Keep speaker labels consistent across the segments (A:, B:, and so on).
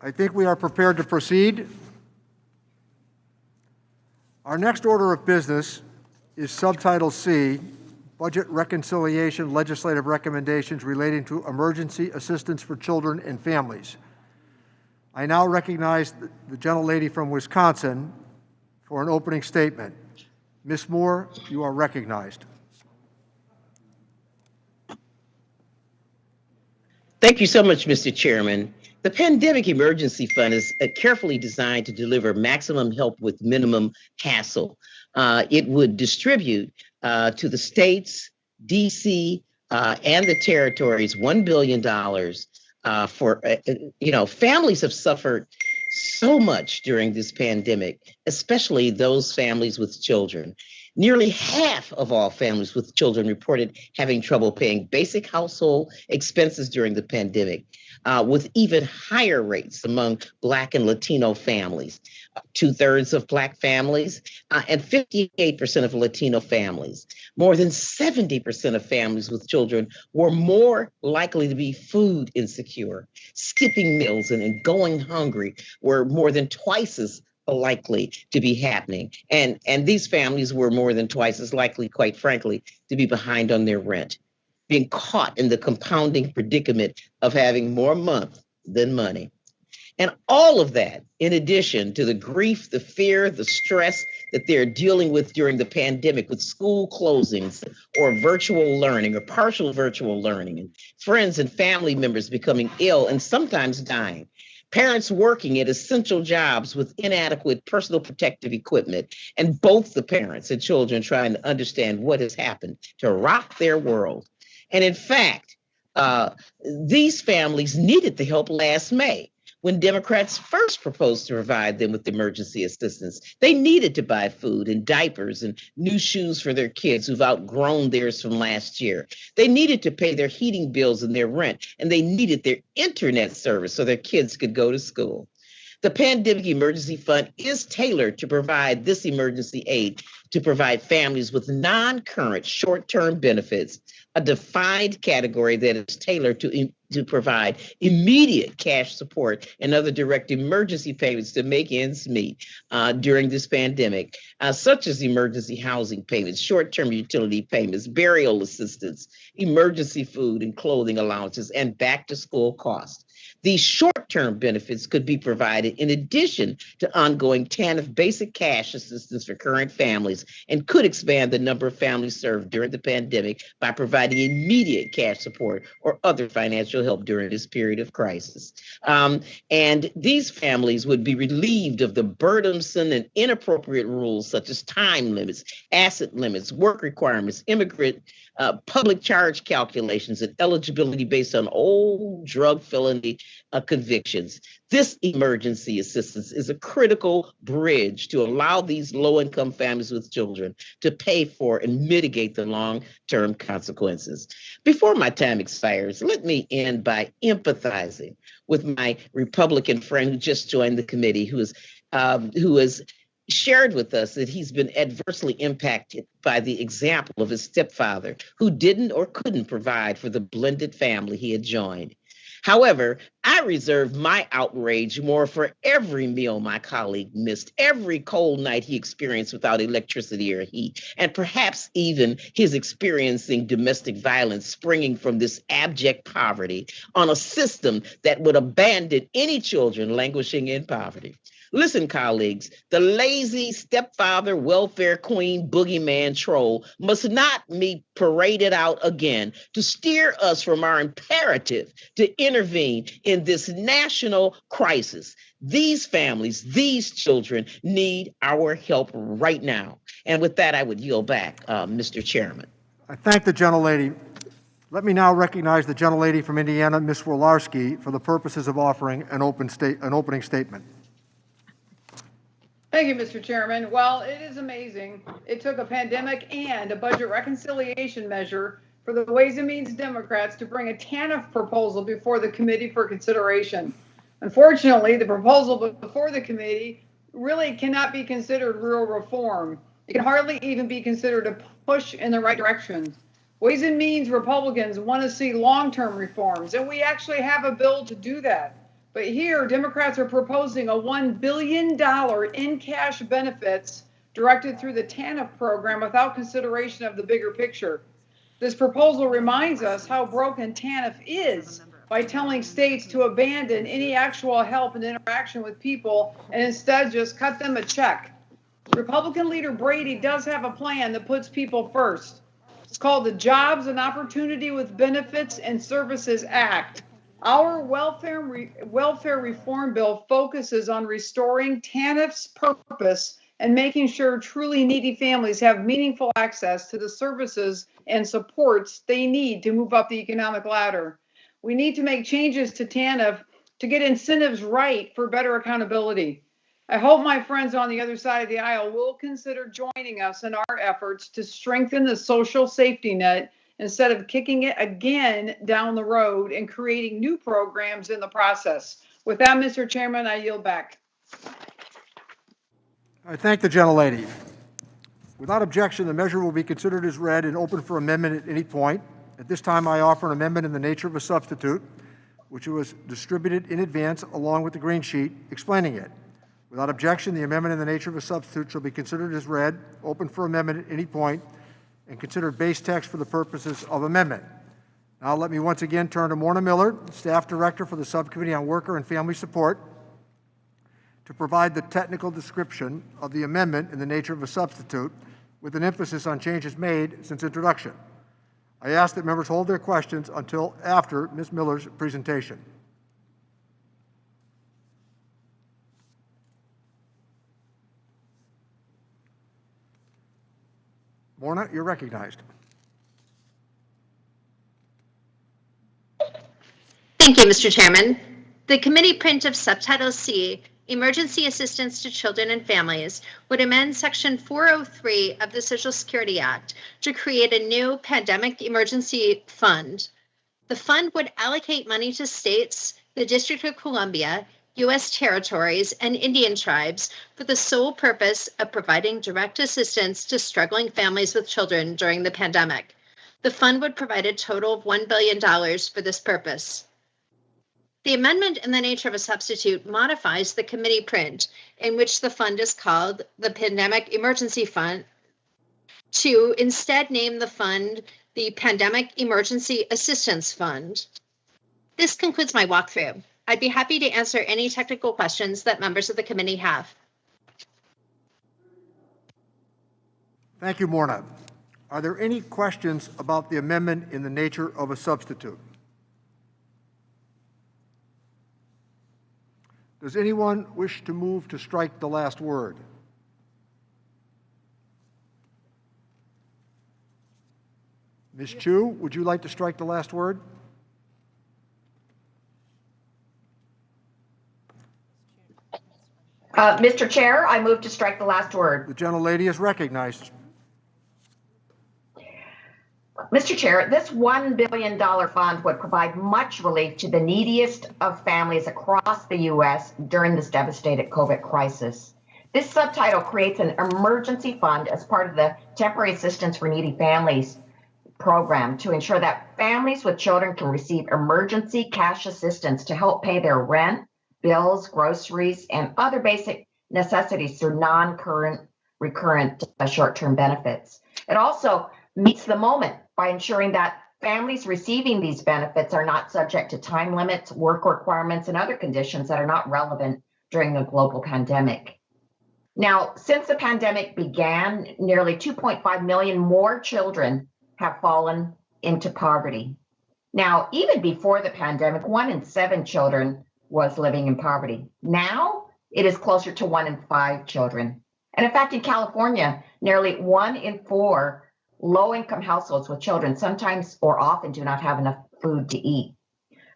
A: I think we are prepared to proceed. Our next order of business is Subtitle C, Budget Reconciliation Legislative Recommendations Relating to Emergency Assistance for Children and Families. I now recognize the gentlelady from Wisconsin for an opening statement. Ms. Moore, you are recognized.
B: Thank you so much, Mr. Chairman. The Pandemic Emergency Fund is carefully designed to deliver maximum help with minimum hassle. It would distribute to the states, DC, and the territories $1 billion for, families have suffered so much during this pandemic, especially those families with children. Nearly half of all families with children reported having trouble paying basic household expenses during the pandemic, with even higher rates among Black and Latino families. 2/3 of Black families and 58% of Latino families. More than 70% of families with children were more likely to be food insecure. Skipping meals and going hungry were more than twice as likely to be happening. And these families were more than twice as likely, quite frankly, to be behind on their rent, being caught in the compounding predicament of having more month than money. And all of that, in addition to the grief, the fear, the stress that they're dealing with during the pandemic with school closings or virtual learning or partial virtual learning, and friends and family members becoming ill and sometimes dying. Parents working at essential jobs with inadequate personal protective equipment, and both the parents and children trying to understand what has happened to rock their world. And in fact, these families needed the help last May when Democrats first proposed to provide them with emergency assistance. They needed to buy food and diapers and new shoes for their kids who've outgrown theirs from last year. They needed to pay their heating bills and their rent, and they needed their internet service so their kids could go to school. The Pandemic Emergency Fund is tailored to provide this emergency aid to provide families with non-current short-term benefits, a defined category that is tailored to provide immediate cash support and other direct emergency payments to make ends meet during this pandemic, such as emergency housing payments, short-term utility payments, burial assistance, emergency food and clothing allowances, and back-to-school costs. These short-term benefits could be provided in addition to ongoing TANF basic cash assistance for current families and could expand the number of families served during the pandemic by providing immediate cash support or other financial help during this period of crisis. And these families would be relieved of the burdensome and inappropriate rules such as time limits, asset limits, work requirements, immigrant public charge calculations, and eligibility based on old drug felony convictions. This emergency assistance is a critical bridge to allow these low-income families with children to pay for and mitigate the long-term consequences. Before my time expires, let me end by empathizing with my Republican friend who just joined the committee, who has shared with us that he's been adversely impacted by the example of his stepfather, who didn't or couldn't provide for the blended family he had joined. However, I reserve my outrage more for every meal my colleague missed, every cold night he experienced without electricity or heat, and perhaps even his experiencing domestic violence springing from this abject poverty on a system that would abandon any children languishing in poverty. Listen, colleagues, the lazy stepfather, welfare queen, boogeyman troll must not be paraded out again to steer us from our imperative to intervene in this national crisis. These families, these children need our help right now. And with that, I would yield back, Mr. Chairman.
A: I thank the gentlelady. Let me now recognize the gentlelady from Indiana, Ms. Wolarski, for the purposes of offering an opening statement.
C: Thank you, Mr. Chairman. Well, it is amazing. It took a pandemic and a budget reconciliation measure for the Ways and Means Democrats to bring a TANF proposal before the committee for consideration. Unfortunately, the proposal before the committee really cannot be considered real reform. It can hardly even be considered a push in the right direction. Ways and Means Republicans want to see long-term reforms, and we actually have a bill to do that. But here, Democrats are proposing a $1 billion in cash benefits directed through the TANF program without consideration of the bigger picture. This proposal reminds us how broken TANF is by telling states to abandon any actual help and interaction with people and instead just cut them a check. Republican leader Brady does have a plan that puts people first. It's called the Jobs and Opportunity with Benefits and Services Act. Our welfare reform bill focuses on restoring TANF's purpose and making sure truly needy families have meaningful access to the services and supports they need to move up the economic ladder. We need to make changes to TANF to get incentives right for better accountability. I hope my friends on the other side of the aisle will consider joining us in our efforts to strengthen the social safety net instead of kicking it again down the road and creating new programs in the process. With that, Mr. Chairman, I yield back.
A: I thank the gentlelady. Without objection, the measure will be considered as read and open for amendment at any point. At this time, I offer an amendment in the nature of a substitute, which was distributed in advance along with the green sheet explaining it. Without objection, the amendment in the nature of a substitute shall be considered as read, open for amendment at any point, and considered base text for the purposes of amendment. Now let me once again turn to Morna Miller, Staff Director for the Subcommittee on Worker and Family Support, to provide the technical description of the amendment in the nature of a substitute with an emphasis on changes made since introduction. I ask that members hold their questions until after Ms. Miller's presentation. Morna, you're recognized.
D: Thank you, Mr. Chairman. The committee print of Subtitle C, Emergency Assistance to Children and Families, would amend Section 403 of the Social Security Act to create a new pandemic emergency fund. The fund would allocate money to states, the District of Columbia, U.S. territories, and Indian tribes for the sole purpose of providing direct assistance to struggling families with children during the pandemic. The fund would provide a total of $1 billion for this purpose. The amendment in the nature of a substitute modifies the committee print, in which the fund is called the Pandemic Emergency Fund, to instead name the fund the Pandemic Emergency Assistance Fund. This concludes my walkthrough. I'd be happy to answer any technical questions that members of the committee have.
A: Thank you, Morna. Are there any questions about the amendment in the nature of a substitute? Does anyone wish to move to strike the last word? Ms. Chu, would you like to strike the last word?
E: Mr. Chair, I move to strike the last word.
A: The gentlelady is recognized.
E: Mr. Chair, this $1 billion fund would provide much relief to the neediest of families across the U.S. during this devastating COVID crisis. This subtitle creates an emergency fund as part of the Temporary Assistance for Needy Families program to ensure that families with children can receive emergency cash assistance to help pay their rent, bills, groceries, and other basic necessities through non-current, recurrent short-term benefits. It also meets the moment by ensuring that families receiving these benefits are not subject to time limits, work requirements, and other conditions that are not relevant during a global pandemic. Now, since the pandemic began, nearly 2.5 million more children have fallen into poverty. Now, even before the pandemic, 1 in 7 children was living in poverty. Now, it is closer to 1 in 5 children. And in fact, in California, nearly 1 in 4 low-income households with children sometimes or often do not have enough food to eat.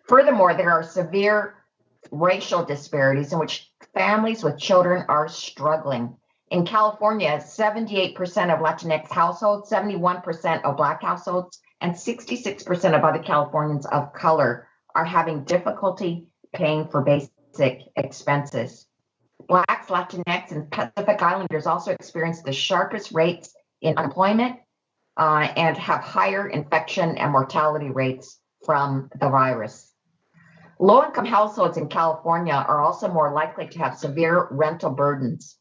E: Furthermore, there are severe racial disparities in which families with children are struggling. In California, 78% of Latinx households, 71% of Black households, and 66% of other Californians of color are having difficulty paying for basic expenses. Blacks, Latinx, and Pacific Islanders also experience the sharpest rates in unemployment and have higher infection and mortality rates from the virus. Low-income households in California are also more likely to have severe rental burdens.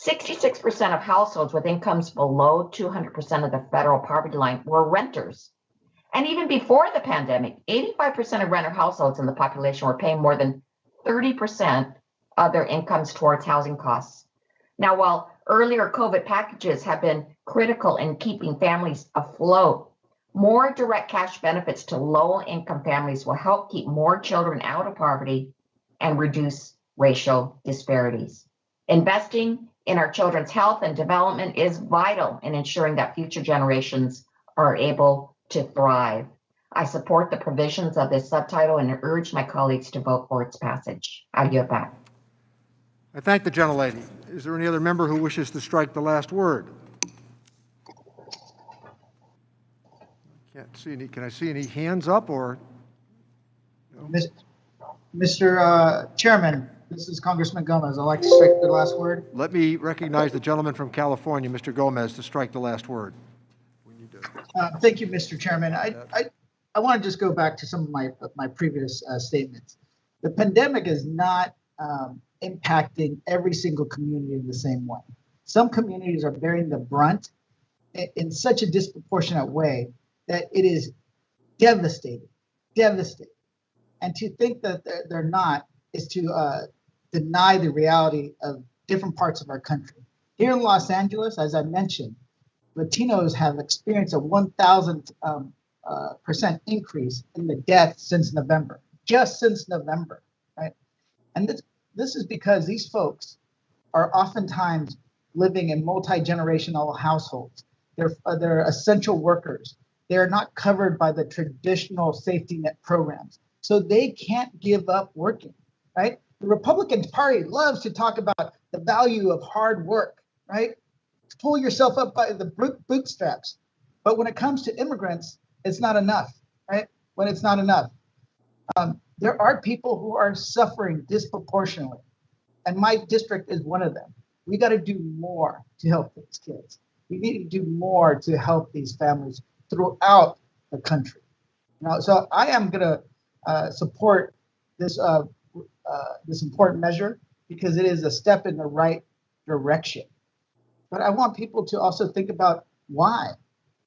E: 66% of households with incomes below 200% of the federal poverty line were renters. And even before the pandemic, 85% of renter households in the population were paying more than 30% of their incomes towards housing costs. Now, while earlier COVID packages have been critical in keeping families afloat, more direct cash benefits to low-income families will help keep more children out of poverty and reduce racial disparities. Investing in our children's health and development is vital in ensuring that future generations are able to thrive. I support the provisions of this subtitle and urge my colleagues to vote for its passage. I yield back.
A: I thank the gentlelady. Is there any other member who wishes to strike the last word? Can't see any. Can I see any hands up or? No?
F: Mr. Chairman, this is Congressman Gomez. I'd like to strike the last word.
A: Let me recognize the gentleman from California, Mr. Gomez, to strike the last word. We need to.
F: Thank you, Mr. Chairman. I want to just go back to some of my previous statements. The pandemic is not impacting every single community in the same way. Some communities are bearing the brunt in such a disproportionate way that it is devastating. And to think that they're not is to deny the reality of different parts of our country. Here in Los Angeles, as I mentioned, Latinos have experienced a 1,000% increase in the deaths since November, just since November, right? And this is because these folks are oftentimes living in multi-generational households. They're essential workers. They're not covered by the traditional safety net programs. So they can't give up working, right? The Republican Party loves to talk about the value of hard work, right? Pull yourself up by the bootstraps. But when it comes to immigrants, it's not enough, right? When it's not enough. There are people who are suffering disproportionately. And my district is one of them. We got to do more to help these kids. We need to do more to help these families throughout the country. So I am going to support this important measure because it is a step in the right direction. But I want people to also think about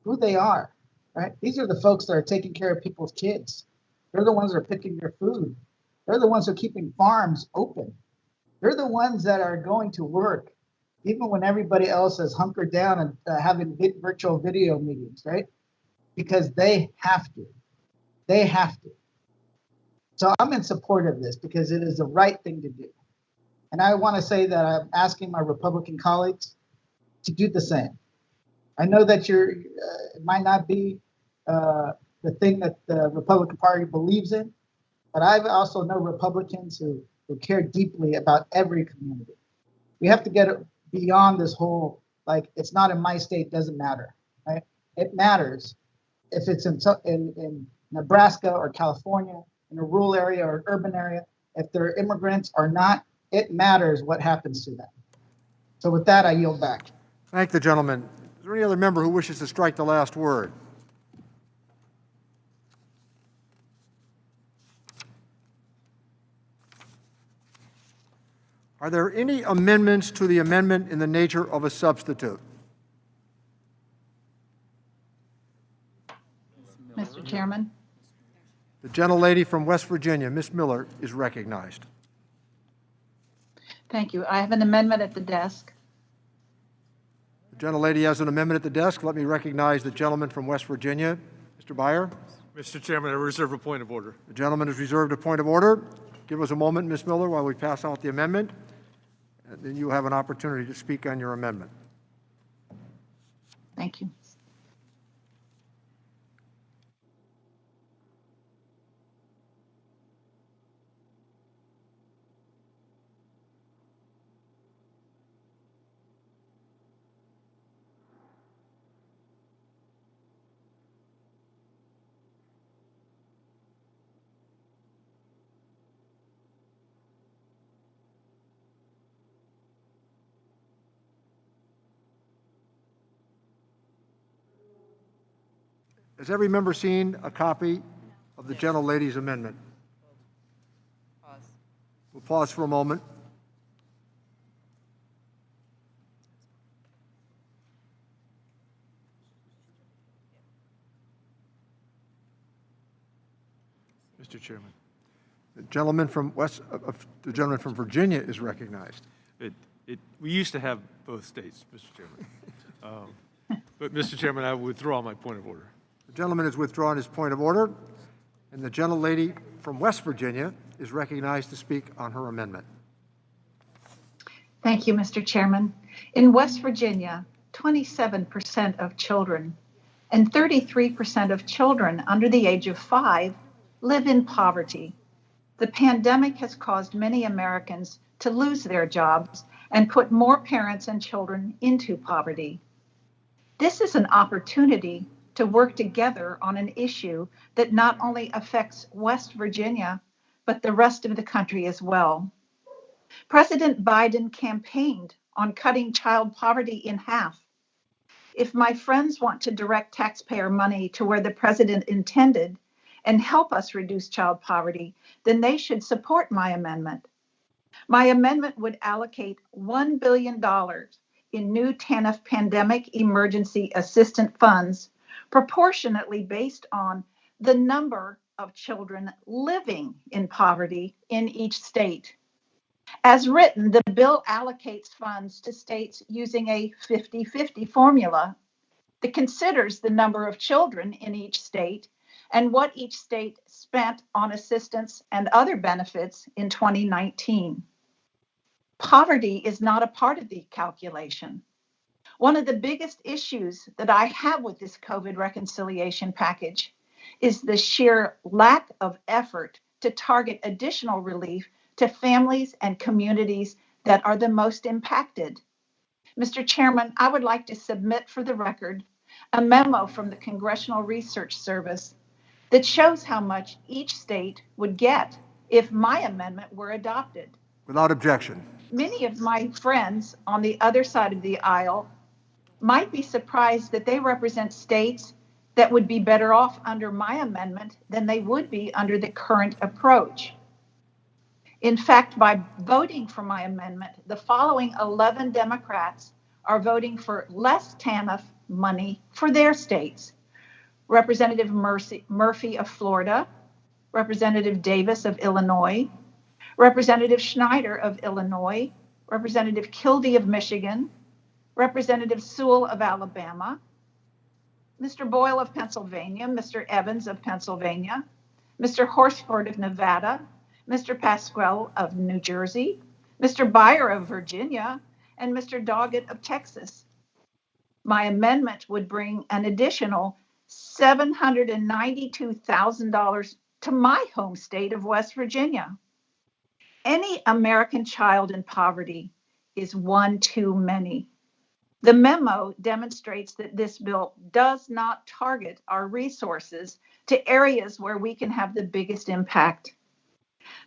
F: who they are, right? These are the folks that are taking care of people's kids. They're the ones that are picking their food. They're the ones that are keeping farms open. They're the ones that are going to work, even when everybody else is hunkered down and having virtual video meetings, right? Because they have to. They have to. So I'm in support of this because it is the right thing to do. And I want to say that I'm asking my Republican colleagues to do the same. I know that it might not be the thing that the Republican Party believes in, but I also know Republicans who care deeply about every community. We have to get beyond this whole, like, it's not in my state, doesn't matter, right? It matters if it's in Nebraska or California, in a rural area or urban area, if they're immigrants or not, it matters what happens to them. So with that, I yield back.
A: Thank the gentleman. Is there any other member who wishes to strike the last word? Are there any amendments to the amendment in the nature of a substitute?
G: Mr. Chairman.
A: The gentlelady from West Virginia, Ms. Miller, is recognized.
G: Thank you. I have an amendment at the desk.
A: The gentlelady has an amendment at the desk. Let me recognize the gentleman from West Virginia, Mr. Byer.
H: Mr. Chairman, I reserve a point of order.
A: The gentleman is reserved a point of order. Give us a moment, Ms. Miller, while we pass out the amendment, and then you have an opportunity to speak on your amendment.
G: Thank you.
A: Has every member seen a copy of the gentlelady's amendment? We'll pause for a moment.
H: Mr. Chairman,
A: The gentleman from the gentleman from Virginia is recognized.
H: we used to have both states, Mr. Chairman. But Mr. Chairman, I withdraw my point of order.
A: The gentleman has withdrawn his point of order, and the gentlelady from West Virginia is recognized to speak on her amendment.
G: Thank you, Mr. Chairman. In West Virginia, 27% of children and 33% of children under the age of 5 live in poverty. The pandemic has caused many Americans to lose their jobs and put more parents and children into poverty. This is an opportunity to work together on an issue that not only affects West Virginia, but the rest of the country as well. President Biden campaigned on cutting child poverty in half. If my friends want to direct taxpayer money to where the president intended and help us reduce child poverty, then they should support my amendment. My amendment would allocate $1 billion in new TANF pandemic emergency assistance funds, proportionately based on the number of children living in poverty in each state. As written, the bill allocates funds to states using a 50-50 formula that considers the number of children in each state and what each state spent on assistance and other benefits in 2019. Poverty is not a part of the calculation. One of the biggest issues that I have with this COVID reconciliation package is the sheer lack of effort to target additional relief to families and communities that are the most impacted. Mr. Chairman, I would like to submit for the record a memo from the Congressional Research Service that shows how much each state would get if my amendment were adopted.
A: Without objection.
G: Many of my friends on the other side of the aisle might be surprised that they represent states that would be better off under my amendment than they would be under the current approach. In fact, by voting for my amendment, the following 11 Democrats are voting for less TANF money for their states. Representative Murphy of Florida, Representative Davis of Illinois, Representative Schneider of Illinois, Representative Kildee of Michigan, Representative Sewell of Alabama, Mr. Boyle of Pennsylvania, Mr. Evans of Pennsylvania, Mr. Horsford of Nevada, Mr. Pasquale of New Jersey, Mr. Byer of Virginia, and Mr. Doggett of Texas. My amendment would bring an additional $792,000 to my home state of West Virginia. Any American child in poverty is one too many. The memo demonstrates that this bill does not target our resources to areas where we can have the biggest impact.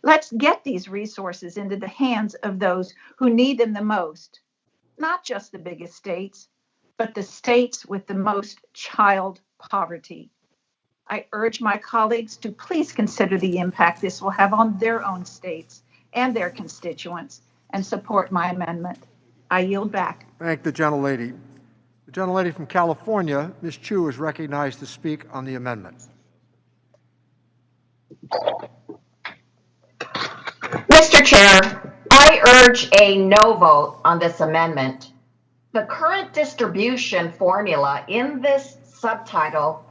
G: Let's get these resources into the hands of those who need them the most, not just the biggest states, but the states with the most child poverty. I urge my colleagues to please consider the impact this will have on their own states and their constituents and support my amendment. I yield back.
A: Thank the gentlelady. The gentlelady from California, Ms. Chu, is recognized to speak on the amendment.
E: Mr. Chair, I urge a no vote on this amendment. The current distribution formula in this subtitle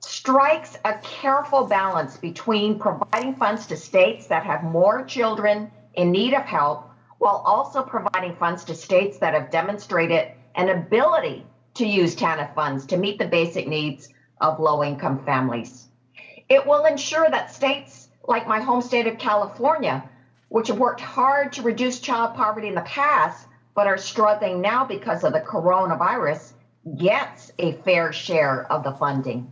E: strikes a careful balance between providing funds to states that have more children in need of help, while also providing funds to states that have demonstrated an ability to use TANF funds to meet the basic needs of low-income families. It will ensure that states like my home state of California, which have worked hard to reduce child poverty in the past, but are struggling now because of the coronavirus, gets a fair share of the funding.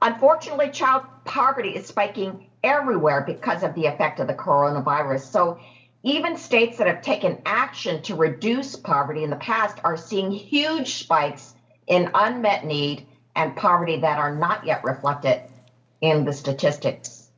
E: Unfortunately, child poverty is spiking everywhere because of the effect of the coronavirus. So even states that have taken action to reduce poverty in the past are seeing huge spikes in unmet need and poverty that are not yet reflected in the statistics.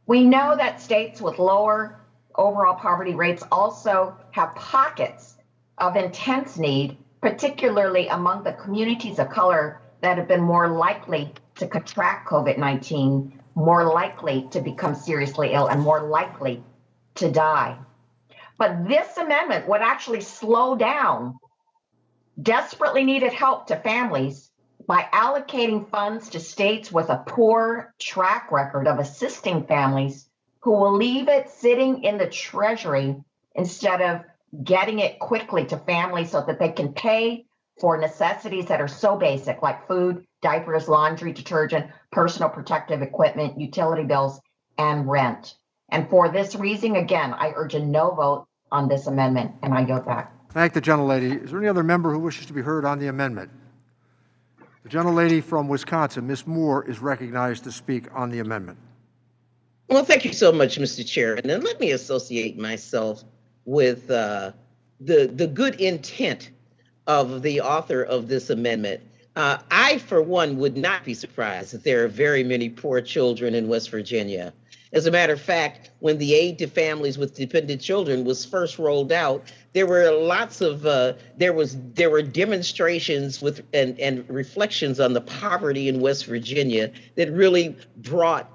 E: We know that states with lower overall poverty rates also have pockets of intense need, particularly among the communities of color that have been more likely to contract COVID-19, more likely to become seriously ill, and more likely to die. But this amendment would actually slow down desperately needed help to families by allocating funds to states with a poor track record of assisting families who will leave it sitting in the Treasury instead of getting it quickly to families so that they can pay for necessities that are so basic, like food, diapers, laundry, detergent, personal protective equipment, utility bills, and rent. And for this reason, again, I urge a no vote on this amendment, and I yield back.
A: Thank the gentlelady. Is there any other member who wishes to be heard on the amendment? The gentlelady from Wisconsin, Ms. Moore, is recognized to speak on the amendment.
B: Well, thank you so much, Mr. Chairman. And let me associate myself with the good intent of the author of this amendment. I, for one, would not be surprised that there are very many poor children in West Virginia. As a matter of fact, when the aid to families with dependent children was first rolled out, there were lots of there were demonstrations with and reflections on the poverty in West Virginia that really brought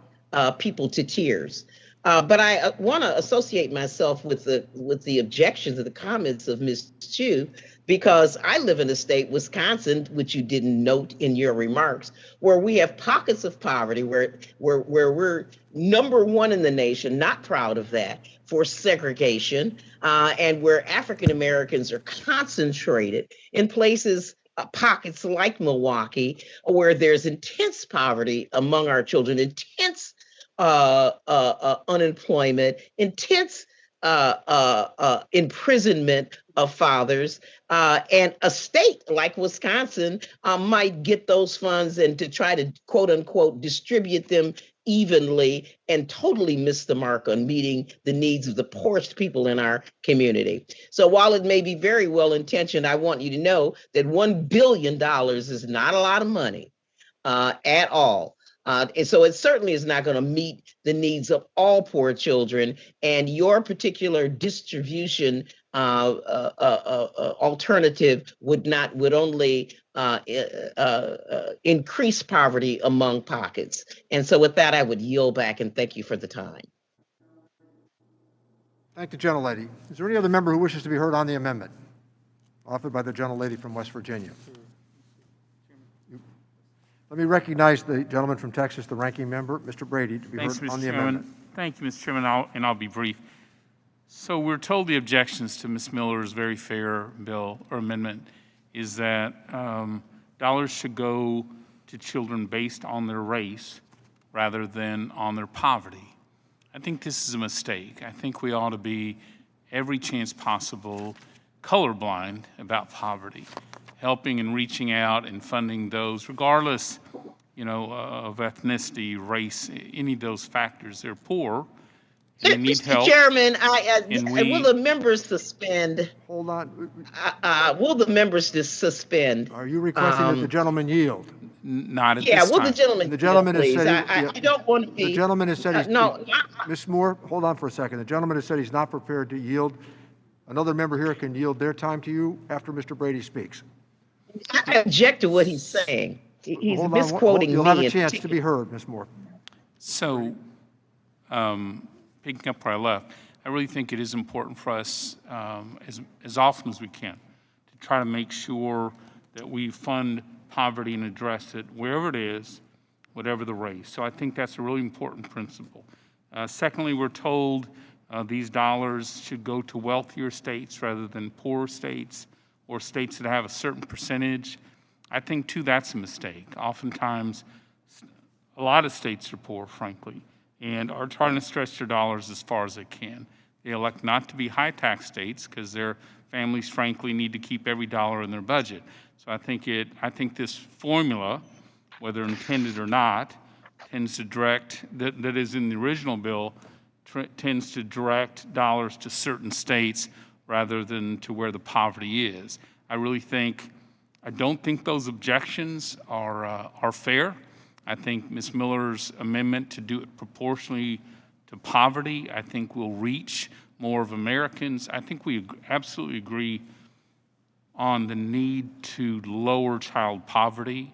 B: people to tears. But I want to associate myself with the objections and the comments of Ms. Chu, because I live in a state, Wisconsin, which you didn't note in your remarks, where we have pockets of poverty, where we're number one in the nation, not proud of that, for segregation, and where African Americans are concentrated in places, pockets like Milwaukee, where there's intense poverty among our children, intense unemployment, intense imprisonment of fathers, and a state like Wisconsin might get those funds and to try to quote unquote distribute them evenly and totally miss the mark on meeting the needs of the poorest people in our community. So while it may be very well intentioned, I want you to know that $1 billion is not a lot of money at all. And so it certainly is not going to meet the needs of all poor children, and your particular distribution alternative would only increase poverty among pockets. And so with that, I would yield back and thank you for the time.
A: Thank the gentlelady. Is there any other member who wishes to be heard on the amendment offered by the gentlelady from West Virginia? Let me recognize the gentleman from Texas, the ranking member, Mr. Brady, to be heard on the amendment.
I: Thank you, Mr. Chairman, I'll be brief. So we're told the objections to Ms. Miller's very fair bill or amendment is that dollars should go to children based on their race rather than on their poverty. I think this is a mistake. I think we ought to be every chance possible colorblind about poverty, helping and reaching out and funding those, regardless, of ethnicity, race, any of those factors. They're poor. They need help.
B: Mr. Chairman, will the members suspend?
A: Hold on.
B: Will the members suspend?
A: Are you requesting that the gentleman yield?
I: Not at this time.
B: Will the gentleman
A: The gentleman
B: yield,
A: has
B: please?
A: said
B: I don't want to be.
A: The gentleman has said he's.
B: No.
A: Ms. Moore, hold on for a second. The gentleman has said he's not prepared to yield. Another member here can yield their time to you after Mr. Brady speaks.
B: I object to what he's saying. He's
A: Hold on.
B: misquoting me.
A: You'll have a chance to be heard, Ms. Moore.
I: So, picking up where I left, I really think it is important for us, as often as we can, to try to make sure that we fund poverty and address it wherever it is, whatever the race. So I think that's a really important principle. Secondly, we're told these dollars should go to wealthier states rather than poorer states or states that have a certain percentage. I think, too, that's a mistake. Oftentimes, a lot of states are poor, frankly, and are trying to stretch their dollars as far as they can. They elect not to be high-tax states because their families, frankly, need to keep every dollar in their budget. So I think this formula, whether intended or not, tends to direct, that is in the original bill, tends to direct dollars to certain states rather than to where the poverty is. I don't think those objections are fair. I think Ms. Miller's amendment to do it proportionally to poverty, I think will reach more of Americans. I think we absolutely agree on the need to lower child poverty,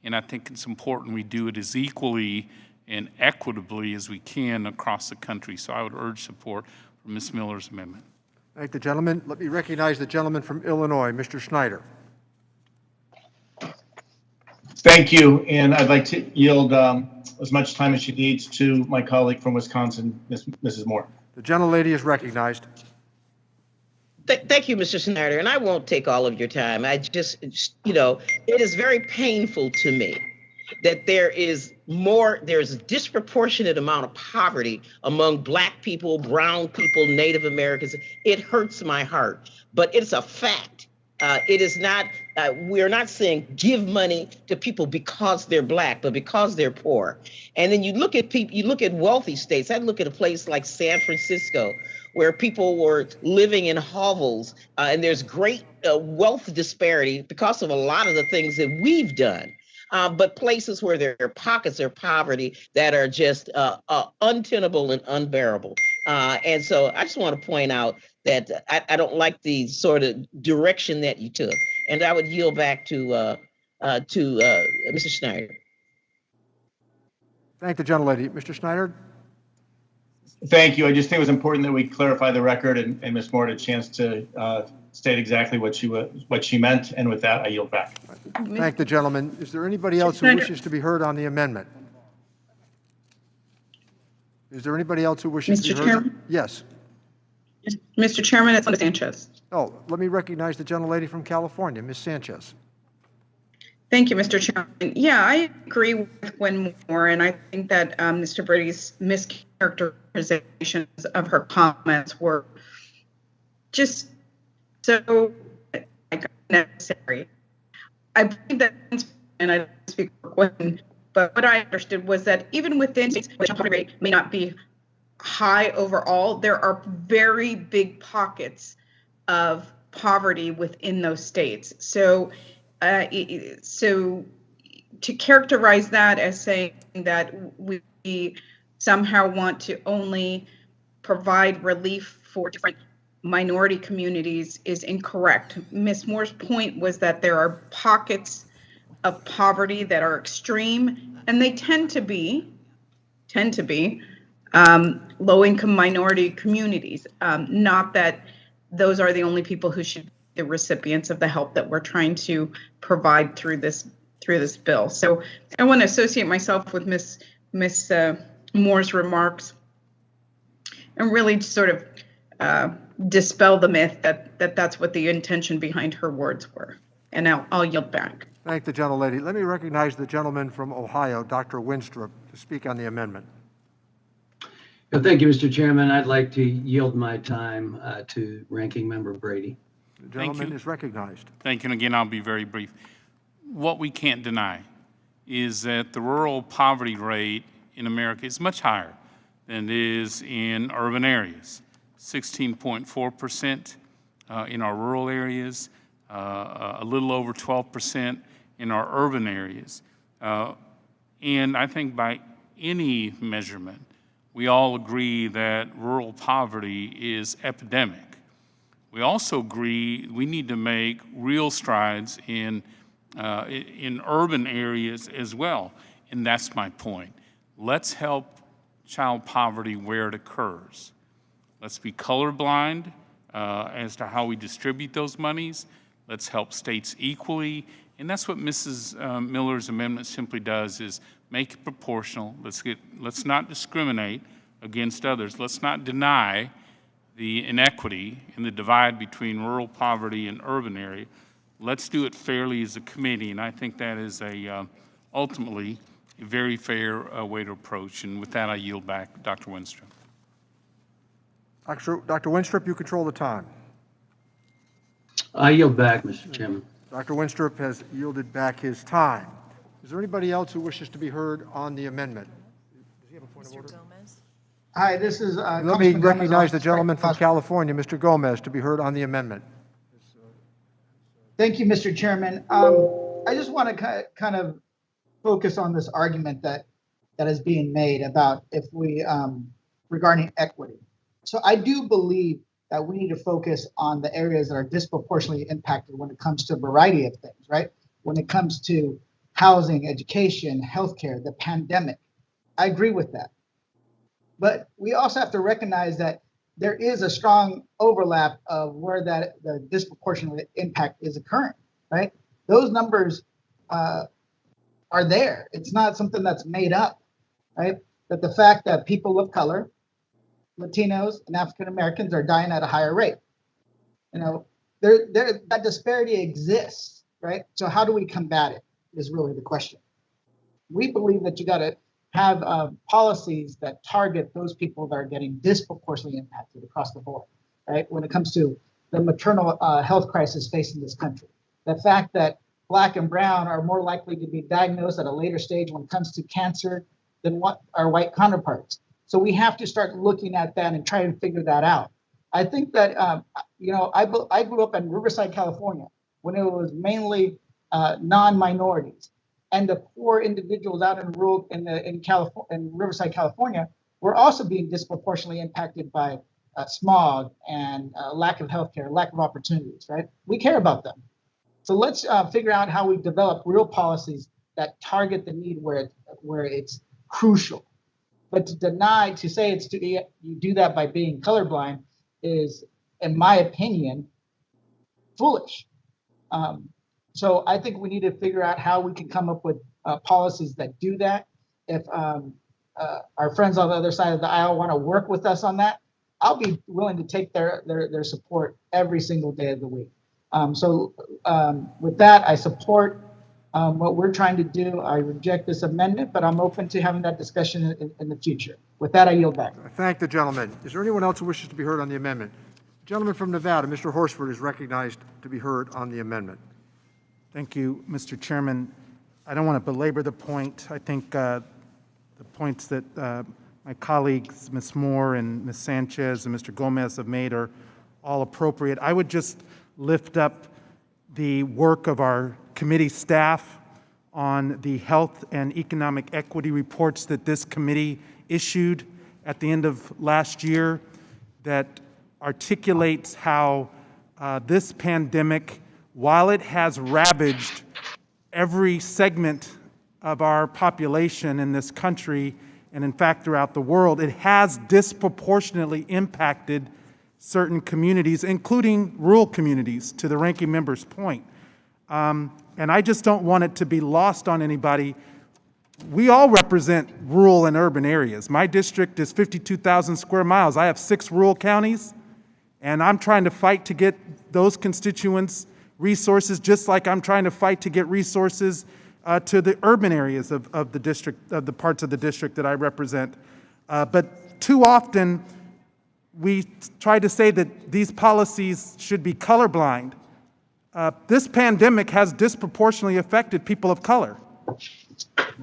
I: and I think it's important we do it as equally and equitably as we can across the country. So I would urge support for Ms. Miller's amendment.
A: Thank the gentleman. Let me recognize the gentleman from Illinois, Mr. Schneider.
J: Thank you, and I'd like to yield as much time as she needs to my colleague from Wisconsin, Mrs. Moore.
A: The gentlelady is recognized.
B: Thank you, Mr. Snyder, and I won't take all of your time. I just, it is very painful to me that there's a disproportionate amount of poverty among Black people, brown people, Native Americans. It hurts my heart, but it's a fact. It is not, we're not saying give money to people because they're Black, but because they're poor. And then you look at people, you look at wealthy states. I look at a place like San Francisco, where people were living in hovels, and there's great wealth disparity because of a lot of the things that we've done. But places where there are pockets of poverty that are just untenable and unbearable. And so I just want to point out that I don't like the sort of direction that you took. And I would yield back to Mr. Schneider.
A: Thank the gentlelady. Mr. Schneider?
J: Thank you. I just think it was important that we clarify the record and Ms. Moore had a chance to state exactly what she meant. And with that, I yield back.
A: Thank the gentleman. Is there anybody else who wishes to be heard on the amendment? Is there anybody else who wishes to be heard?
K: Chairman?
A: Yes.
K: Mr. Chairman, it's Linda Sanchez.
A: Oh, let me recognize the gentlelady from California, Ms. Sanchez.
K: Thank you, Mr. Chairman. Yeah, I agree with Gwen Moore, and I think that Mr. Brady's mischaracterizations of her comments were just so unnecessary. I believe that, and I don't speak for Gwen, but what I understood was that even within states which the poverty rate may not be high overall, there are very big pockets of poverty within those states. So to characterize that as saying that we somehow want to only provide relief for different minority communities is incorrect. Ms. Moore's point was that there are pockets of poverty that are extreme, and they tend to be low-income minority communities. Not that those are the only people who should be the recipients of the help that we're trying to provide through this bill. So I want to associate myself with Ms. Moore's remarks and really sort of dispel the myth that that's what the intention behind her words were. And I'll yield back.
A: Thank the gentlelady. Let me recognize the gentleman from Ohio, Dr. Winstrup, to speak on the amendment.
L: Thank you, Mr. Chairman. I'd like to yield my time to Ranking Member Brady.
A: The gentleman is recognized.
I: Thank you. And again, I'll be very brief. What we can't deny is that the rural poverty rate in America is much higher than it is in urban areas. 16.4% in our rural areas, a little over 12% in our urban areas. And I think by any measurement, we all agree that rural poverty is epidemic. We also agree we need to make real strides in urban areas as well. And that's my point. Let's help child poverty where it occurs. Let's be colorblind as to how we distribute those monies. Let's help states equally. And that's what Mrs. Miller's amendment simply does, is make it proportional. Let's not discriminate against others. Let's not deny the inequity and the divide between rural poverty and urban area. Let's do it fairly as a committee, and I think that is ultimately a very fair way to approach. And with that, I yield back, Dr. Winstrup.
A: Dr. Winstrup, you control the time.
L: I yield back, Mr. Chairman.
A: Dr. Winstrup has yielded back his time. Is there anybody else who wishes to be heard on the amendment? Does he have a point of order?
F: Hi, this is.
A: Let me recognize the gentleman from California, Mr. Gomez, to be heard on the amendment.
F: Thank you, Mr. Chairman. I just want to kind of focus on this argument that is being made about if we regarding equity. So I do believe that we need to focus on the areas that are disproportionately impacted when it comes to a variety of things, right? When it comes to housing, education, healthcare, the pandemic. I agree with that. But we also have to recognize that there is a strong overlap of where that the disproportionate impact is occurring, right? Those numbers are there. It's not something that's made up, right? But the fact that people of color, Latinos and African Americans are dying at a higher rate, that disparity exists, right? So how do we combat it is really the question. We believe that you got to have policies that target those people that are getting disproportionately impacted across the board, right? When it comes to the maternal health crisis facing this country, the fact that Black and Brown are more likely to be diagnosed at a later stage when it comes to cancer than what our white counterparts. So we have to start looking at that and try and figure that out. I think that, I grew up in Riverside, California, when it was mainly non-minorities. And the poor individuals out in rural in Riverside, California, were also being disproportionately impacted by smog and lack of healthcare, lack of opportunities. Right? We care about them. So let's figure out how we develop real policies that target the need where it's crucial. But to say you do that by being colorblind is, in my opinion, foolish. So I think we need to figure out how we can come up with policies that do that. If our friends on the other side of the aisle want to work with us on that, I'll be willing to take their support every single day of the week. With that, I support what we're trying to do. I reject this amendment, but I'm open to having that discussion in the future. With that, I yield back.
A: I thank the gentleman. Is there anyone else who wishes to be heard on the amendment? The gentleman from Nevada, Mr. Horsford, is recognized to be heard on the amendment.
M: Thank you, Mr. Chairman. I don't want to belabor the point. I think the points that my colleagues, Ms. Moore and Ms. Sanchez and Mr. Gomez have made are all appropriate. I would just lift up the work of our committee staff on the health and economic equity reports that this committee issued at the end of last year that articulates how this pandemic, while it has ravaged every segment of our population in this country, and in fact throughout the world, it has disproportionately impacted certain communities, including rural communities, to the ranking member's point. And I just don't want it to be lost on anybody. We all represent rural and urban areas. My district is 52,000 square miles. I have 6 rural counties, and I'm trying to fight to get those constituents resources, just like I'm trying to fight to get resources to the urban areas of the district, of the parts of the district that I represent. But too often, we try to say that these policies should be colorblind. This pandemic has disproportionately affected people of color.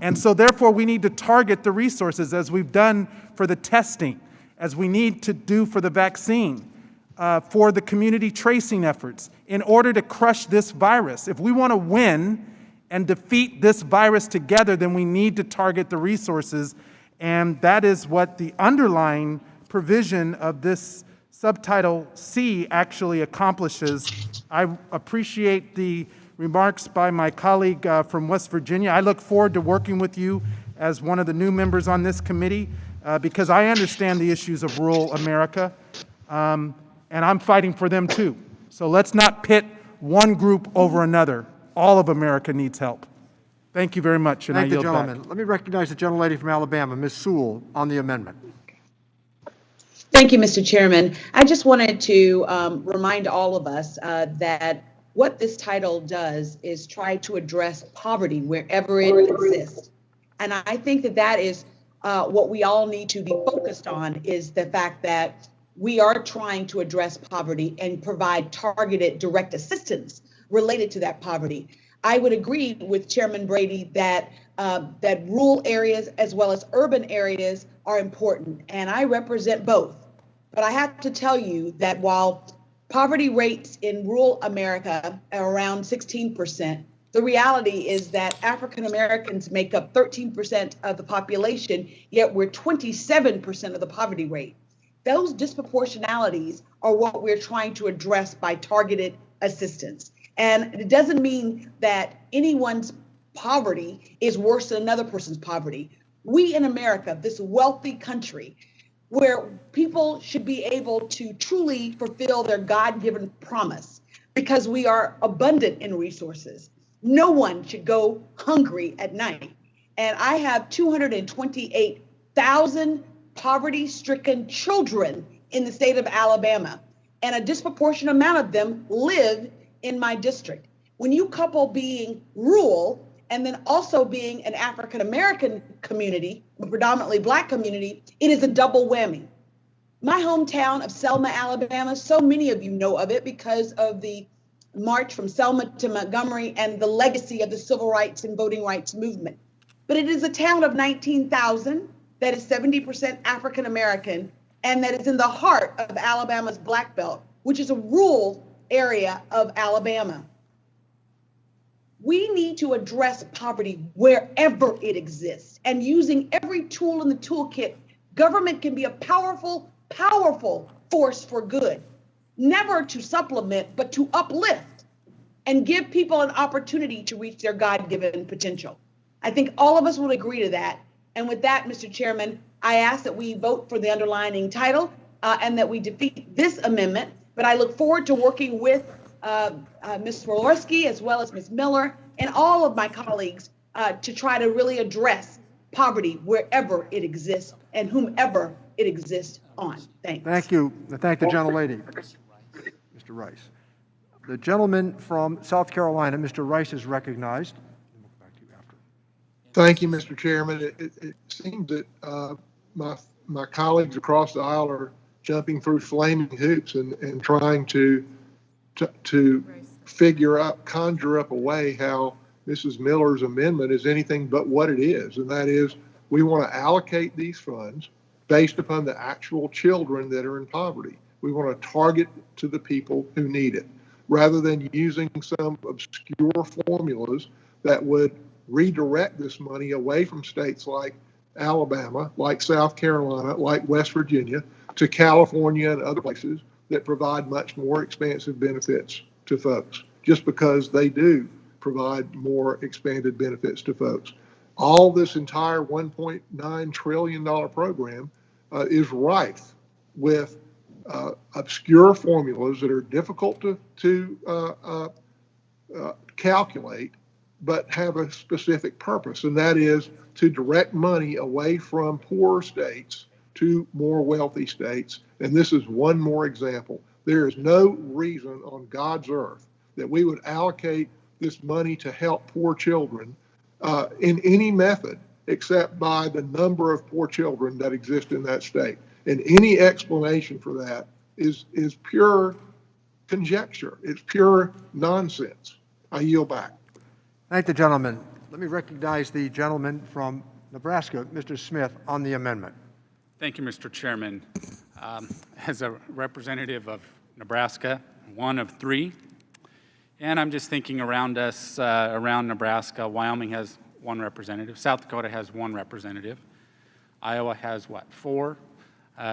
M: And so therefore, we need to target the resources as we've done for the testing, as we need to do for the vaccine, for the community tracing efforts, in order to crush this virus. If we want to win and defeat this virus together, then we need to target the resources. And that is what the underlying provision of this Subtitle C actually accomplishes. I appreciate the remarks by my colleague from West Virginia. I look forward to working with you as one of the new members on this committee because I understand the issues of rural America, and I'm fighting for them too. So let's not pit one group over another. All of America needs help. Thank you very much, and I yield back. Thank the gentleman.
A: Let me recognize the gentlelady from Alabama, Ms. Sewell, on the amendment.
N: Thank you, Mr. Chairman. I just wanted to remind all of us that what this title does is try to address poverty wherever it exists. And I think that that is what we all need to be focused on, is the fact that we are trying to address poverty and provide targeted direct assistance related to that poverty. I would agree with Chairman Brady that that rural areas as well as urban areas are important, and I represent both. But I have to tell you that while poverty rates in rural America are around 16%, the reality is that African Americans make up 13% of the population, yet we're 27% of the poverty rate. Those disproportionalities are what we're trying to address by targeted assistance. And it doesn't mean that anyone's poverty is worse than another person's poverty. We in America, this wealthy country, where people should be able to truly fulfill their God-given promise because we are abundant in resources. No one should go hungry at night. And I have 228,000 poverty-stricken children in the state of Alabama, and a disproportionate amount of them live in my district. When you couple being rural and then also being an African-American community, a predominantly Black community, it is a double whammy. My hometown of Selma, Alabama, so many of you know of it because of the march from Selma to Montgomery and the legacy of the civil rights and voting rights movement. But it is a town of 19,000 that is 70% African American and that is in the heart of Alabama's Black Belt, which is a rural area of Alabama. We need to address poverty wherever it exists, and using every tool in the toolkit, government can be a powerful, powerful force for good, never to supplement, but to uplift and give people an opportunity to reach their God-given potential. I think all of us would agree to that. And with that, Mr. Chairman, I ask that we vote for the underlying title and that we defeat this amendment. But I look forward to working with Ms. Swarovski as well as Ms. Miller and all of my colleagues to try to really address poverty wherever it exists and whomever it exists on. Thanks.
A: Thank you. I thank the gentlelady, Mr. Rice. The gentleman from South Carolina, Mr. Rice, is recognized.
O: Thank you, Mr. Chairman. It seems that my colleagues across the aisle are jumping through flaming hoops and trying to conjure up a way how Mrs. Miller's amendment is anything but what it is. And that is, we want to allocate these funds based upon the actual children that are in poverty. We want to target to the people who need it, rather than using some obscure formulas that would redirect this money away from states like Alabama, like South Carolina, like West Virginia, to California and other places that provide much more expansive benefits to folks, just because they do provide more expanded benefits to folks. All this entire $1.9 trillion program is rife with obscure formulas that are difficult to calculate, but have a specific purpose, and that is to direct money away from poorer states to more wealthy states. And this is one more example. There is no reason on God's earth that we would allocate this money to help poor children in any method except by the number of poor children that exist in that state. And any explanation for that is pure conjecture. It's pure nonsense. I yield back.
A: Thank the gentleman. Let me recognize the gentleman from Nebraska, Mr. Smith, on the amendment.
P: Thank you, Mr. Chairman. As a representative of Nebraska, one of three, and I'm just thinking around us, around Nebraska, Wyoming has one representative, South Dakota has one representative, Iowa has what, 4?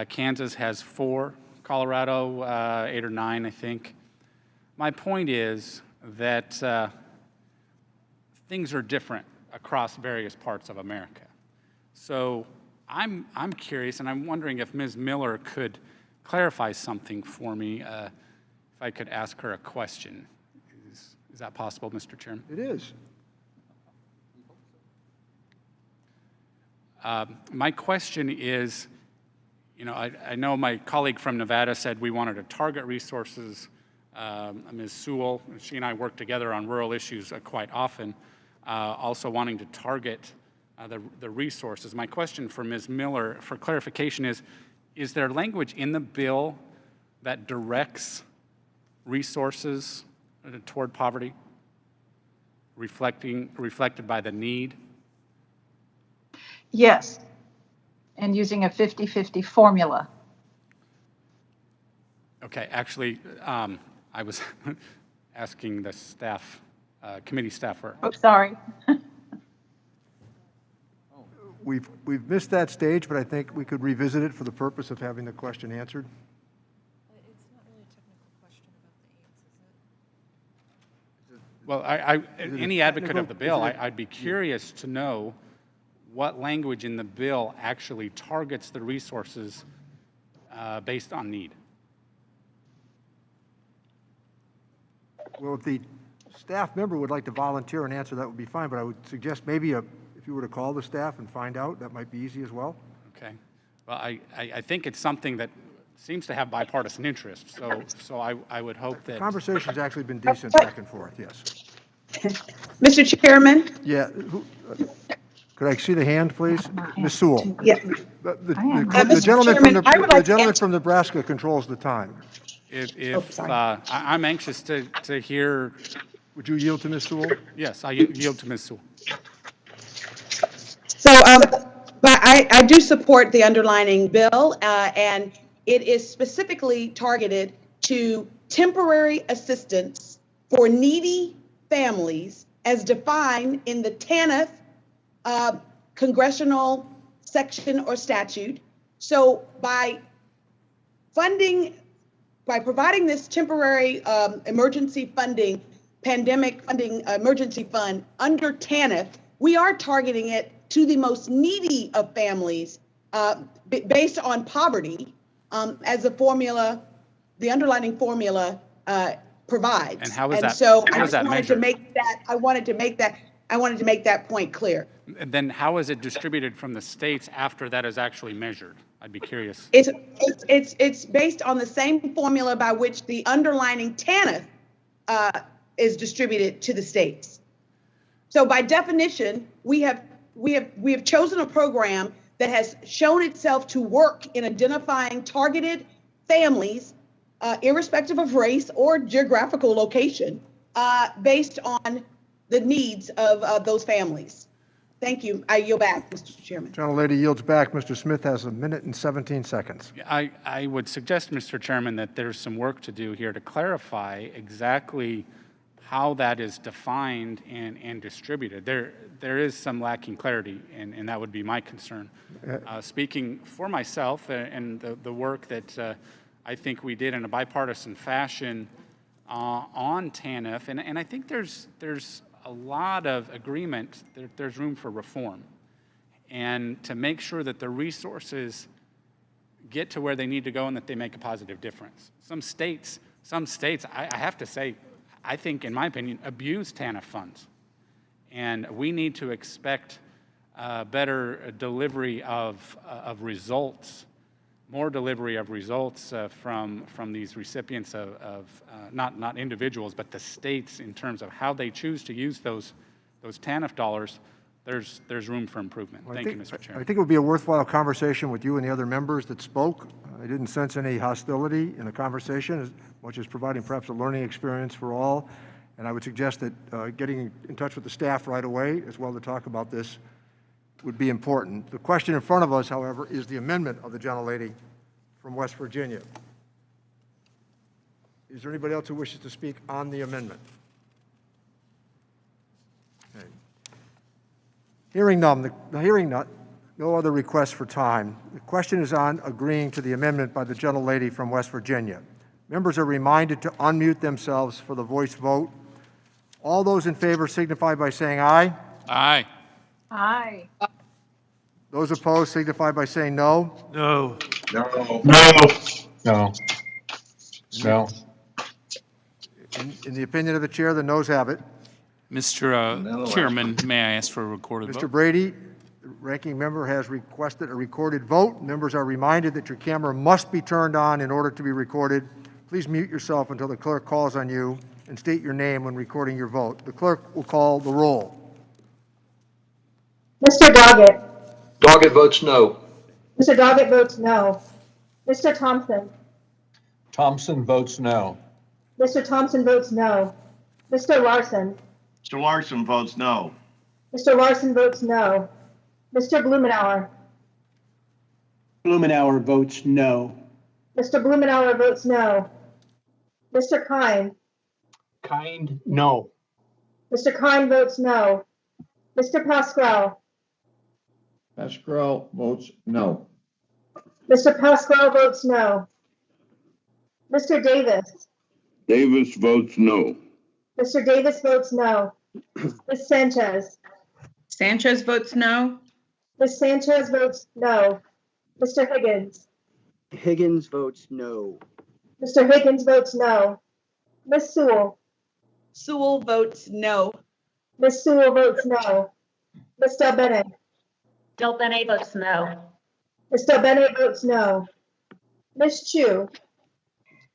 P: Kansas has 4, Colorado 8 or 9, I think. My point is that things are different across various parts of America. So I'm curious, and I'm wondering if Ms. Miller could clarify something for me, if I could ask her a question. Is that possible, Mr. Chairman?
A: It is.
P: My question is, you know, I know my colleague from Nevada said we wanted to target resources. Ms. Sewell, she and I work together on rural issues quite often, also wanting to target the resources. My question for Ms. Miller for clarification is there language in the bill that directs resources toward poverty, reflected by the need?
G: Yes, and using a 50-50 formula.
P: Okay, actually, I was asking the staff, committee staffer.
G: Oh, sorry.
A: we've missed that stage, but I think we could revisit it for the purpose of having the question answered.
P: Well, any advocate of the bill, I'd be curious to know what language in the bill actually targets the resources based on need.
A: Well, if the staff member would like to volunteer and answer, that would be fine, but I would suggest maybe if you were to call the staff and find out, that might be easy as well.
P: Okay. Well, I think it's something that seems to have bipartisan interest, so I would hope that...
A: The conversation's actually been decent back and forth, yes.
N: Mr. Chairman?
A: Yeah. Could I see the hand, please? Ms. Sewell.
N: Yeah.
A: The gentleman from Nebraska controls the time.
P: I'm anxious to hear...
A: Would you yield to Ms. Sewell?
P: Yes, I yield to Ms. Sewell.
N: So, but I do support the underlining bill, and it is specifically targeted to temporary assistance for needy families as defined in the TANF congressional section or statute. So by providing this temporary emergency funding, pandemic funding emergency fund under TANF, we are targeting it to the most needy of families based on poverty, as the formula, the underlining formula provides.
P: And how is that?
N: So
P: how is that measured?
N: I wanted to make that point clear.
P: And then how is it distributed from the states after that is actually measured? I'd be curious.
N: It's based on the same formula by which the underlining TANF is distributed to the states. So by definition, we have chosen a program that has shown itself to work in identifying targeted families, irrespective of race or geographical location, based on the needs of those families. Thank you. I yield back, Mr. Chairman.
A: Gentlelady yields back. Mr. Smith has 1 minute and 17 seconds.
P: I would suggest, Mr. Chairman, that there's some work to do here to clarify exactly how that is defined and distributed. There is some lacking clarity, and that would be my concern. Speaking for myself and the work that I think we did in a bipartisan fashion on TANF, and I think there's a lot of agreement that there's room for reform, and to make sure that the resources get to where they need to go and that they make a positive difference. Some states, I have to say, I think, in my opinion, abuse TANF funds. And we need to expect better delivery of results, more delivery of results from these recipients of not individuals, but the states in terms of how they choose to use those TANF dollars. There's room for improvement. Thank you, Mr. Chairman.
A: I think it would be a worthwhile conversation with you and the other members that spoke. I didn't sense any hostility in the conversation, as much as providing perhaps a learning experience for all. And I would suggest that getting in touch with the staff right away, as well, to talk about this would be important. The question in front of us, however, is the amendment of the gentlelady from West Virginia. Is there anybody else who wishes to speak on the amendment? Okay. Hearing none, no other requests for time. The question is on agreeing to the amendment by the gentlelady from West Virginia. Members are reminded to unmute themselves for the voice vote. All those in favor signify by saying aye.
P: Aye.
G: Aye.
A: Those opposed signify by saying no.
H: No.
O: No.
J: No. No.
A: In the opinion of the chair, the noes have it.
I: Mr. Chairman, may I ask for a recorded vote?
A: Mr. Brady, the ranking member has requested a recorded vote. Members are reminded that your camera must be turned on in order to be recorded. Please mute yourself until the clerk calls on you and state your name when recording your vote. The clerk will call the roll.
Q: Mr. Doggett.
R: Doggett votes no.
Q: Mr. Doggett votes no. Mr. Thompson.
R: Thompson votes no.
Q: Mr. Thompson votes no. Mr. Larson.
S: Mr. Larson votes no.
Q: Mr. Larson votes no. Mr. Blumenauer.
T: Blumenauer votes no.
Q: Mr. Blumenauer votes no. Mr. Kine.
T: Kind, no.
Q: Mr. Kine votes no. Mr. Pasquale.
U: Pascal votes no.
Q: Mr. Pascal votes no. Mr. Davis.
S: Davis votes no.
Q: Mr. Davis votes no. Ms. Sanchez.
K: Sanchez votes no.
Q: Ms. Sanchez votes no. Mr. Higgins.
V: Higgins votes no.
Q: Mr. Higgins votes no. Ms. Sewell.
N: Sewell votes no.
Q: Ms. Sewell votes no. Ms. Del Bene.
W: Del Bene votes no.
Q: Ms. Del Bene votes no. Ms. Chu.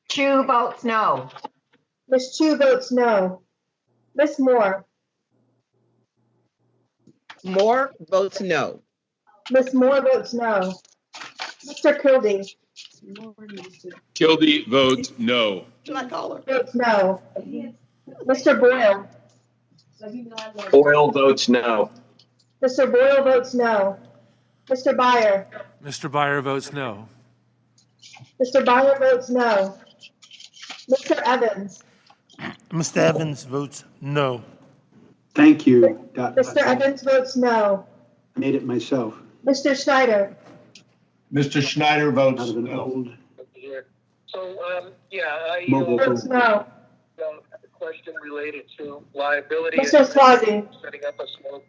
E: Chu votes no.
Q: Ms. Chu votes no. Ms. Moore.
B: Moore votes no.
Q: Ms. Moore votes no. Mr. Kildee.
R: Kildee votes no.
Q: Votes no. Mr. Boyle.
R: Boyle votes no.
Q: Mr. Boyle votes no. Mr. Byer.
H: Mr. Byer votes no.
Q: Mr. Byer votes no. Mr. Evans.
X: Mr. Evans votes no.
F: Thank you.
Q: Mr. Evans votes no.
F: I made it myself.
Q: Mr. Schneider.
J: Mr. Schneider votes
F: Out of an
J: no.
F: old
Y: So, I
F: mobile
Q: Votes
F: phone.
Q: no.
Y: have a question related to liability.
Q: Mr. Swazi.
Y: Setting up a small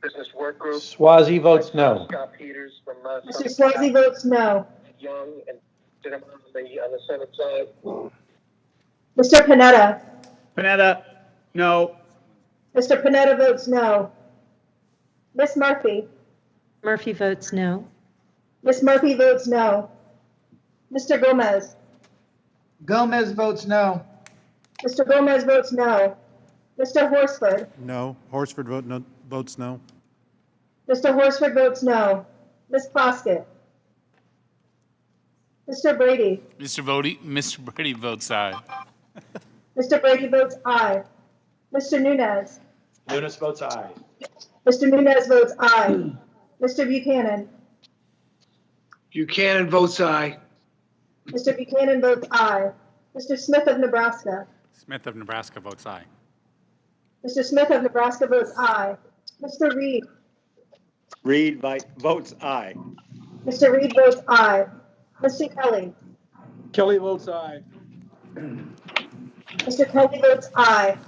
Y: business work group.
R: Swazi votes no.
Y: Scott Peters from
Q: Mr. Swazi votes no.
Y: Young and gentlemen on the Senate side.
Q: Mr. Panetta.
T: Panetta, no.
Q: Mr. Panetta votes no. Ms. Murphy.
W: Murphy votes no.
Q: Ms. Murphy votes no. Mr. Gomez.
F: Gomez votes no.
Q: Mr. Gomez votes no. Mr. Horsford.
M: No. Horsford votes no.
Q: Mr. Horsford votes no. Ms. Plaskett. Mr. Brady.
I: Mr. Brady votes aye.
Q: Mr. Brady votes aye. Mr. Nunez.
R: Nunes votes aye.
Q: Mr. Nunez votes aye. Mr. Buchanan.
T: Buchanan votes aye.
Q: Mr. Buchanan votes aye. Mr. Smith of Nebraska.
P: Smith of Nebraska votes aye.
Q: Mr. Smith of Nebraska votes aye. Mr. Reed.
R: Reed votes aye.
Q: Mr. Reed votes aye. Mr. Kelly.
R: Kelly votes aye.
Q: Mr. Kelly votes aye.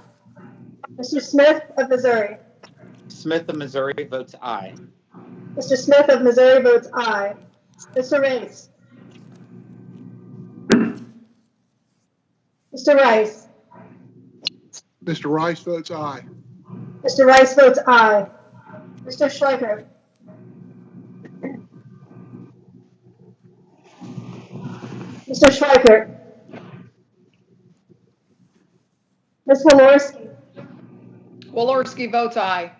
Q: Mr. Smith of Missouri.
Z: Smith of Missouri votes aye.
Q: Mr. Smith of Missouri votes aye. Mr. Rice. Mr. Rice.
O: Mr. Rice votes aye.
Q: Mr. Rice votes aye. Mr. Schleicher. Mr. Schleicher. Ms. Walorski.
C: Walorski votes aye.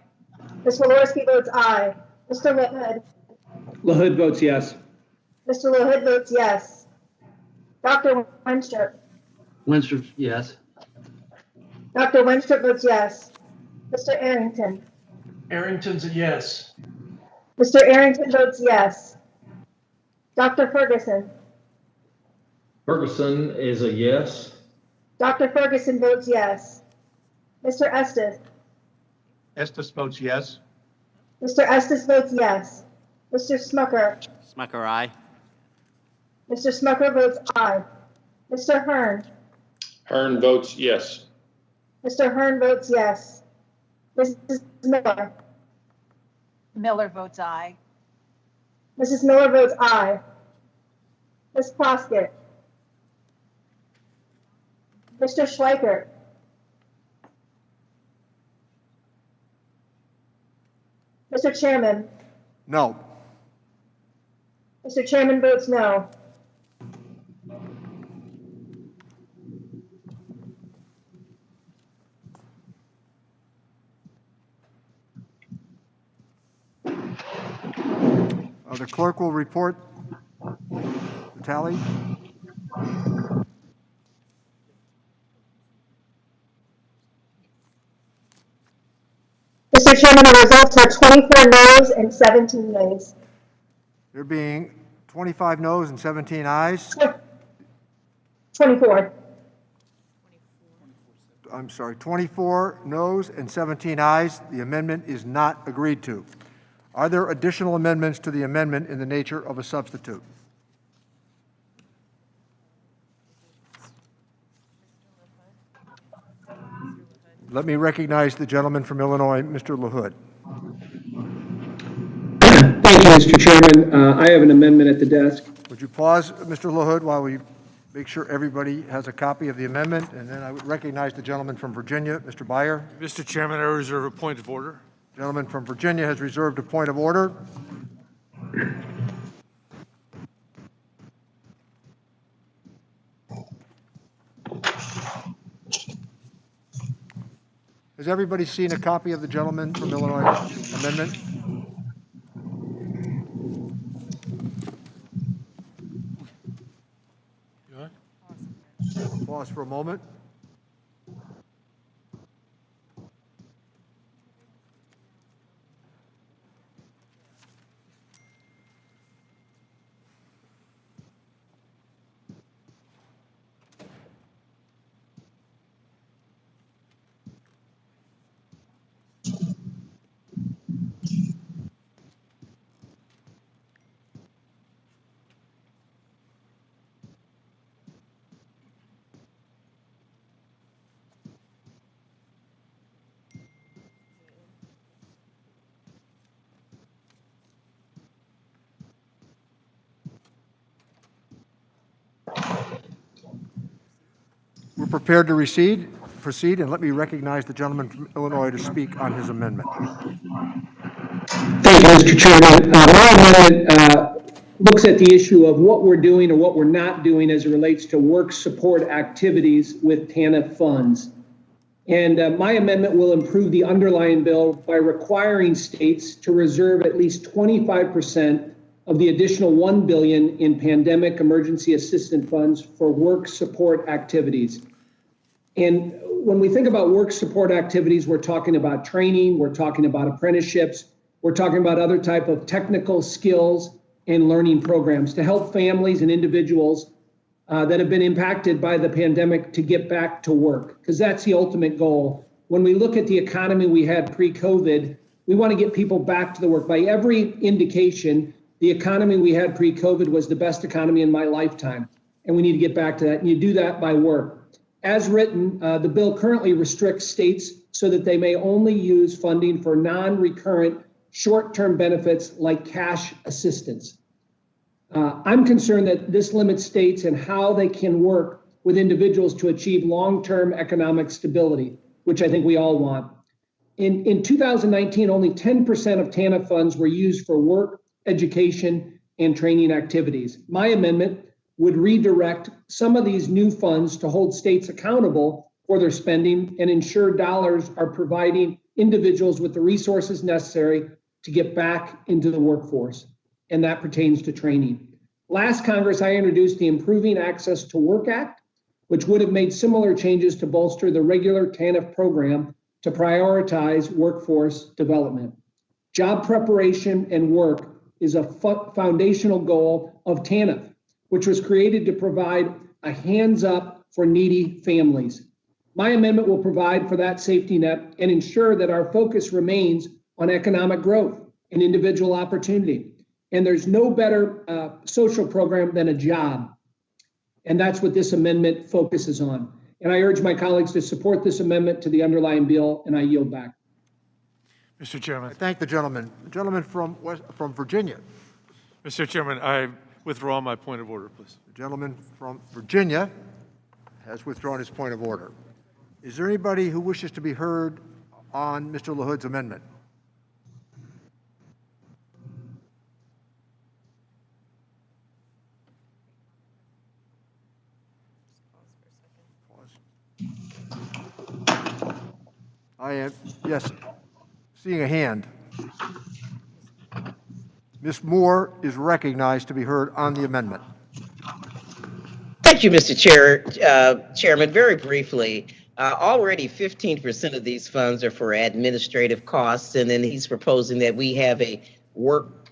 Q: Ms. Walorski votes aye. Mr. LaHood.
L: LaHood votes yes.
Q: Mr. LaHood votes yes. Dr. Wenstrup.
L: Winstrup, yes.
Q: Dr. Wenstrup votes yes. Mr. Arrington.
T: Arrington's a yes.
Q: Mr. Arrington votes yes. Dr. Ferguson.
R: Ferguson is a yes.
Q: Dr. Ferguson votes yes. Mr. Estes.
J: Estes votes yes.
Q: Mr. Estes votes yes. Mr. Smucker.
Z: Smucker, aye.
Q: Mr. Smucker votes aye. Mr. Hearn.
R: Hearn votes yes.
Q: Mr. Hearn votes yes. Mrs. Miller.
G: Miller votes aye.
Q: Mrs. Miller votes aye. Ms. Plaskett. Mr. Schleicher. Mr. Chairman.
A: No.
Q: Mr. Chairman votes no.
A: The clerk will report the tally.
Q: Mr. Chairman, the results are 24 noes and 17 nays.
A: There being 25 noes and 17 ayes.
Q: 24.
A: I'm sorry, 24 noes and 17 ayes. The amendment is not agreed to. Are there additional amendments to the amendment in the nature of a substitute? Let me recognize the gentleman from Illinois, Mr. LaHood.
D: Thank you, Mr. Chairman. I have an amendment at the desk.
A: Would you pause, Mr. LaHood, while we make sure everybody has a copy of the amendment? And then I would recognize the gentleman from Virginia, Mr. Byer.
H: Mr. Chairman, I reserve a point of order.
A: Gentleman from Virginia has reserved a point of order. Has everybody seen a copy of the gentleman from Illinois amendment? Pause for a moment. We're prepared to proceed, and let me recognize the gentleman from Illinois to speak on his amendment.
D: Thank you, Mr. Chairman. My amendment looks at the issue of what we're doing or what we're not doing as it relates to work support activities with TANF funds. And my amendment will improve the underlying bill by requiring states to reserve at least 25% of the additional $1 billion in pandemic emergency assistance funds for work support activities. And when we think about work support activities, we're talking about training, we're talking about apprenticeships, we're talking about other type of technical skills and learning programs to help families and individuals that have been impacted by the pandemic to get back to work, because that's the ultimate goal. When we look at the economy we had pre-COVID, we want to get people back to the work. By every indication, the economy we had pre-COVID was the best economy in my lifetime, and we need to get back to that, and you do that by work. As written, the bill currently restricts states so that they may only use funding for non-recurrent short-term benefits like cash assistance. I'm concerned that this limits states and how they can work with individuals to achieve long-term economic stability, which I think we all want. In 2019, only 10% of TANF funds were used for work, education, and training activities. My amendment would redirect some of these new funds to hold states accountable for their spending and ensure dollars are providing individuals with the resources necessary to get back into the workforce, and that pertains to training. Last Congress, I introduced the Improving Access to Work Act, which would have made similar changes to bolster the regular TANF program to prioritize workforce development. Job preparation and work is a foundational goal of TANF, which was created to provide a hands up for needy families. My amendment will provide for that safety net and ensure that our focus remains on economic growth and individual opportunity. And there's no better social program than a job. And that's what this amendment focuses on. And I urge my colleagues to support this amendment to the underlying bill, and I yield back.
H: Mr. Chairman.
A: I thank the gentleman. The gentleman from Virginia.
H: Mr. Chairman, I withdraw my point of order, please.
A: The gentleman from Virginia has withdrawn his point of order. Is there anybody who wishes to be heard on Mr. LaHood's amendment? I am, yes, seeing a hand. Ms. Moore is recognized to be heard on the amendment.
B: Thank you, Mr. Chairman. Very briefly, already 15% of these funds are for administrative costs, and then he's proposing that we have a work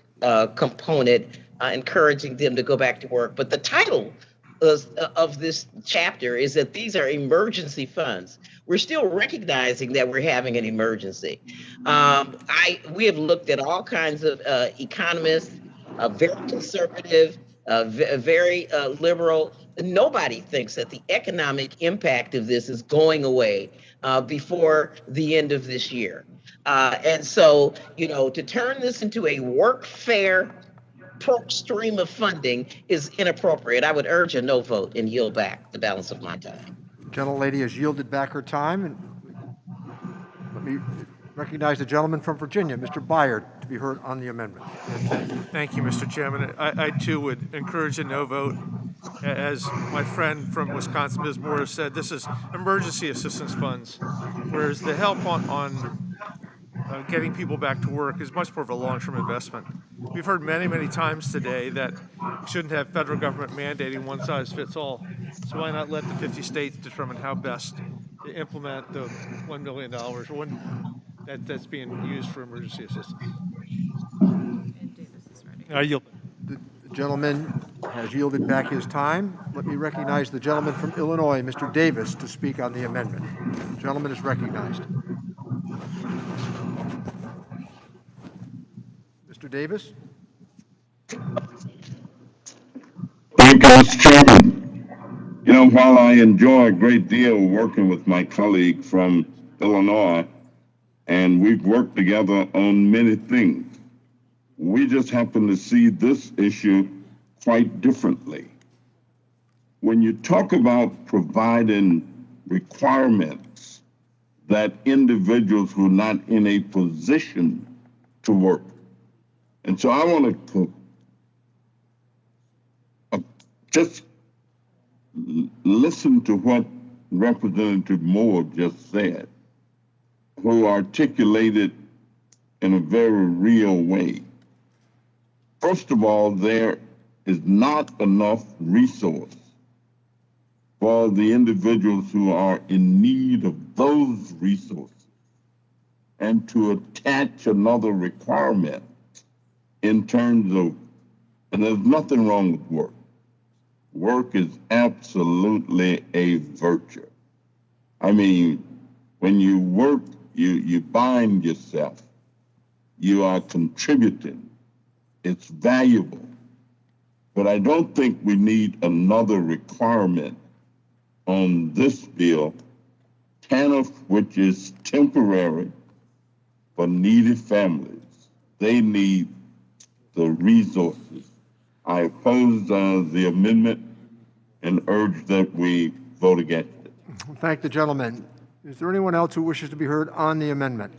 B: component encouraging them to go back to work. But the title of this chapter is that these are emergency funds. We're still recognizing that we're having an emergency. We have looked at all kinds of economists, very conservative, very liberal. Nobody thinks that the economic impact of this is going away before the end of this year. And so, to turn this into a workfare stream of funding is inappropriate. I would urge a no vote and yield back the balance of my time.
A: Gentlelady has yielded back her time, and let me recognize the gentleman from Virginia, Mr. Byard, to be heard on the amendment.
H: Thank you, Mr. Chairman. I too would encourage a no vote. As my friend from Wisconsin, Ms. Moore, has said, this is emergency assistance funds, whereas the help on getting people back to work is much more of a long-term investment. We've heard many, many times today that we shouldn't have federal government mandating one size fits all. So why not let the 50 states determine how best to implement the $1 million that's being used for emergency assistance? I yield.
A: The gentleman has yielded back his time. Let me recognize the gentleman from Illinois, Mr. Davis, to speak on the amendment. The gentleman is recognized. Mr. Davis?
E: Thank you, Mr. Chairman. While I enjoy a great deal working with my colleague from Illinois, and we've worked together on many things, we just happen to see this issue quite differently. When you talk about providing requirements that individuals who are not in a position to work, and so I want to just listen to what Representative Moore just said, who articulated in a very real way. First of all, there is not enough resource for the individuals who are in need of those resources, and to attach another requirement in terms of, and there's nothing wrong with work. Work is absolutely a virtue. I mean, when you work, you bind yourself. You are contributing. It's valuable. But I don't think we need another requirement on this bill, TANF, which is temporary for needy families. They need the resources. I oppose the amendment and urge that we vote against it.
A: Thank the gentleman. Is there anyone else who wishes to be heard on the amendment?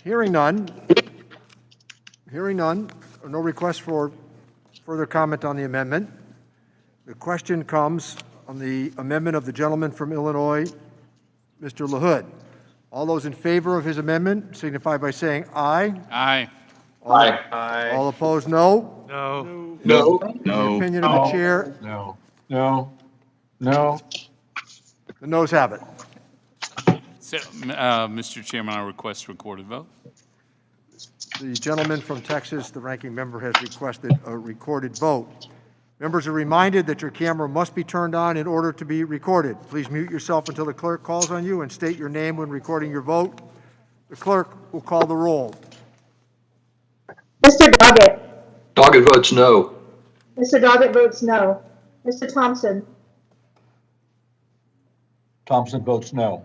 A: Hearing none, no request for further comment on the amendment. The question comes on the amendment of the gentleman from Illinois, Mr. LaHood. All those in favor of his amendment signify by saying aye.
I: Aye.
R: Aye.
A: All opposed, no.
H: No.
R: No.
A: The opinion of the chair,
R: No. No. No.
A: the noes have it.
I: So, Mr. Chairman, I request recorded vote.
A: The gentleman from Texas, the ranking member, has requested a recorded vote. Members are reminded that your camera must be turned on in order to be recorded. Please mute yourself until the clerk calls on you and state your name when recording your vote. The clerk will call the roll.
Q: Mr. Doggett.
R: Doggett votes no.
Q: Mr. Doggett votes no. Mr. Thompson.
R: Thompson votes no.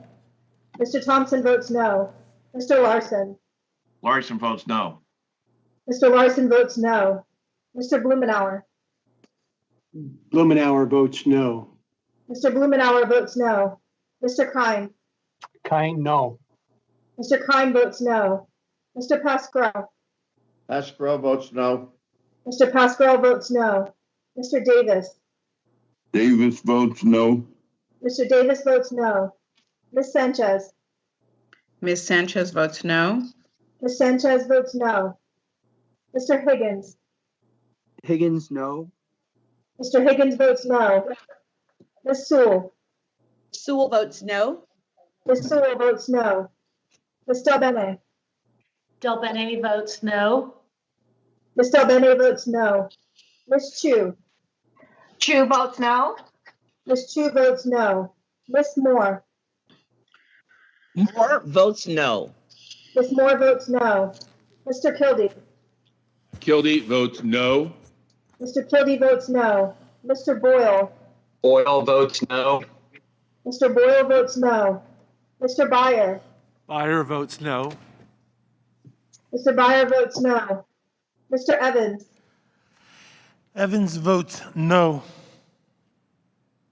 Q: Mr. Thompson votes no. Mr. Larson.
R: Larson votes no.
Q: Mr. Larson votes no. Mr. Blumenauer.
T: Blumenauer votes no.
Q: Mr. Blumenauer votes no. Mr. Kine.
T: Kine, no.
Q: Mr. Kine votes no. Mr. Pascal.
R: Pascal votes no.
Q: Mr. Pascal votes no. Mr. Davis.
E: Davis votes no.
Q: Mr. Davis votes no. Ms. Sanchez.
K: Ms. Sanchez votes no.
Q: Ms. Sanchez votes no. Mr. Higgins.
T: Higgins, no.
Q: Mr. Higgins votes no. Ms. Sewell.
K: Sewell votes no.
Q: Ms. Sewell votes no. Ms. Delbene.
W: Delbene votes no.
Q: Ms. Delbene votes no. Ms. Chu.
G: Chu votes no.
Q: Ms. Chu votes no. Ms. Moore.
B: Moore votes no.
Q: Ms. Moore votes no. Mr. Kildee.
R: Kildee votes no.
Q: Mr. Kildee votes no. Mr. Boyle.
R: Boyle votes no.
Q: Mr. Boyle votes no. Mr. Byer.
H: Byer votes no.
Q: Mr. Byer votes no. Mr. Evans.
H: Evans votes no.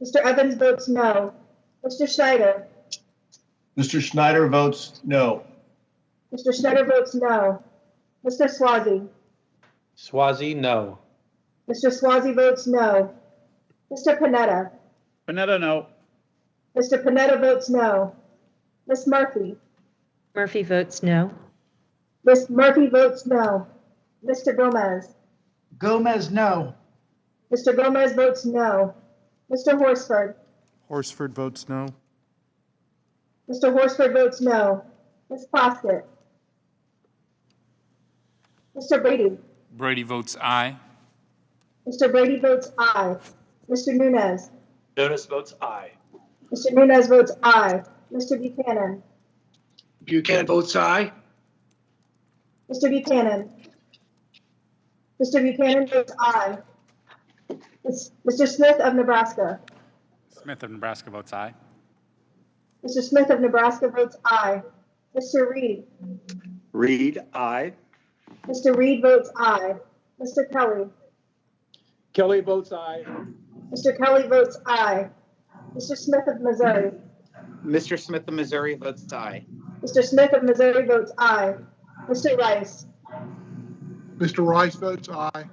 Q: Mr. Evans votes no. Mr. Schneider.
J: Mr. Schneider votes no.
Q: Mr. Schneider votes no. Mr. Swazi.
Z: Swazi, no.
Q: Mr. Swazi votes no. Mr. Panetta.
R: Panetta, no.
Q: Mr. Panetta votes no. Ms. Murphy.
W: Murphy votes no.
Q: Ms. Murphy votes no. Mr. Gomez.
F: Gomez, no.
Q: Mr. Gomez votes no. Mr. Horsford.
M: Horsford votes no.
Q: Mr. Horsford votes no. Ms. Plaskett. Mr. Brady.
I: Brady votes aye.
Q: Mr. Brady votes aye. Mr. Nunez.
R: Nunez votes aye.
Q: Mr. Nunez votes aye. Mr. Buchanan.
R: Buchanan votes aye.
Q: Mr. Buchanan. Mr. Buchanan votes aye. Mr. Smith of Nebraska.
P: Smith of Nebraska votes aye.
Q: Mr. Smith of Nebraska votes aye. Mr. Reed.
R: Reed, aye.
Q: Mr. Reed votes aye. Mr. Kelly.
R: Kelly votes aye.
Q: Mr. Kelly votes aye. Mr. Smith of Missouri.
Z: Mr. Smith of Missouri votes aye.
Q: Mr. Smith of Missouri votes aye. Mr. Rice.
O: Mr. Rice votes aye.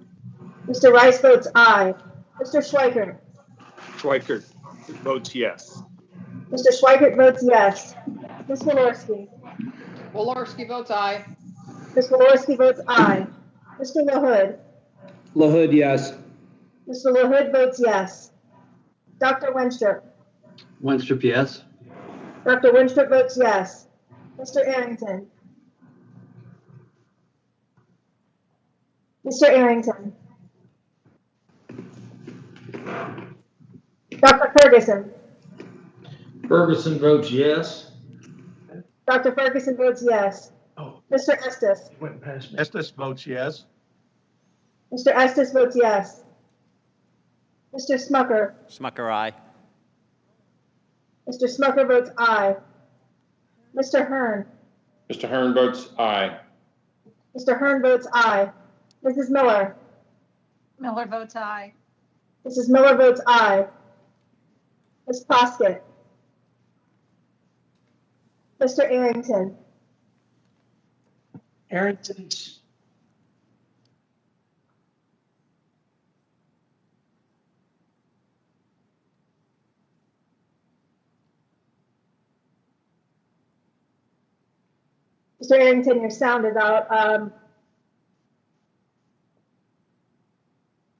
Q: Mr. Rice votes aye. Mr. Schweikert.
R: Schweikert votes yes.
Q: Mr. Schweikert votes yes. Ms. Walorski.
C: Walorski votes aye.
Q: Ms. Walorski votes aye. Mr. LaHood.
D: LaHood, yes.
Q: Mr. LaHood votes yes. Dr. Winstrup.
L: Winstrup, yes.
Q: Dr. Winstrup votes yes. Mr. Arrington. Mr. Arrington. Dr. Ferguson.
R: Ferguson votes yes.
Q: Dr. Ferguson votes yes. Mr. Estes.
R: Estes votes yes.
Q: Mr. Estes votes yes. Mr. Smucker.
Z: Smucker, aye.
Q: Mr. Smucker votes aye. Mr. Hearn.
R: Mr. Hearn votes aye.
Q: Mr. Hearn votes aye. Mrs. Miller.
G: Miller votes aye.
Q: Mrs. Miller votes aye. Ms. Plaskett. Mr. Arrington.
R: Arrington's.
Q: Mr. Arrington, your sound is out. Let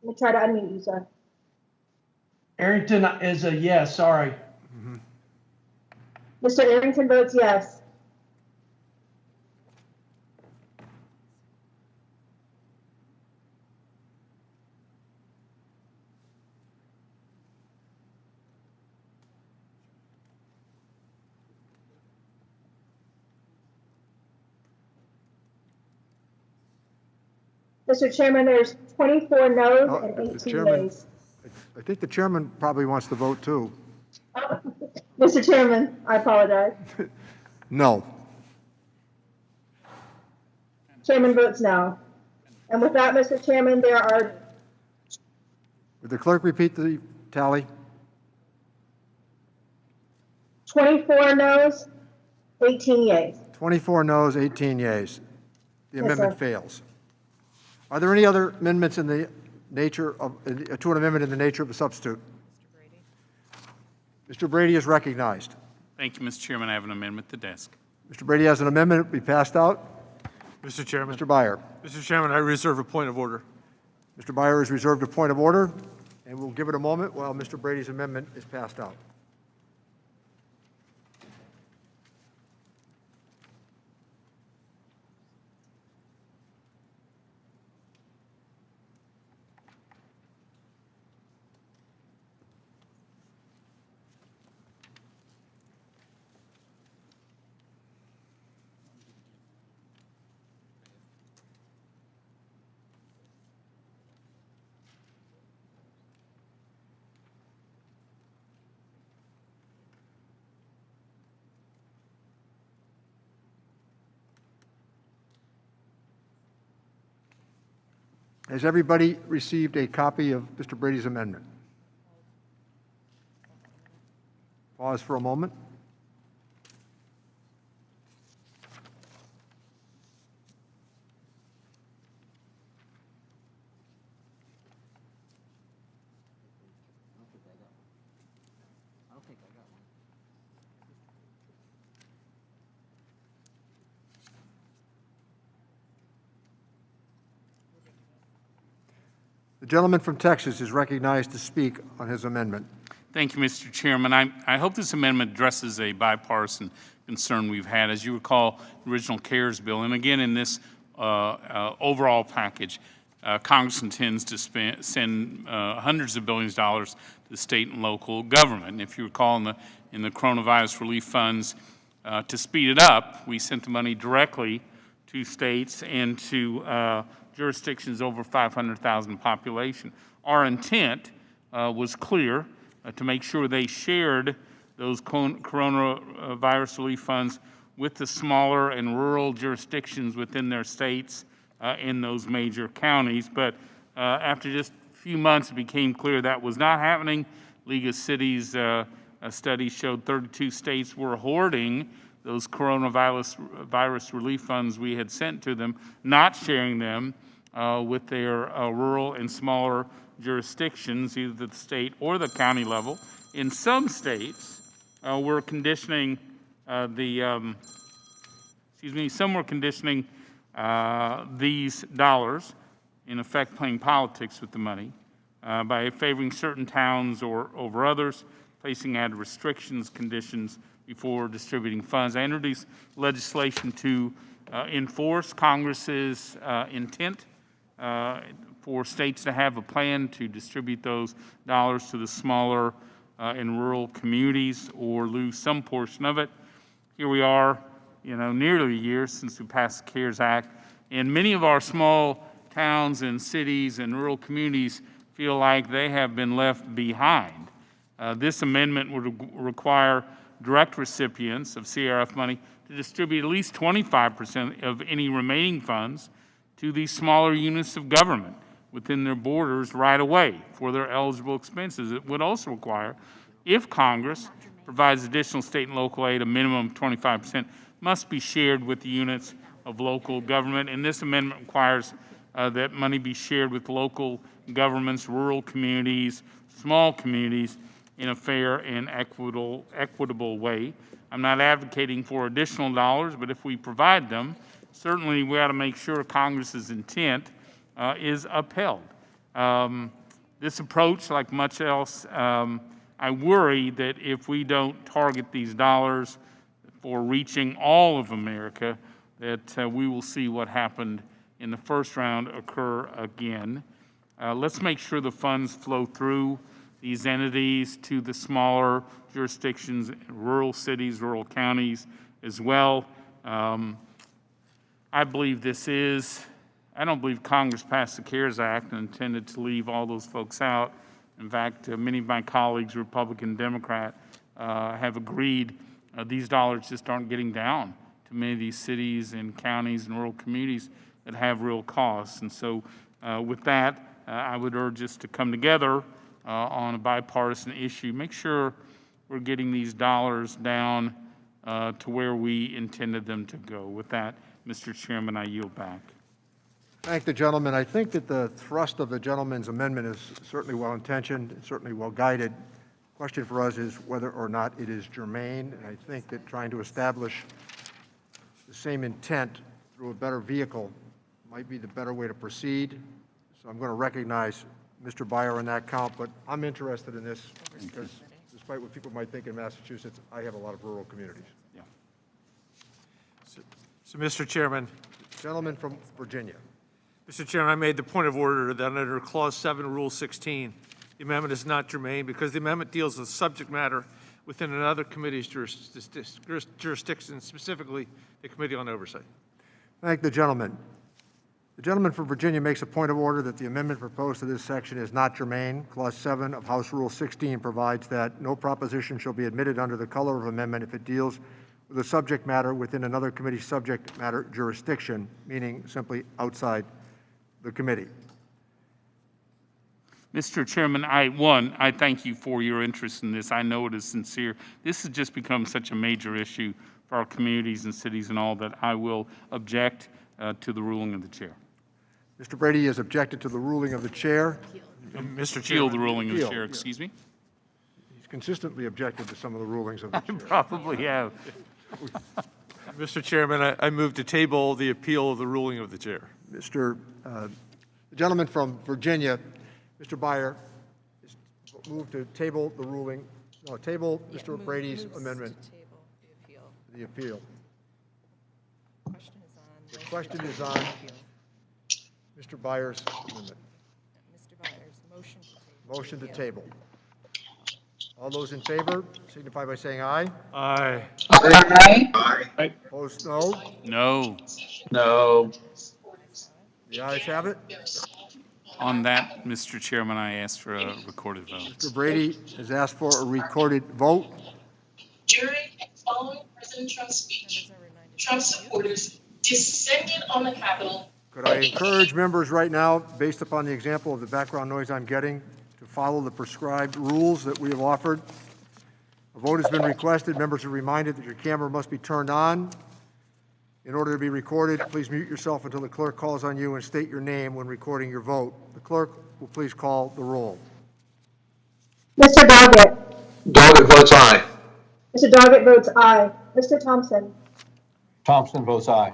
Q: me try to unmute you, sir.
R: Arrington is a yes, sorry.
Q: Mr. Arrington votes yes. Mr. Chairman, there's 24 noes and 18 yeas.
A: I think the chairman probably wants to vote too.
Q: Mr. Chairman, I apologize.
A: No.
Q: Chairman votes no. And with that, Mr. Chairman, there are
A: Would the clerk repeat the tally?
Q: 24 noes, 18 yeas.
A: 24 noes, 18 yeas. The
Q: Yes,
A: amendment
Q: sir.
A: fails. Are there any other amendments in the nature of, to an amendment in the nature of a substitute? Mr. Brady is recognized.
I: Thank you, Mr. Chairman. I have an amendment to desk.
A: Mr. Brady has an amendment to be passed out.
H: Mr. Chairman.
A: Mr. Byer.
H: Mr. Chairman, I reserve a point of order.
A: Mr. Byer is reserved a point of order, and we'll give it a moment while Mr. Brady's amendment is passed out. Has everybody received a copy of Mr. Brady's amendment? Pause for a moment. The gentleman from Texas is recognized to speak on his amendment.
I: Thank you, Mr. Chairman. I hope this amendment addresses a bipartisan concern we've had. As you recall, the original CARES bill, and again in this overall package, Congress intends to send hundreds of billions of dollars to the state and local government. And if you recall, in the coronavirus relief funds, to speed it up, we sent the money directly to states and to jurisdictions over 500,000 population. Our intent was clear, to make sure they shared those coronavirus relief funds with the smaller and rural jurisdictions within their states in those major counties. But after just a few months, it became clear that was not happening. League of Cities study showed 32 states were hoarding those coronavirus relief funds we had sent to them, not sharing them with their rural and smaller jurisdictions, either the state or the county level. In some states, we're conditioning some were conditioning these dollars, in effect playing politics with the money, by favoring certain towns over others, placing added restrictions, conditions before distributing funds. I introduced legislation to enforce Congress's intent for states to have a plan to distribute those dollars to the smaller and rural communities or lose some portion of it. Here we are, nearly a year since we passed the CARES Act, and many of our small towns and cities and rural communities feel like they have been left behind. This amendment would require direct recipients of CRF money to distribute at least 25% of any remaining funds to these smaller units of government within their borders right away for their eligible expenses. It would also require, if Congress provides additional state and local aid, a minimum of 25% must be shared with the units of local government. And this amendment requires that money be shared with local governments, rural communities, small communities in a fair and equitable way. I'm not advocating for additional dollars, but if we provide them, certainly we ought to make sure Congress's intent is upheld. This approach, like much else, I worry that if we don't target these dollars for reaching all of America, that we will see what happened in the first round occur again. Let's make sure the funds flow through these entities to the smaller jurisdictions, rural cities, rural counties as well. I believe I don't believe Congress passed the CARES Act and intended to leave all those folks out. In fact, many of my colleagues, Republican, Democrat, have agreed these dollars just aren't getting down to many of these cities and counties and rural communities that have real costs. And so with that, I would urge us to come together on a bipartisan issue. Make sure we're getting these dollars down to where we intended them to go. With that, Mr. Chairman, I yield back.
A: Thank the gentleman. I think that the thrust of the gentleman's amendment is certainly well-intentioned, and certainly well-guided. The question for us is whether or not it is germane, and I think that trying to establish the same intent through a better vehicle might be the better way to proceed. So I'm going to recognize Mr. Byer on that count, but I'm interested in this because despite what people might think in Massachusetts, I have a lot of rural communities.
I: Yeah.
H: So Mr. Chairman.
A: Gentleman from Virginia.
H: Mr. Chairman, I made the point of order that under Clause 7, Rule 16, the amendment is not germane because the amendment deals with subject matter within another committee's jurisdiction, specifically the Committee on Oversight.
A: Thank the gentleman. The gentleman from Virginia makes a point of order that the amendment proposed to this section is not germane. Clause 7 of House Rule 16 provides that no proposition shall be admitted under the color of amendment if it deals with a subject matter within another committee's subject matter jurisdiction, meaning simply outside the committee.
I: Mr. Chairman, I thank you for your interest in this. I know it is sincere. This has just become such a major issue for our communities and cities and all that I will object to the ruling of the chair.
A: Mr. Brady has objected to the ruling of the chair.
H: Mr.
I: Appeal
H: Chairman,
I: the ruling of the
A: Appeal,
I: chair,
A: yeah.
I: excuse me.
A: He's consistently objected to some of the rulings of the chair.
I: Probably have.
H: Mr. Chairman, I move to table the appeal of the ruling of the chair.
A: The gentleman from Virginia, Mr. Byer, is moved to table the ruling, table Mr. Brady's amendment. The appeal. The question is on Mr. Byer's amendment.
N: Mr. Byers,
A: Motion to table. All those in favor signify by saying aye.
H: Aye.
A: Aye. Opposed, no.
I: No.
Z: No.
A: The ayes have it.
I: On that, Mr. Chairman, I ask for a recorded vote.
A: Mr. Brady has asked for a recorded vote.
S: During and following President Trump's speech, Trump supporters descended on the Capitol.
A: Could I encourage members right now, based upon the example of the background noise I'm getting, to follow the prescribed rules that we have offered? A vote has been requested. Members are reminded that your camera must be turned on. In order to be recorded, please mute yourself until the clerk calls on you and state your name when recording your vote. The clerk will please call the roll.
Q: Mr. Doggett.
Z: Doggett votes aye.
Q: Mr. Doggett votes aye. Mr. Thompson.
Z: Thompson votes aye.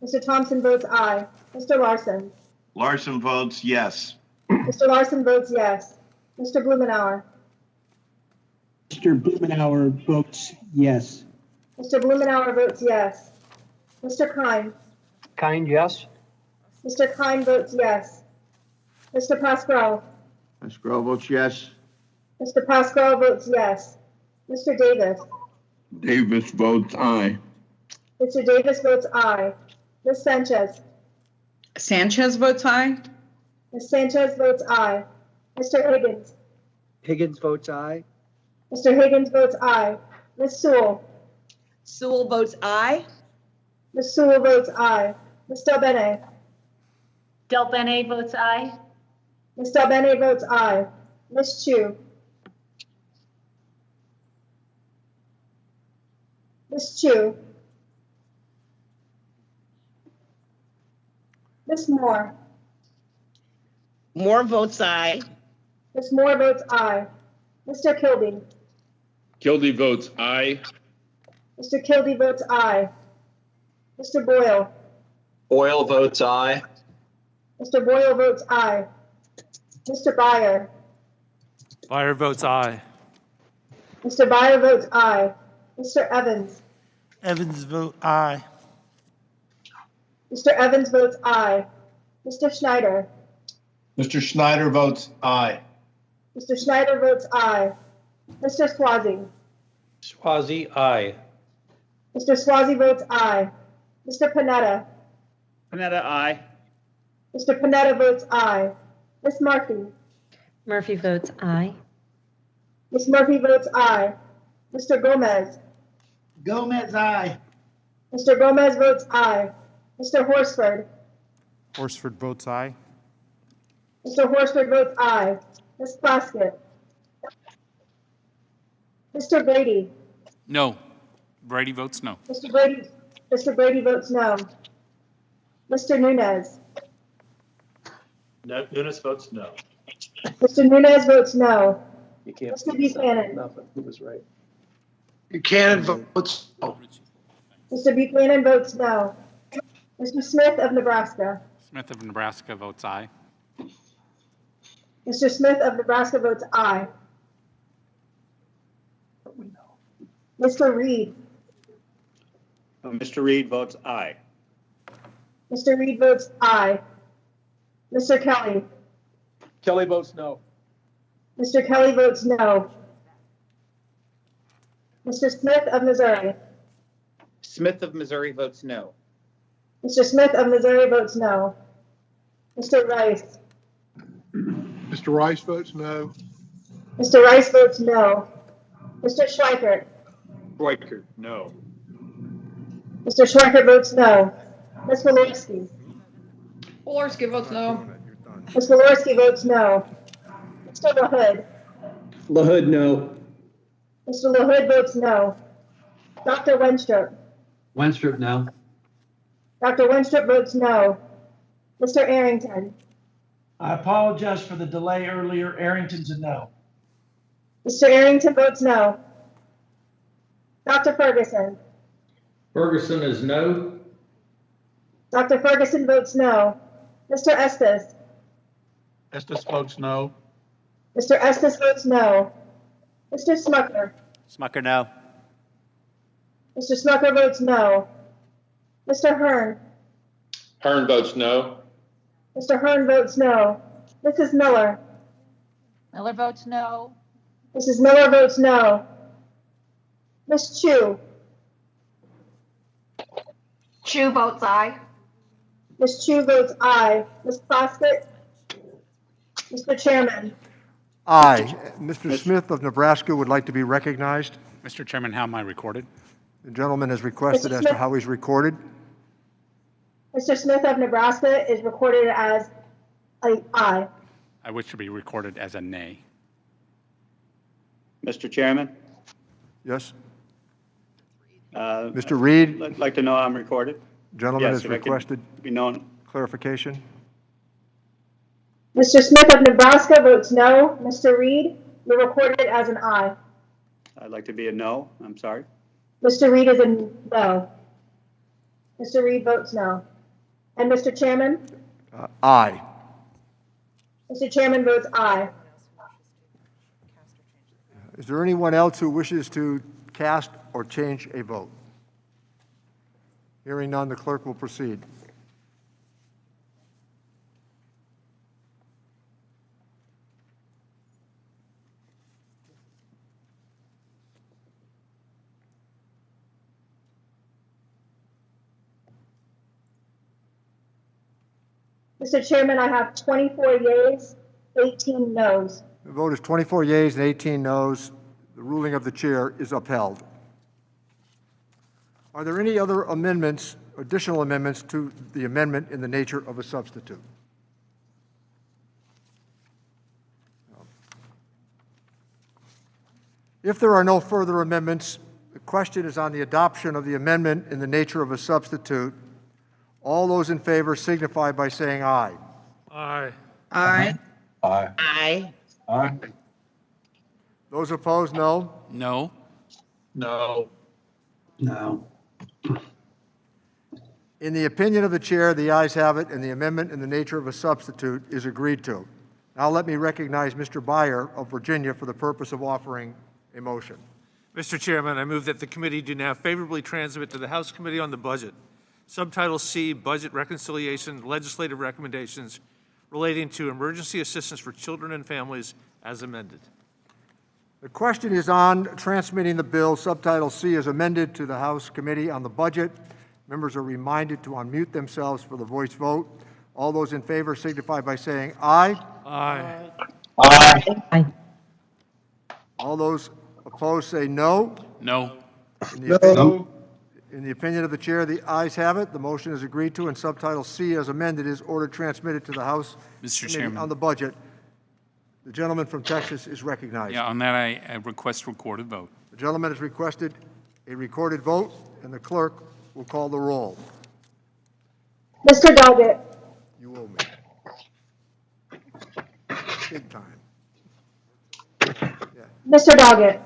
Q: Mr. Thompson votes aye. Mr. Larson.
Z: Larson votes yes.
Q: Mr. Larson votes yes. Mr. Blumenauer.
T: Mr. Blumenauer votes yes.
Q: Mr. Blumenauer votes yes. Mr. Kine.
T: Kind, yes.
Q: Mr. Kine votes yes. Mr. Pascal.
Z: Pascal votes yes.
Q: Mr. Pascal votes yes. Mr. Davis.
E: Davis votes aye.
Q: Mr. Davis votes aye. Ms. Sanchez.
K: Sanchez votes aye.
Q: Ms. Sanchez votes aye. Mr. Higgins.
T: Higgins votes aye.
Q: Mr. Higgins votes aye. Ms. Sewell.
K: Sewell votes aye.
Q: Ms. Sewell votes aye. Ms. Delbene.
G: Delbene votes aye.
Q: Ms. Delbene votes aye. Ms. Chu. Ms. Chu. Ms. Moore.
B: Moore votes aye.
Q: Ms. Moore votes aye. Mr. Kilby.
U: Kilby votes aye.
Q: Mr. Kilby votes aye. Mr. Boyle.
Z: Boyle votes aye.
Q: Mr. Boyle votes aye. Mr. Byer.
H: Byer votes aye.
Q: Mr. Byer votes aye. Mr. Evans.
V: Evans vote aye.
Q: Mr. Evans votes aye. Mr. Schneider.
J: Mr. Schneider votes aye.
Q: Mr. Schneider votes aye. Mr. Swazi.
Z: Swazi aye.
Q: Mr. Swazi votes aye. Mr. Panetta.
Z: Panetta aye.
Q: Mr. Panetta votes aye. Ms. Murphy.
W: Murphy votes aye.
Q: Ms. Murphy votes aye. Mr. Gomez.
V: Gomez aye.
Q: Mr. Gomez votes aye. Mr. Horsford.
M: Horsford votes aye.
Q: Mr. Horsford votes aye. Ms. Plaskett. Mr. Brady.
I: No. Brady votes no.
Q: Mr. Brady votes no. Mr. Nunez.
Z: Nunes votes no.
Q: Mr. Nunez votes no.
Z: You can't.
Q: Mr. Buchanan.
Z: Nothing. He was right.
V: Buchanan votes no.
Q: Mr. Buchanan votes no. Mr. Smith of Nebraska.
P: Smith of Nebraska votes aye.
Q: Mr. Smith of Nebraska votes aye. Mr. Reed.
Z: Mr. Reed votes aye.
Q: Mr. Reed votes aye. Mr. Kelly.
Z: Kelly votes no.
Q: Mr. Kelly votes no. Mr. Smith of Missouri.
Z: Smith of Missouri votes no.
Q: Mr. Smith of Missouri votes no. Mr. Rice.
O: Mr. Rice votes no.
Q: Mr. Rice votes no. Mr. Schweikert.
Z: Schweikert, no.
Q: Mr. Schweikert votes no. Ms. Walorski.
C: Walorski votes no.
Q: Ms. Walorski votes no. Mr. LaHood.
T: LaHood, no.
Q: Mr. LaHood votes no. Dr. Wenstrup.
T: Wenstrup, no.
Q: Dr. Wenstrup votes no. Mr. Arrington.
V: I apologize for the delay earlier. Arrington's a no.
Q: Mr. Arrington votes no. Dr. Ferguson.
D: Ferguson is no.
Q: Dr. Ferguson votes no. Mr. Estes.
V: Estes votes no.
Q: Mr. Estes votes no. Mr. Smucker.
P: Smucker, no.
Q: Mr. Smucker votes no. Mr. Hearn.
U: Hearn votes no.
Q: Mr. Hearn votes no. Mrs. Miller.
G: Miller votes no.
Q: Mrs. Miller votes no. Ms. Chu.
G: Chu votes aye.
Q: Ms. Chu votes aye. Ms. Plaskett. Mr. Chairman.
A: Aye. Mr. Smith of Nebraska would like to be recognized.
P: Mr. Chairman, how am I recorded?
A: The gentleman has requested
Q: Mr.
A: as to
Q: Smith.
A: how he's recorded.
Q: Mr. Smith of Nebraska is recorded as an aye.
P: I wish to be recorded as a nay.
F: Mr. Chairman,
A: Yes? Mr. Reed,
F: I'd like to know I'm recorded.
A: gentleman
F: Yes,
A: has
F: if I could
A: requested
F: be known.
A: clarification.
Q: Mr. Smith of Nebraska votes no. Mr. Reed, you're recorded as an aye.
F: I'd like to be a no. I'm sorry.
Q: Mr. Reed is a no. Mr. Reed votes no. And Mr. Chairman?
A: Aye.
Q: Mr. Chairman votes aye.
A: Is there anyone else who wishes to cast or change a vote? Hearing none, the clerk will proceed.
Q: Mr. Chairman, I have 24 yeas, 18 noes.
A: The vote is 24 yeas and 18 noes. The ruling of the chair is upheld. Are there any other amendments, additional amendments to the amendment in the nature of a substitute? If there are no further amendments, the question is on the adoption of the amendment in the nature of a substitute. All those in favor signify by saying aye.
H: Aye.
K: Aye.
D: Aye.
B: Aye.
D: Aye.
A: Those opposed, no.
P: No.
V: No.
T: No.
A: In the opinion of the chair, the ayes have it, and the amendment in the nature of a substitute is agreed to. Now let me recognize Mr. Byer of Virginia for the purpose of offering a motion.
H: Mr. Chairman, I move that the committee do now favorably transmit to the House Committee on the Budget, Subtitle C, Budget Reconciliation, Legislative Recommendations relating to emergency assistance for children and families as amended.
A: The question is on transmitting the bill, Subtitle C, as amended to the House Committee on the Budget. Members are reminded to unmute themselves for the voice vote. All those in favor signify by saying aye.
H: Aye.
D: Aye.
W: Aye.
A: All those opposed say no.
I: No.
A: In the opinion of the chair, the ayes have it. The motion is agreed to, and Subtitle C, as amended, is ordered transmitted to the House
I: Mr.
A: Committee
I: Chairman.
A: on the Budget. The gentleman from Texas is recognized.
I: Yeah, on that, I request recorded vote.
A: The gentleman has requested a recorded vote, and the clerk will call the roll.
Q: Mr. Doggett.
A: You owe me. Big time.
Q: Mr. Doggett.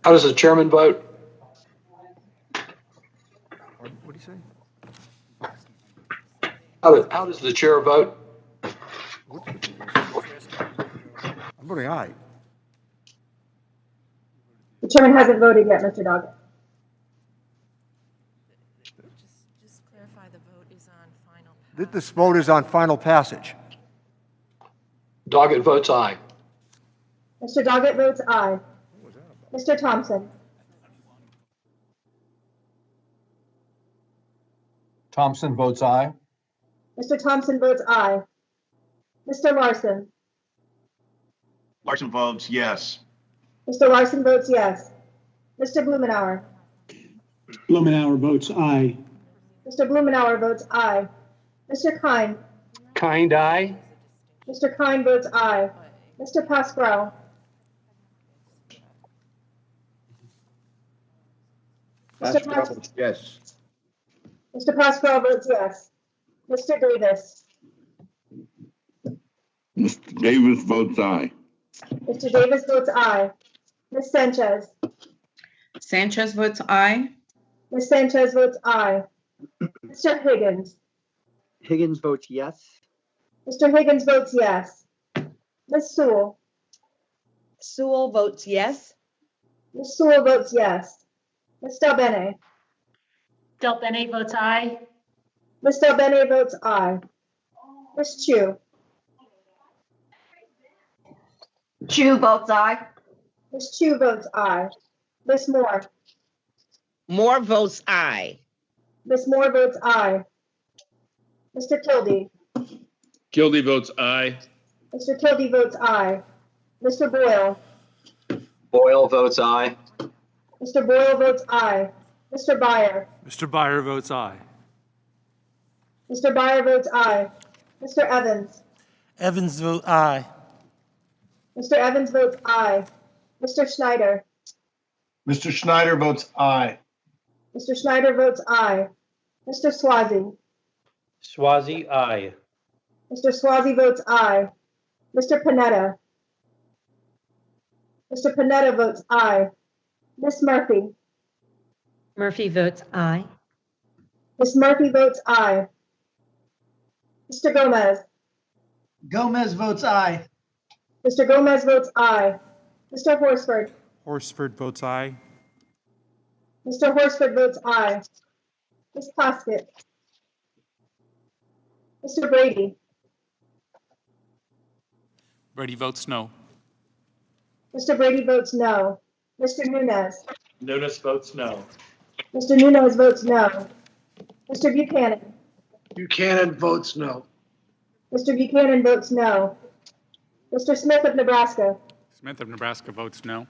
T: How does the chairman vote?
A: What do you say?
T: How does the chair vote?
A: I'm voting aye.
Q: The chairman hasn't voted yet, Mr. Doggett.
N: Just clarify the vote is on final.
A: This vote is on final passage.
T: Doggett votes aye.
Q: Mr. Doggett votes aye. Mr. Thompson.
D: Thompson votes aye.
Q: Mr. Thompson votes aye. Mr. Larson.
L: Larson votes yes.
Q: Mr. Larson votes yes. Mr. Blumenauer.
T: Blumenauer votes aye.
Q: Mr. Blumenauer votes aye. Mr. Kine.
T: Kind aye.
Q: Mr. Kine votes aye. Mr. Pasquale.
L: Yes.
Q: Mr. Pasquale votes yes. Mr. Davis.
E: Mr. Davis votes aye.
Q: Mr. Davis votes aye. Ms. Sanchez.
K: Sanchez votes aye.
Q: Ms. Sanchez votes aye. Mr. Higgins.
J: Higgins votes yes.
Q: Mr. Higgins votes yes. Ms. Sewell.
K: Sewell votes yes.
Q: Ms. Sewell votes yes. Ms. Dalbene. Dalbene votes aye. Ms. Dalbene votes aye. Ms. Chu.
K: Chu votes aye.
Q: Ms. Chu votes aye. Ms. Moore.
B: Moore votes aye.
Q: Ms. Moore votes aye. Mr. Kildee.
U: Kildee votes aye.
Q: Mr. Kildee votes aye. Mr. Boyle.
J: Boyle votes aye.
Q: Mr. Boyle votes aye. Mr. Byer.
H: Mr. Byer votes aye.
Q: Mr. Byer votes aye. Mr. Evans.
R: Evans vote aye.
Q: Mr. Evans votes aye. Mr. Schneider.
L: Mr. Schneider votes aye.
Q: Mr. Schneider votes aye. Mr. Swazi.
J: Swazi, aye.
Q: Mr. Swazi votes aye. Mr. Panetta. Mr. Panetta votes aye. Ms. Murphy.
W: Murphy votes aye.
Q: Ms. Murphy votes aye. Mr. Gomez.
V: Gomez votes aye.
Q: Mr. Gomez votes aye. Mr. Horsford.
M: Horsford votes aye.
Q: Mr. Horsford votes aye. Ms. Poskett. Mr. Brady.
I: Brady votes no.
Q: Mr. Brady votes no. Mr. Nunez.
Z: Nunes votes no.
Q: Mr. Nunez votes no. Mr. Buchanan.
J: Buchanan votes no.
Q: Mr. Buchanan votes no. Mr. Smith of Nebraska.
P: Smith of Nebraska votes no.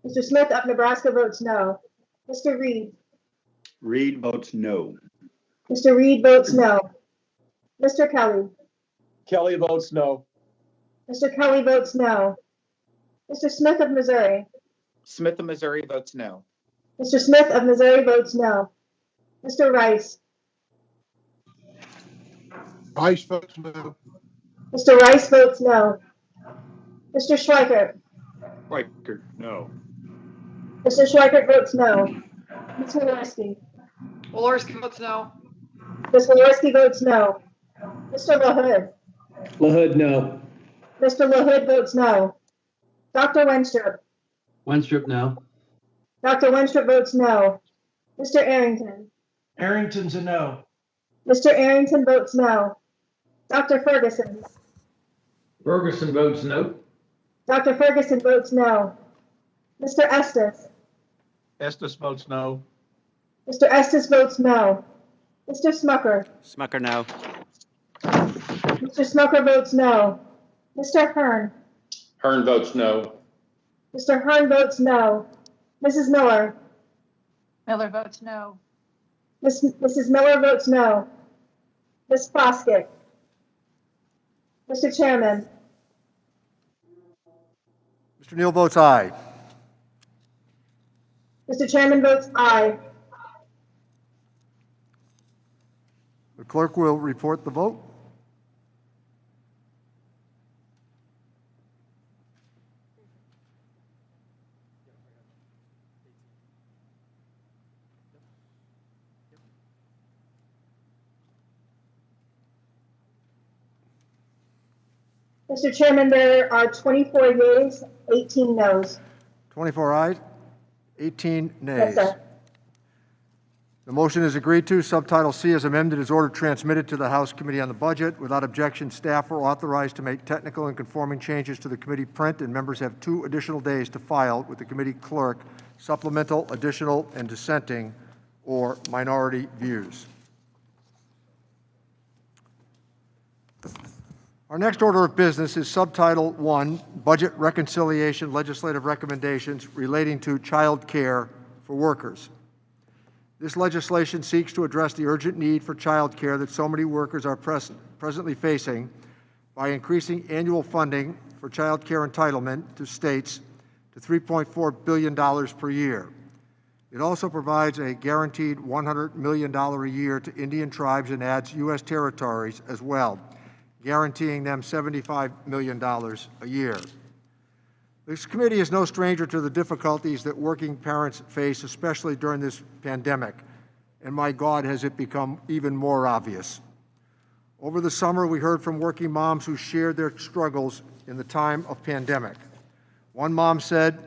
Q: Mr. Smith of Nebraska votes no. Mr. Reed.
F: Reed votes no.
Q: Mr. Reed votes no. Mr. Kelly.
J: Kelly votes no.
Q: Mr. Kelly votes no. Mr. Smith of Missouri.
Z: Smith of Missouri votes no.
Q: Mr. Smith of Missouri votes no. Mr. Rice.
O: Rice votes no.
Q: Mr. Rice votes no. Mr. Schweikert.
F: Reichert, no.
Q: Mr. Schweikert votes no. Ms. Walorski.
C: Walorski votes no.
Q: Ms. Walorski votes no. Mr. LaHood.
J: LaHood, no.
Q: Mr. LaHood votes no. Dr. Wenstrup.
J: Wenstrup, no.
Q: Dr. Wenstrup votes no. Mr. Arrington.
V: Arrington's a no.
Q: Mr. Arrington votes no. Dr. Ferguson.
D: Ferguson votes no.
Q: Dr. Ferguson votes no. Mr. Estes.
D: Estes votes no.
Q: Mr. Estes votes no. Mr. Smucker.
J: Smucker, no.
Q: Mr. Smucker votes no. Mr. Hearn.
U: Hearn votes no.
Q: Mr. Hearn votes no. Mrs. Miller.
G: Miller votes no.
Q: Mrs. Miller votes no. Ms. Poskett. Mr. Chairman.
A: Mr. Neal votes aye.
Q: Mr. Chairman votes aye.
A: The clerk will report the vote.
Q: Mr. Chairman, there are 24 yeas, 18 noes.
A: 24 ayes, 18 nays.
Q: Yes, sir.
A: The motion is agreed to. Subtitle C as amended is ordered transmitted to the House Committee on the Budget. Without objection, staff are authorized to make technical and conforming changes to the committee print, and members have 2 additional days to file with the committee clerk supplemental, additional, and dissenting or minority views. Our next order of business is Subtitle 1, Budget Reconciliation Legislative Recommendations relating to child care for workers. This legislation seeks to address the urgent need for child care that so many workers are presently facing by increasing annual funding for child care entitlement to states to $3.4 billion per year. It also provides a guaranteed $100 million a year to Indian tribes and adds U.S. territories as well, guaranteeing them $75 million a year. This committee is no stranger to the difficulties that working parents face, especially during this pandemic, and my God, has it become even more obvious. Over the summer, we heard from working moms who shared their struggles in the time of pandemic. One mom said,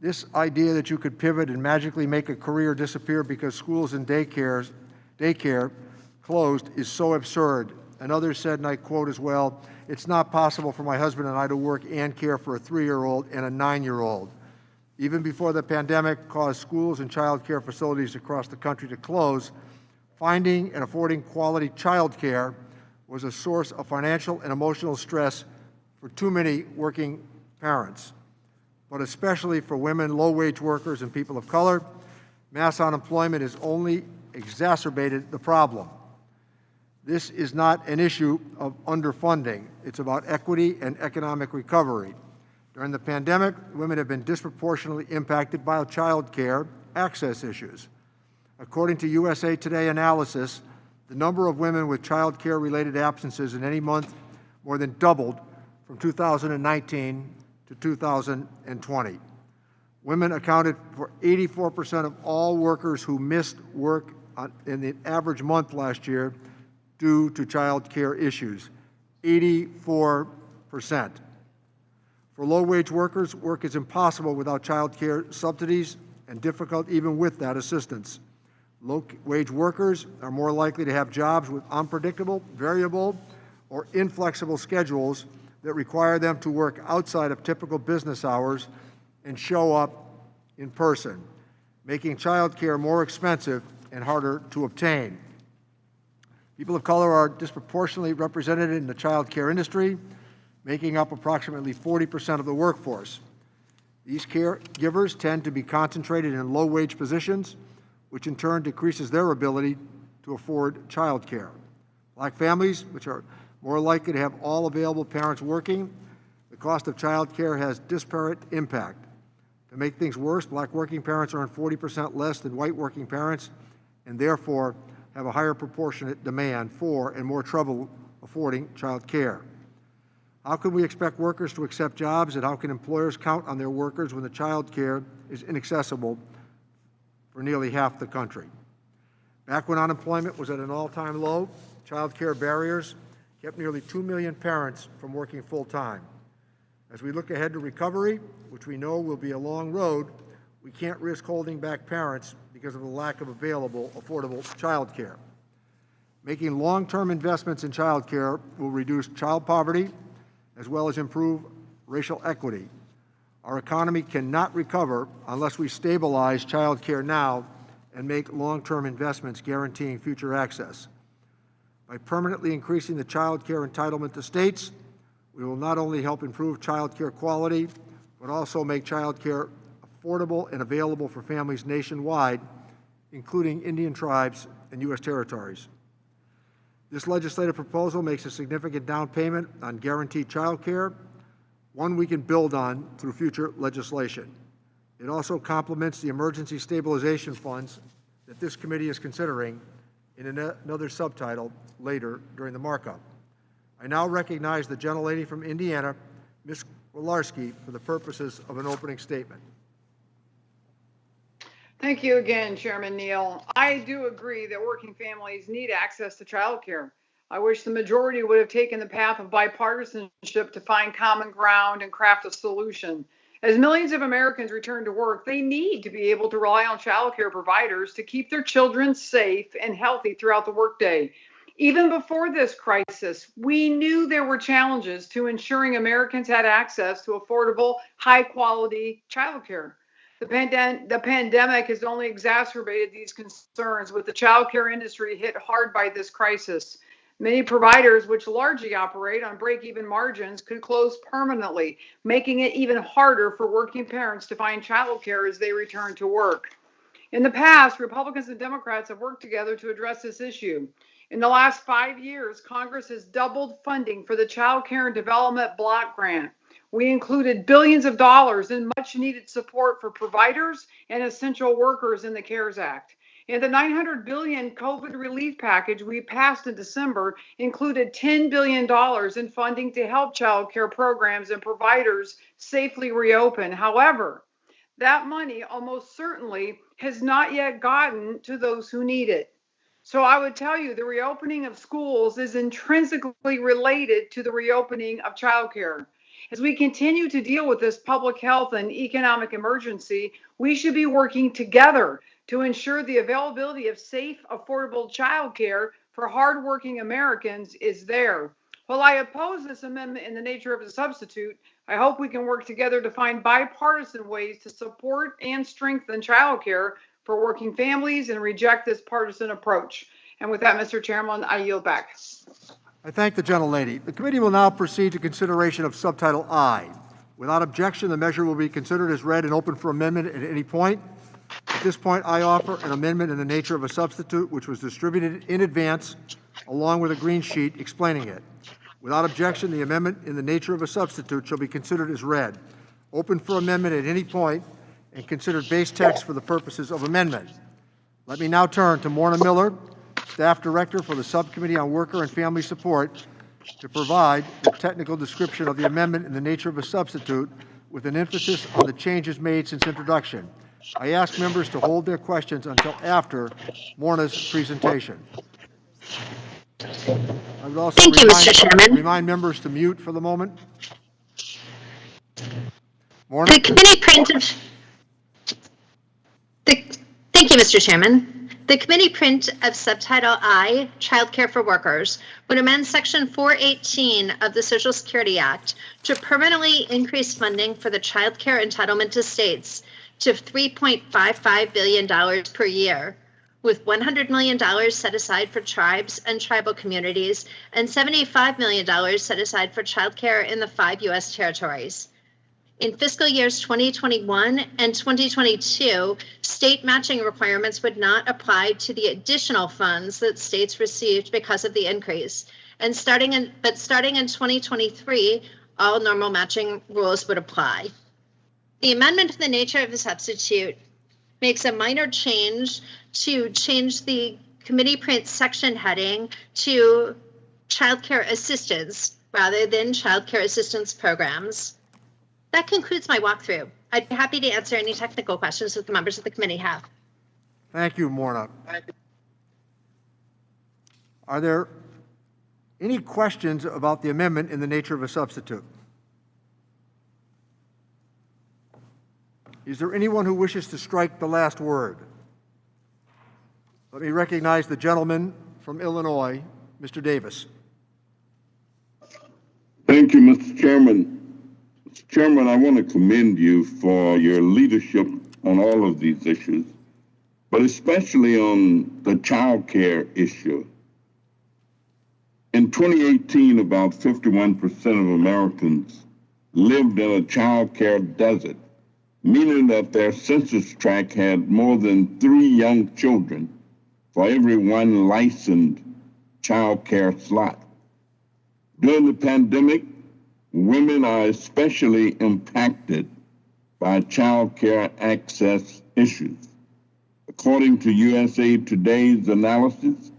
A: "This idea that you could pivot and magically make a career disappear because schools and daycare closed is so absurd." Another said, and I quote as well, "It's not possible for my husband and I to work and care for a 3-year-old and a 9-year-old. Even before the pandemic caused schools and child care facilities across the country to close, finding and affording quality child care was a source of financial and emotional stress for too many working parents, but especially for women, low-wage workers, and people of color. Mass unemployment has only exacerbated the problem. This is not an issue of underfunding. It's about equity and economic recovery. During the pandemic, women have been disproportionately impacted by child care access issues. According to USA Today analysis, the number of women with child care related absences in any month more than doubled from 2019 to 2020. Women accounted for 84% of all workers who missed work in the average month last year due to child care issues, 84%. For low-wage workers, work is impossible without child care subsidies and difficult even with that assistance. Low-wage workers are more likely to have jobs with unpredictable, variable, or inflexible schedules that require them to work outside of typical business hours and show up in person, making child care more expensive and harder to obtain. People of color are disproportionately represented in the child care industry, making up approximately 40% of the workforce. These caregivers tend to be concentrated in low-wage positions, which in turn decreases their ability to afford child care. Black families, which are more likely to have all available parents working, the cost of child care has disparate impact. To make things worse, black working parents earn 40% less than white working parents, and therefore have a higher proportionate demand for and more trouble affording child care. How can we expect workers to accept jobs, and how can employers count on their workers when the child care is inaccessible for nearly half the country? Back when unemployment was at an all-time low, child care barriers kept nearly 2 million parents from working full-time. As we look ahead to recovery, which we know will be a long road, we can't risk holding back parents because of the lack of available, affordable child care. Making long-term investments in child care will reduce child poverty as well as improve racial equity. Our economy cannot recover unless we stabilize child care now and make long-term investments guaranteeing future access. By permanently increasing the child care entitlement to states, we will not only help improve child care quality, but also make child care affordable and available for families nationwide, including Indian tribes and U.S. territories. This legislative proposal makes a significant down payment on guaranteed child care, one we can build on through future legislation. It also complements the emergency stabilization funds that this committee is considering in another subtitle later during the markup. I now recognize the gentlelady from Indiana, Ms. Wilarski, for the purposes of an opening statement.
C: Thank you again, Chairman Neal. I do agree that working families need access to childcare. I wish the majority would have taken the path of bipartisanship to find common ground and craft a solution. As millions of Americans return to work, they need to be able to rely on childcare providers to keep their children safe and healthy throughout the workday. Even before this crisis, we knew there were challenges to ensuring Americans had access to affordable, high-quality childcare. The pandemic has only exacerbated these concerns, with the childcare industry hit hard by this crisis. Many providers, which largely operate on break-even margins, could close permanently, making it even harder for working parents to find childcare as they return to work. In the past, Republicans and Democrats have worked together to address this issue. In the last 5 years, Congress has doubled funding for the Child Care and Development Block Grant. We included billions of dollars in much needed support for providers and essential workers in the CARES Act. And the $900 billion COVID relief package we passed in December included $10 billion in funding to help child care programs and providers safely reopen. However, that money almost certainly has not yet gotten to those who need it. So I would tell you the reopening of schools is intrinsically related to the reopening of childcare. As we continue to deal with this public health and economic emergency, we should be working together to ensure the availability of safe, affordable childcare for hardworking Americans is there. While I oppose this amendment in the nature of a substitute, I hope we can work together to find bipartisan ways to support and strengthen childcare for working families and reject this partisan approach. And with that, Mr. Chairman, I yield back.
A: I thank the gentlelady. The committee will now proceed to consideration of Subtitle I. Without objection, the measure will be considered as read and open for amendment at any point. At this point, I offer an amendment in the nature of a substitute, which was distributed in advance, along with a green sheet explaining it. Without objection, the amendment in the nature of a substitute shall be considered as read, open for amendment at any point, and considered base text for the purposes of amendment. Let me now turn to Morna Miller, Staff Director for the Subcommittee on Worker and Family Support, to provide the technical description of the amendment in the nature of a substitute with an emphasis on the changes made since introduction. I ask members to hold their questions until after Morna's presentation. I would also
E: Thank you, Mr. Chairman.
A: remind members to mute for the moment. Morna?
E: The committee print of Thank you, Mr. Chairman. The committee print of Subtitle I, Child Care for Workers, would amend Section 418 of the Social Security Act to permanently increase funding for the child care entitlement to states to $3.55 billion per year, with $100 million set aside for tribes and tribal communities and $75 million set aside for child care in the 5 U.S. territories. In fiscal years 2021 and 2022, state matching requirements would not apply to the additional funds that states received because of the increase. And starting in 2023, all normal matching rules would apply. The amendment in the nature of the substitute makes a minor change to change the committee print section heading to child care assistance rather than child care assistance programs. That concludes my walkthrough. I'd be happy to answer any technical questions that the members of the committee have.
A: Thank you, Morna. Are there any questions about the amendment in the nature of a substitute? Is there anyone who wishes to strike the last word? Let me recognize the gentleman from Illinois, Mr. Davis.
N: Thank you, Mr. Chairman. Mr. Chairman, I want to commend you for your leadership on all of these issues, but especially on the child care issue. In 2018, about 51% of Americans lived in a child care desert, meaning that their census tract had more than 3 young children for every 1 licensed child care slot. During the pandemic, women are especially impacted by child care access issues. According to USA Today's analysis,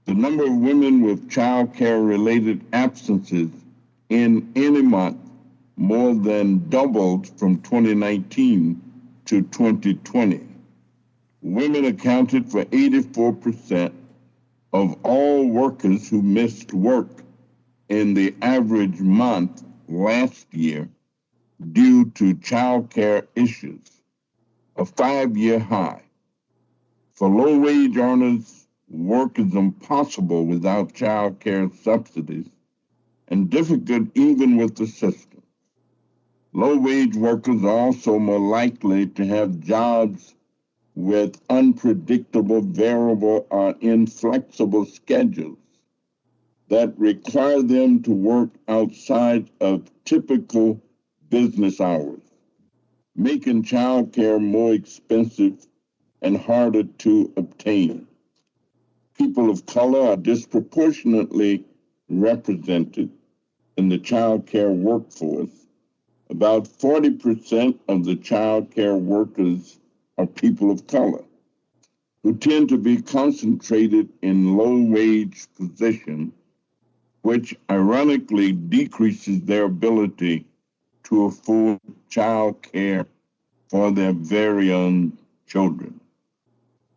N: the number of women with child care related absences in any month more than doubled from 2019 to 2020. Women accounted for 84% of all workers who missed work in the average month last year due to child care issues, a 5-year high. For low-wage earners, work is impossible without child care subsidies and difficult even with the system. Low-wage workers are also more likely to have jobs with unpredictable, variable, or inflexible schedules that require them to work outside of typical business hours, making child care more expensive and harder to obtain. people of color are disproportionately represented in the child care workforce. About 40% of the child care workers are people of color, who tend to be concentrated in low-wage positions, which ironically decreases their ability to afford child care for their very own children.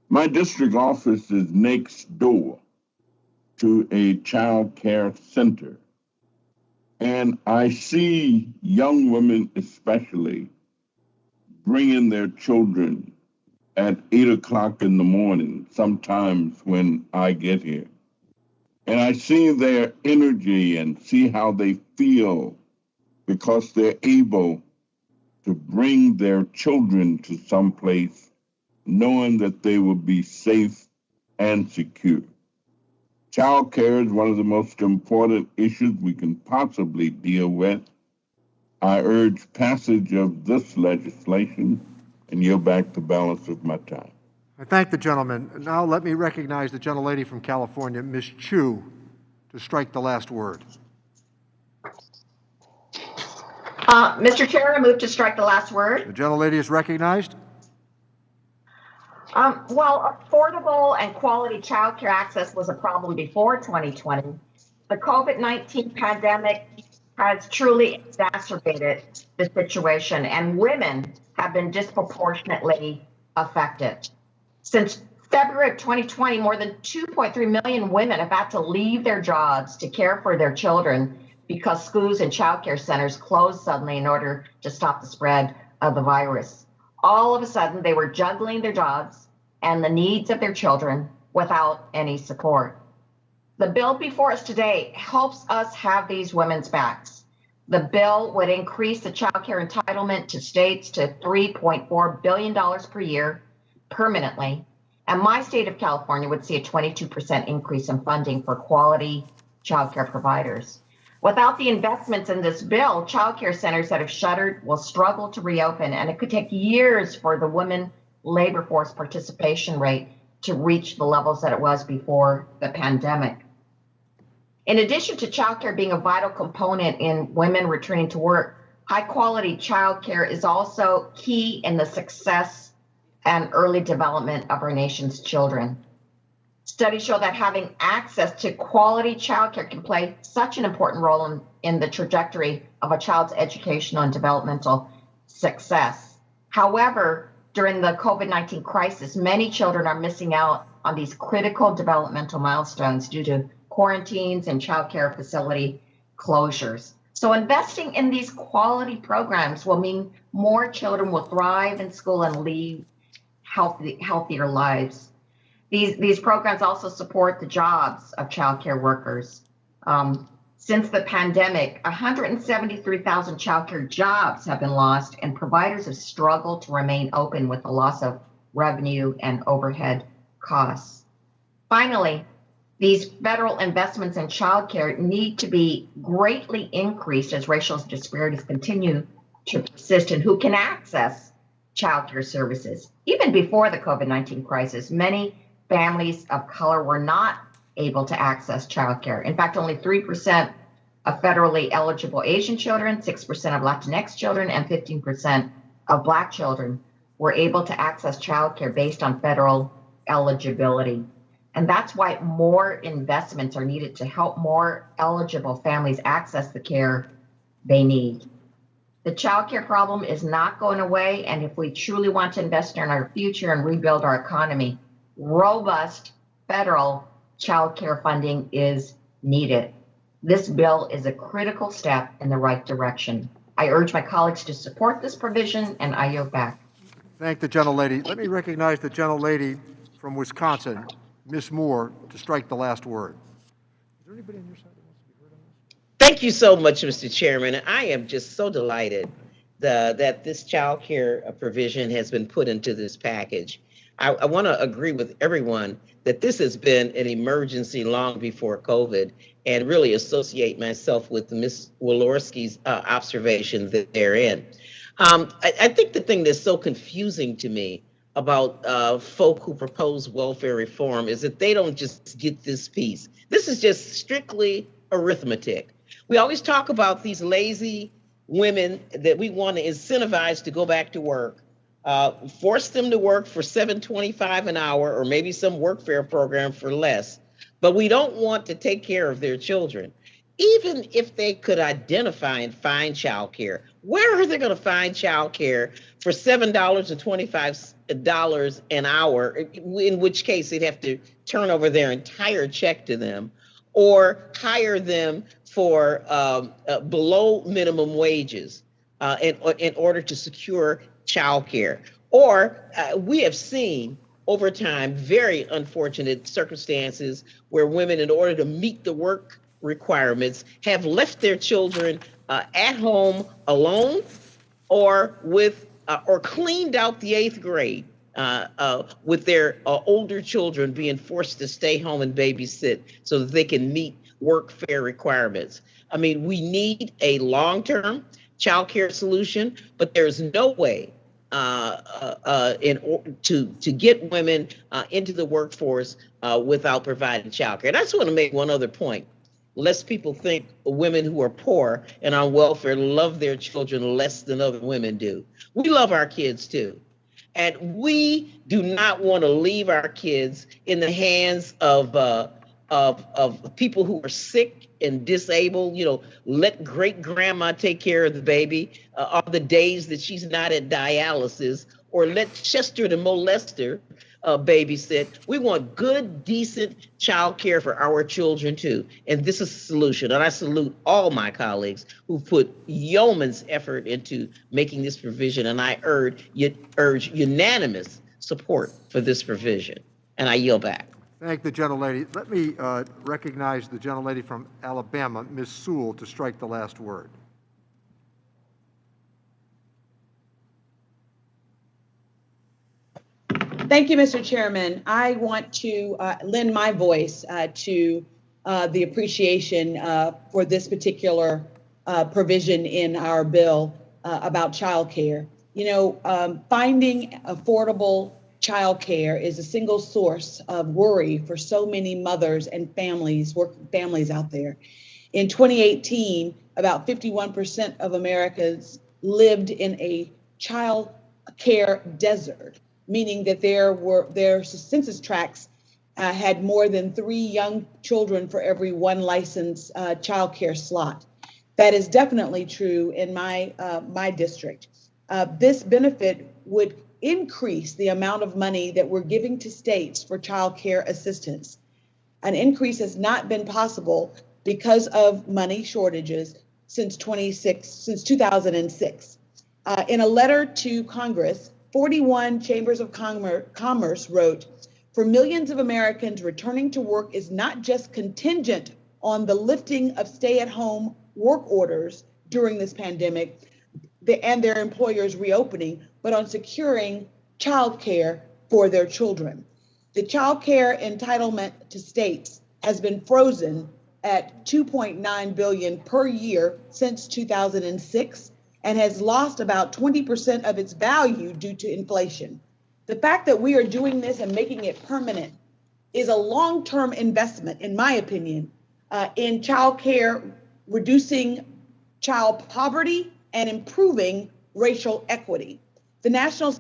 N: My district office is next door to a child care center, and I see young women especially bringing their children at 8 o'clock in the morning, sometimes when I get here. And I see their energy and see how they feel because they're able to bring their children to some place knowing that they will be safe and secure. Child care is one of the most important issues we can possibly deal with. I urge passage of this legislation and yield back the balance of my time.
A: I thank the gentleman. Now let me recognize the gentlelady from California, Ms. Chu, to strike the last word.
B: Mr. Chair, I move to strike the last word.
A: The gentlelady is recognized.
B: While affordable and quality childcare access was a problem before 2020, the COVID-19 pandemic has truly exacerbated the situation, and women have been disproportionately affected. Since February of 2020, more than 2.3 million women have had to leave their jobs to care for their children because schools and childcare centers closed suddenly in order to stop the spread of the virus. All of a sudden, they were juggling their jobs and the needs of their children without any support. The bill before us today helps us have these women's backs. The bill would increase the child care entitlement to states to $3.4 billion per year permanently, and my state of California would see a 22% increase in funding for quality child care providers. Without the investments in this bill, child care centers that have shuttered will struggle to reopen, and it could take years for the women labor force participation rate to reach the levels that it was before the pandemic. In addition to childcare being a vital component in women returning to work, high quality childcare is also key in the success and early development of our nation's children. Studies show that having access to quality childcare can play such an important role in the trajectory of a child's educational and developmental success. However, during the COVID-19 crisis, many children are missing out on these critical developmental milestones due to quarantines and child care facility closures. So investing in these quality programs will mean more children will thrive in school and lead healthier lives. These programs also support the jobs of child care workers. Since the pandemic, 173,000 child care jobs have been lost, and providers have struggled to remain open with the loss of revenue and overhead costs. Finally, these federal investments in child care need to be greatly increased as racial disparities continue to persist in who can access child care services. Even before the COVID-19 crisis, many families of color were not able to access child care. In fact, only 3% of federally eligible Asian children, 6% of Latinx children, and 15% of Black children were able to access child care based on federal eligibility. And that's why more investments are needed to help more eligible families access the care they need. The child care problem is not going away, and if we truly want to invest in our future and rebuild our economy, robust federal child care funding is needed. This bill is a critical step in the right direction. I urge my colleagues to support this provision, and I yield back.
A: Thank the gentlelady. Let me recognize the gentlelady from Wisconsin, Ms. Moore, to strike the last word. Is there anybody on your side that wants to be heard on this?
K: Thank you so much, Mr. Chairman. I am just so delighted that this child care provision has been put into this package. I want to agree with everyone that this has been an emergency long before COVID, and really associate myself with Ms. Walorski's observations therein. I think the thing that's so confusing to me about folk who propose welfare reform is that they don't just get this piece. This is just strictly arithmetic. We always talk about these lazy women that we want to incentivize to go back to work, force them to work for $7.25 an hour, or maybe some workfare program for less. But we don't want to take care of their children. Even if they could identify and find childcare, where are they going to find childcare for $7.25 an hour, in which case they'd have to turn over their entire check to them, or hire them for below minimum wages in order to secure childcare? Or we have seen over time very unfortunate circumstances where women, in order to meet the work requirements, have left their children at home alone, or cleaned out the 8th grade with their older children being forced to stay home and babysit so that they can meet workfare requirements. I mean, we need a long-term child care solution, but there's no way to get women into the workforce without providing child care. And I just want to make one other point. Lest people think women who are poor and on welfare love their children less than other women do. We love our kids too. And we do not want to leave our kids in the hands of people who are sick and disabled. You know, let great grandma take care of the baby on the days that she's not at dialysis, or let Chester the molester babysit. We want good, decent child care for our children too. And this is a solution. And I salute all my colleagues who put yeoman's effort into making this provision. And I urge unanimous support for this provision. And I yield back.
A: Thank the gentlelady. Let me recognize the gentlelady from Alabama, Ms. Sewell, to strike the last word.
H: Thank you, Mr. Chairman. I want to lend my voice to the appreciation for this particular provision in our bill about child care. You know, finding affordable child care is a single source of worry for so many mothers and families, working families out there. In 2018, about 51% of Americans lived in a child care desert, meaning that their census tracts had more than 3 young children for every 1 licensed child care slot. That is definitely true in my district. This benefit would increase the amount of money that we're giving to states for child care assistance. An increase has not been possible because of money shortages since 2006. In a letter to Congress, 41 chambers of commerce wrote, "For millions of Americans, returning to work is not just contingent on the lifting of stay-at-home work orders during this pandemic and their employers reopening, but on securing child care for their children." The child care entitlement to states has been frozen at $2.9 billion per year since 2006. And has lost about 20% of its value due to inflation. The fact that we are doing this and making it permanent is a long-term investment, in my opinion, in child care, reducing child poverty, and improving racial equity. The National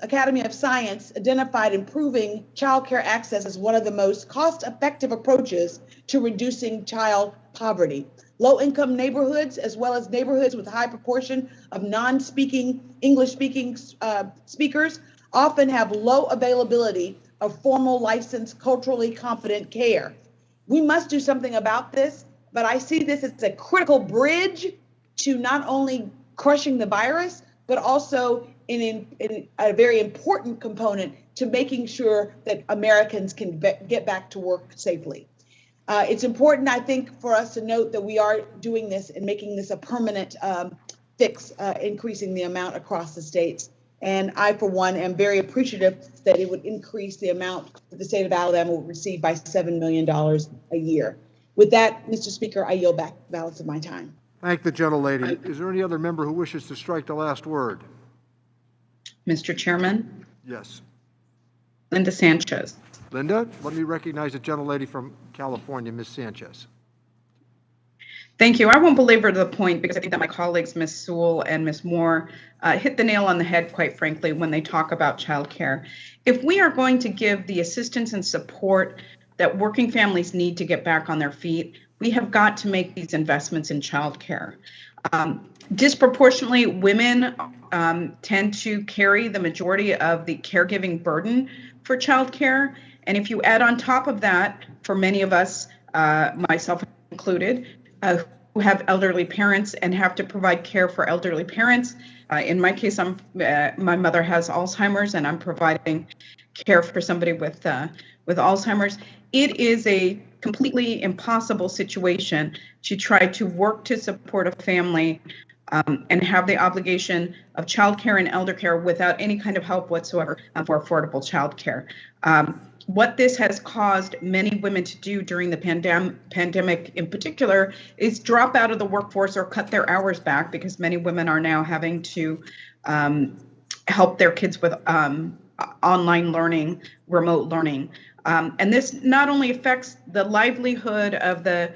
H: Academy of Science identified improving child care access as one of the most cost-effective approaches to reducing child poverty. Low-income neighborhoods, as well as neighborhoods with a high proportion of non-speaking, English-speaking speakers, often have low availability of formal, licensed, culturally competent care. We must do something about this, but I see this as a critical bridge to not only crushing the virus, but also in a very important component to making sure that Americans can get back to work safely. It's important, I think, for us to note that we are doing this and making this a permanent fix, increasing the amount across the states. And I, for one, am very appreciative that it would increase the amount that the state of Alabama will receive by $7 million a year. With that, Mr. Speaker, I yield back the balance of my time.
A: Thank the gentlelady. Is there any other member who wishes to strike the last word?
R: Mr. Chairman,
A: Yes.
H: Linda Sanchez.
A: Linda, let me recognize the gentlelady from California, Ms. Sanchez.
H: Thank you. I won't belabor the point because I think that my colleagues, Ms. Sewell and Ms. Moore, hit the nail on the head, quite frankly, when they talk about childcare. If we are going to give the assistance and support that working families need to get back on their feet, we have got to make these investments in childcare. Disproportionately, women tend to carry the majority of the caregiving burden for childcare. And if you add on top of that, for many of us, myself included, who have elderly parents and have to provide care for elderly parents. In my case, my mother has Alzheimer's, and I'm providing care for somebody with Alzheimer's. It is a completely impossible situation to try to work to support a family and have the obligation of childcare and elder care without any kind of help whatsoever for affordable childcare. What this has caused many women to do during the pandemic in particular is drop out of the workforce or cut their hours back, because many women are now having to help their kids with online learning, remote learning. And this not only affects the livelihood of the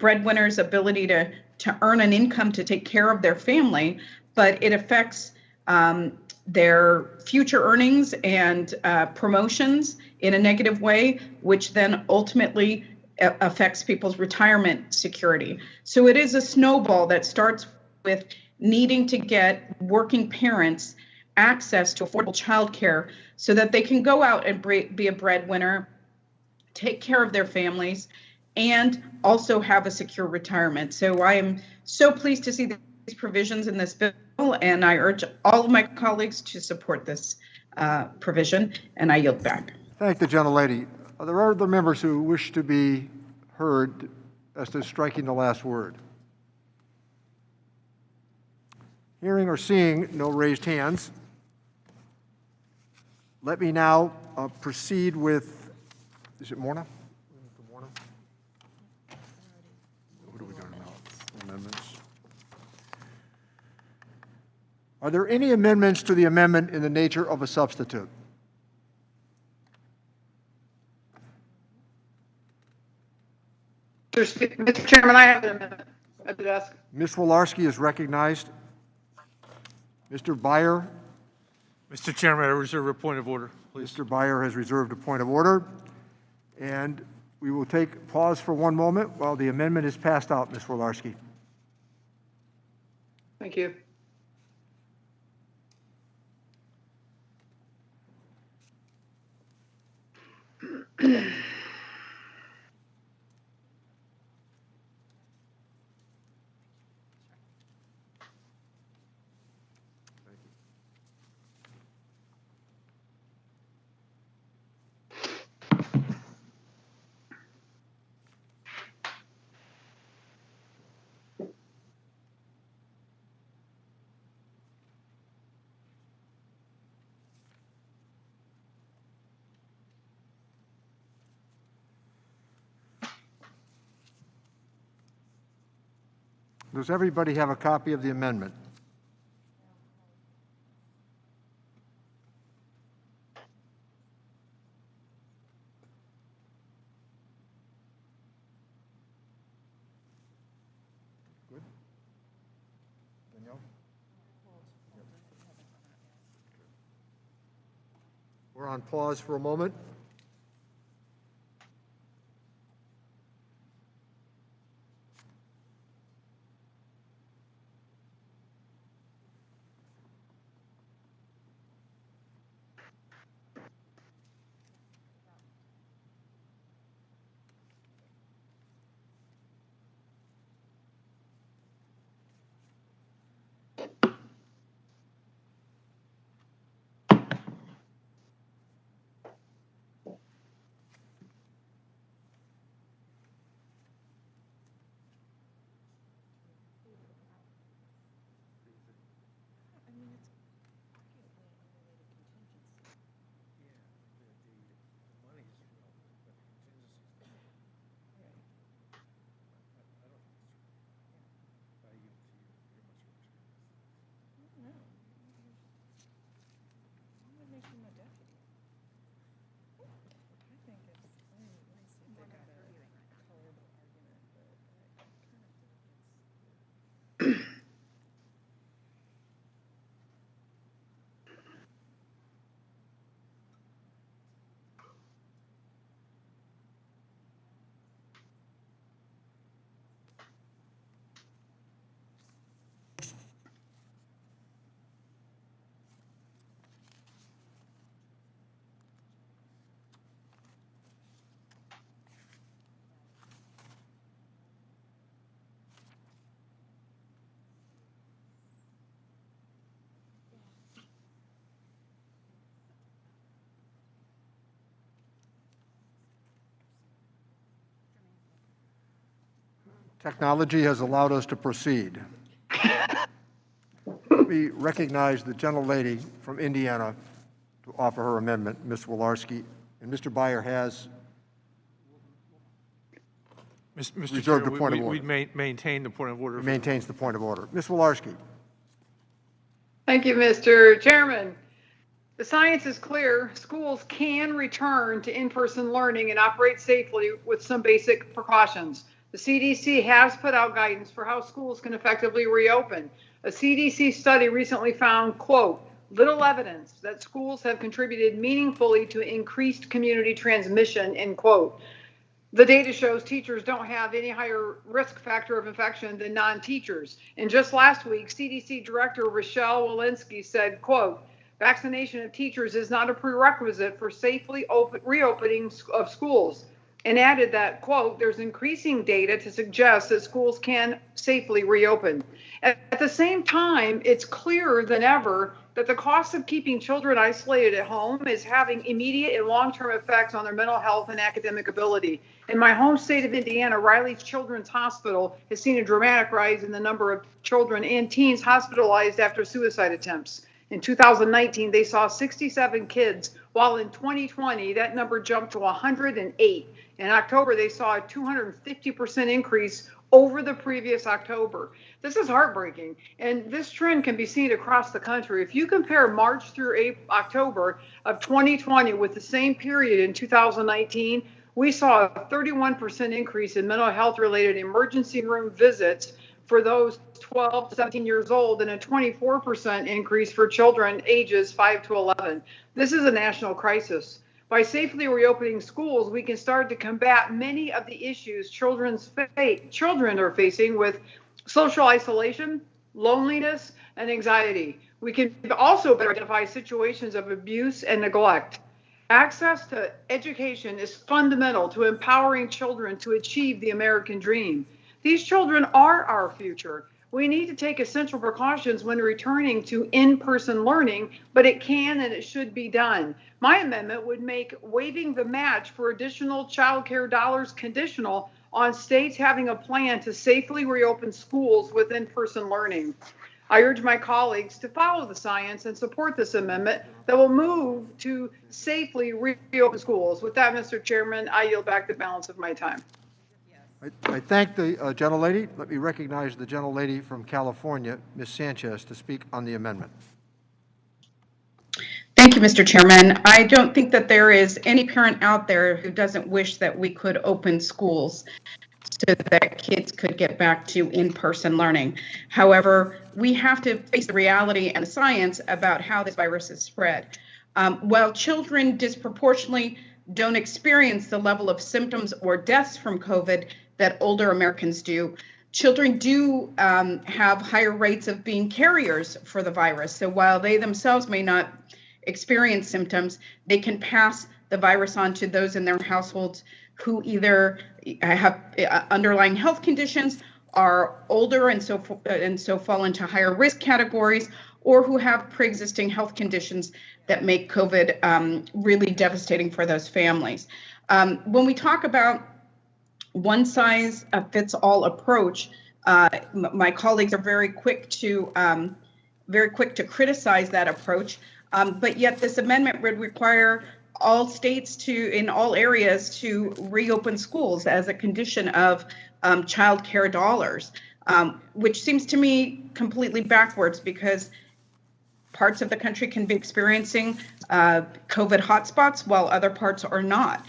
H: breadwinner's ability to earn an income to take care of their family, but it affects their future earnings and promotions in a negative way, which then ultimately affects people's retirement security. So it is a snowball that starts with needing to get working parents access to affordable childcare so that they can go out and be a breadwinner, take care of their families, and also have a secure retirement. So I am so pleased to see these provisions in this bill, and I urge all of my colleagues to support this provision, and I yield back.
A: Thank the gentlelady. Are there other members who wish to be heard as to striking the last word? Hearing or seeing no raised hands, let me now proceed with, is it Morna? What are we doing now? Amendments. Are there any amendments to the amendment in the nature of a substitute?
C: Mr. Chairman, I have an amendment at the desk.
A: Ms. Wolarski is recognized. Mr. Byer.
L: Mr. Chairman, I reserve a point of order, please.
A: Mr. Byer has reserved a point of order. And we will take pause for one moment while the amendment is passed out, Ms. Wolarski.
C: Thank you.
A: Does everybody have a copy of the amendment? Good. Danielle? We're on pause for a moment. Technology has allowed us to proceed. Let me recognize the gentlelady from Indiana to offer her amendment, Ms. Wolarski. And Mr. Byer has
L: Mr.
A: reserved
L: Chair,
A: the point of order.
L: we maintain the point of order.
A: Maintains the point of order. Ms. Wolarski.
C: Thank you, Mr. Chairman. The science is clear. Schools can return to in-person learning and operate safely with some basic precautions. The CDC has put out guidance for how schools can effectively reopen. A CDC study recently found, quote, little evidence that schools have contributed meaningfully to increased community transmission, end quote. The data shows teachers don't have any higher risk factor of infection than non-teachers. And just last week, CDC Director Rochelle Walensky said, quote, vaccination of teachers is not a prerequisite for safely reopening of schools, and added that, quote, there's increasing data to suggest that schools can safely reopen. At the same time, it's clearer than ever that the cost of keeping children isolated at home is having immediate and long-term effects on their mental health and academic ability. In my home state of Indiana, Riley Children's Hospital has seen a dramatic rise in the number of children and teens hospitalized after suicide attempts. In 2019, they saw 67 kids, while in 2020, that number jumped to 108. In October, they saw a 250% increase over the previous October. This is heartbreaking, and this trend can be seen across the country. If you compare March through October of 2020 with the same period in 2019, we saw a 31% increase in mental health related emergency room visits for those 12 to 17 years old and a 24% increase for children ages 5 to 11. This is a national crisis. By safely reopening schools, we can start to combat many of the issues children are facing with social isolation, loneliness, and anxiety. We can also better identify situations of abuse and neglect. Access to education is fundamental to empowering children to achieve the American dream. These children are our future. We need to take essential precautions when returning to in-person learning, but it can and it should be done. My amendment would make waiving the match for additional child care dollars conditional on states having a plan to safely reopen schools with in-person learning. I urge my colleagues to follow the science and support this amendment that will move to safely reopen schools. With that, Mr. Chairman, I yield back the balance of my time.
A: I thank the gentlelady. Let me recognize the gentlelady from California, Ms. Sanchez, to speak on the amendment.
R: Thank you, Mr. Chairman. I don't think that there is any parent out there who doesn't wish that we could open schools so that kids could get back to in-person learning. However, we have to face the reality and the science about how this virus is spread. While children disproportionately don't experience the level of symptoms or deaths from COVID that older Americans do, children do have higher rates of being carriers for the virus. So while they themselves may not experience symptoms, they can pass the virus on to those in their households who either have underlying health conditions, are older and so fall into higher risk categories, or who have pre-existing health conditions that make COVID really devastating for those families. When we talk about one size fits all approach, my colleagues are very quick to criticize that approach, but yet this amendment would require all states in all areas to reopen schools as a condition of child care dollars, which seems to me completely backwards because parts of the country can be experiencing COVID hotspots while other parts are not.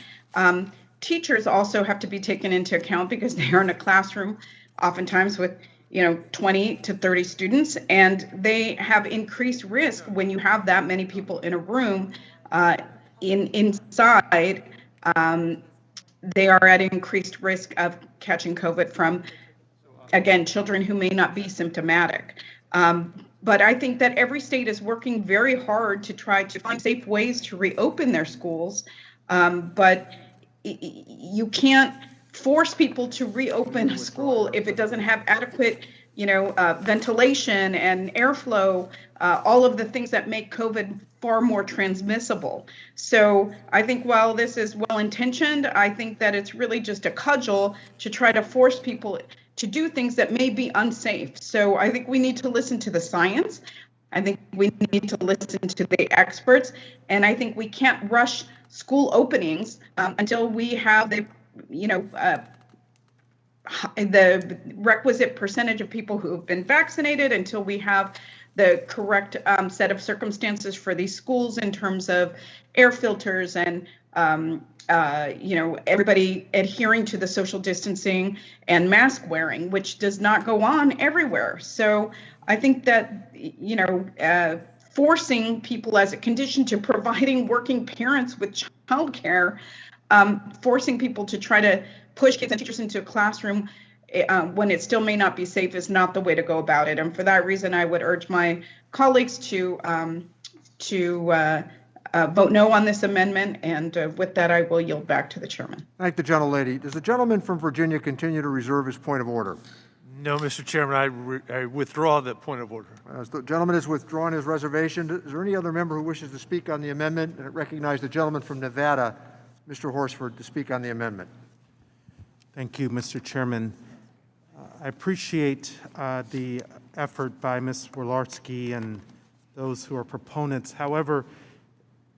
R: Teachers also have to be taken into account because they are in a classroom oftentimes with 20 to 30 students, and they have increased risk when you have that many people in a room. Inside, they are at increased risk of catching COVID from, again, children who may not be symptomatic. But I think that every state is working very hard to try to find safe ways to reopen their schools, but you can't force people to reopen a school if it doesn't have adequate, ventilation and airflow, all of the things that make COVID far more transmissible. So I think while this is well-intentioned, I think that it's really just a cudgel to try to force people to do things that may be unsafe. So I think we need to listen to the science. I think we need to listen to the experts, and I think we can't rush school openings until we have the requisite percentage of people who have been vaccinated, until we have the correct set of circumstances for these schools in terms of air filters and everybody adhering to the social distancing and mask wearing, which does not go on everywhere. So I think that, forcing people as a condition to providing working parents with childcare, forcing people to try to push kids and teachers into a classroom when it still may not be safe is not the way to go about it. And for that reason, I would urge my colleagues to vote no on this amendment. And with that, I will yield back to the chairman.
A: Thank the gentlelady. Does the gentleman from Virginia continue to reserve his point of order?
L: No, Mr. Chairman, I withdraw that point of order.
A: As the gentleman has withdrawn his reservation, is there any other member who wishes to speak on the amendment? And I recognize the gentleman from Nevada, Mr. Horsford, to speak on the amendment.
M: Thank you, Mr. Chairman. I appreciate the effort by Ms. Wolarski and those who are proponents. However,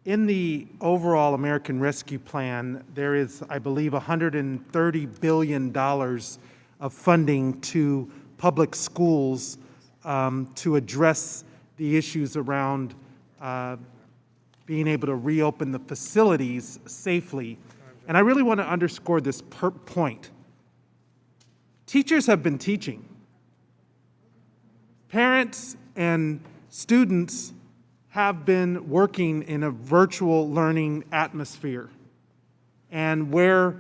M: in the overall American Rescue Plan, there is, I believe, $130 billion of funding to public schools to address the issues around being able to reopen the facilities safely. And I really want to underscore this point. Teachers have been teaching. Parents and students have been working in a virtual learning atmosphere. And where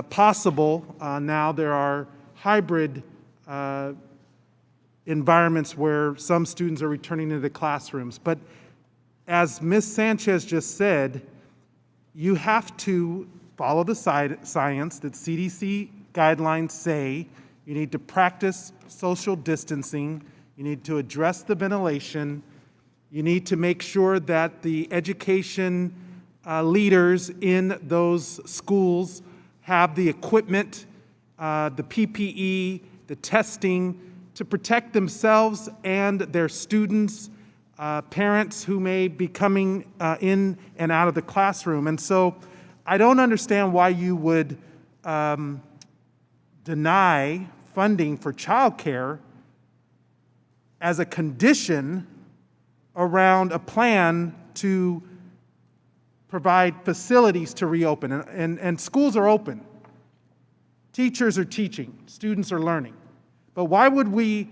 M: possible, now there are hybrid environments where some students are returning to the classrooms. But as Ms. Sanchez just said, you have to follow the science that CDC guidelines say. You need to practice social distancing. You need to address the ventilation. You need to make sure that the education leaders in those schools have the equipment, the PPE, the testing to protect themselves and their students, parents who may be coming in and out of the classroom. And so I don't understand why you would deny funding for childcare as a condition around a plan to provide facilities to reopen. And schools are open. Teachers are teaching. Students are learning. But why would we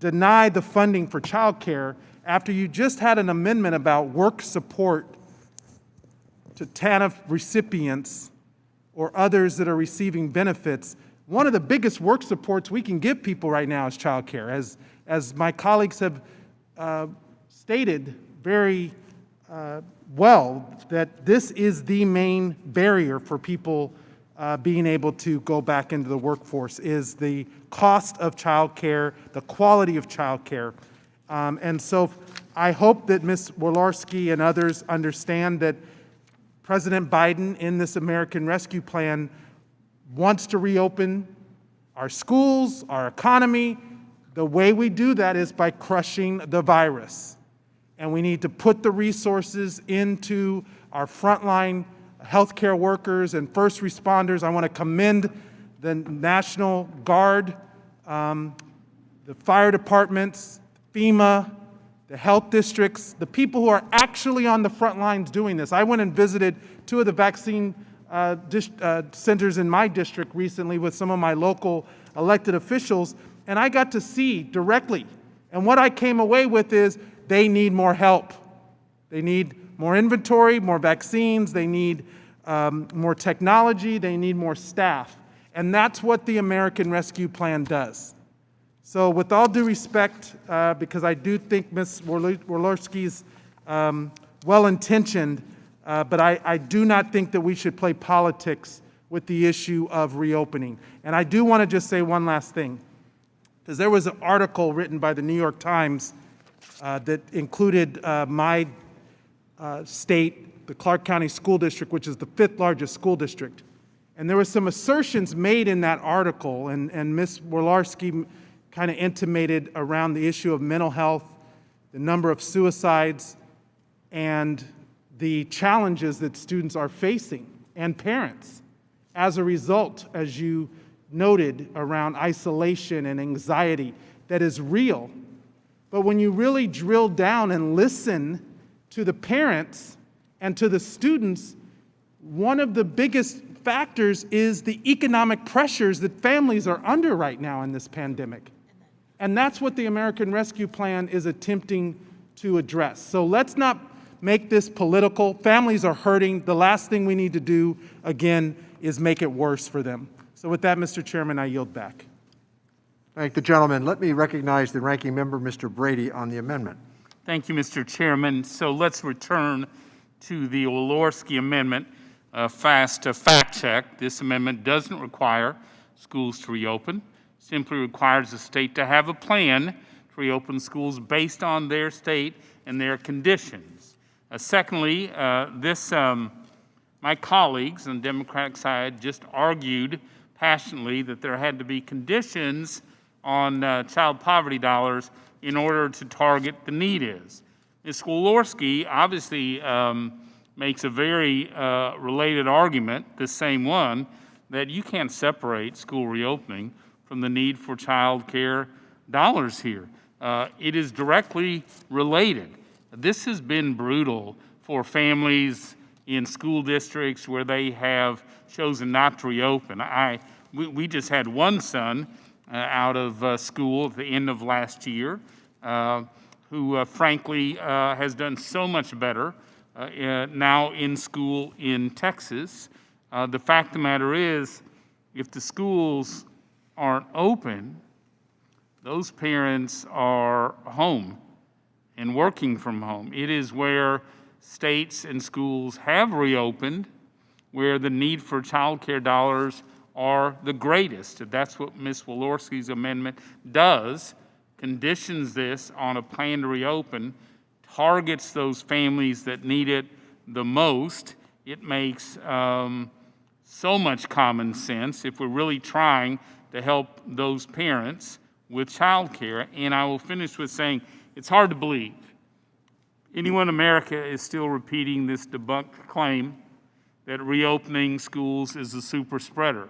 M: deny the funding for childcare after you just had an amendment about work support to TANF recipients or others that are receiving benefits? One of the biggest work supports we can give people right now is childcare. As my colleagues have stated very well, that this is the main barrier for people being able to go back into the workforce is the cost of childcare, the quality of childcare. And so I hope that Ms. Wolarski and others understand that President Biden in this American Rescue Plan wants to reopen our schools, our economy. The way we do that is by crushing the virus. And we need to put the resources into our frontline healthcare workers and first responders. I want to commend the National Guard, the fire departments, FEMA, the health districts, the people who are actually on the front lines doing this. I went and visited 2 of the vaccine centers in my district recently with some of my local elected officials, and I got to see directly. And what I came away with is they need more help. They need more inventory, more vaccines, they need more technology, they need more staff. And that's what the American Rescue Plan does. So with all due respect, because I do think Ms. Wolarski's well-intentioned, but I do not think that we should play politics with the issue of reopening. And I do want to just say one last thing, because there was an article written by the New York Times that included my state, the Clark County School District, which is the 5th largest school district. And there were some assertions made in that article, and Ms. Wolarski kind of intimated around the issue of mental health, the number of suicides, and the challenges that students are facing, and parents, as a result, as you noted, around isolation and anxiety that is real. But when you really drill down and listen to the parents and to the students, one of the biggest factors is the economic pressures that families are under right now in this pandemic. And that's what the American Rescue Plan is attempting to address. So let's not make this political. Families are hurting. The last thing we need to do, again, is make it worse for them. So with that, Mr. Chairman, I yield back.
A: Thank the gentleman. Let me recognize the ranking member, Mr. Brady, on the amendment.
I: Thank you, Mr. Chairman. So let's return to the Wolarski amendment. Fast fact check. This amendment doesn't require schools to reopen. Simply requires the state to have a plan to reopen schools based on their state and their conditions. Secondly, my colleagues on the Democratic side just argued passionately that there had to be conditions on child poverty dollars in order to target the need is. Ms. Wolarski obviously makes a very related argument, the same one, that you can't separate school reopening from the need for child care dollars here. It is directly related. This has been brutal for families in school districts where they have chosen not to reopen. We just had one son out of school at the end of last year who frankly has done so much better now in school in Texas. The fact of the matter is, if the schools aren't open, those parents are home and working from home. It is where states and schools have reopened where the need for child care dollars are the greatest. That's what Ms. Wolarski's amendment does, conditions this on a plan to reopen, targets those families that need it the most. It makes so much common sense if we're really trying to help those parents with child care. And I will finish with saying it's hard to believe anyone in America is still repeating this debunked claim that reopening schools is a super spreader.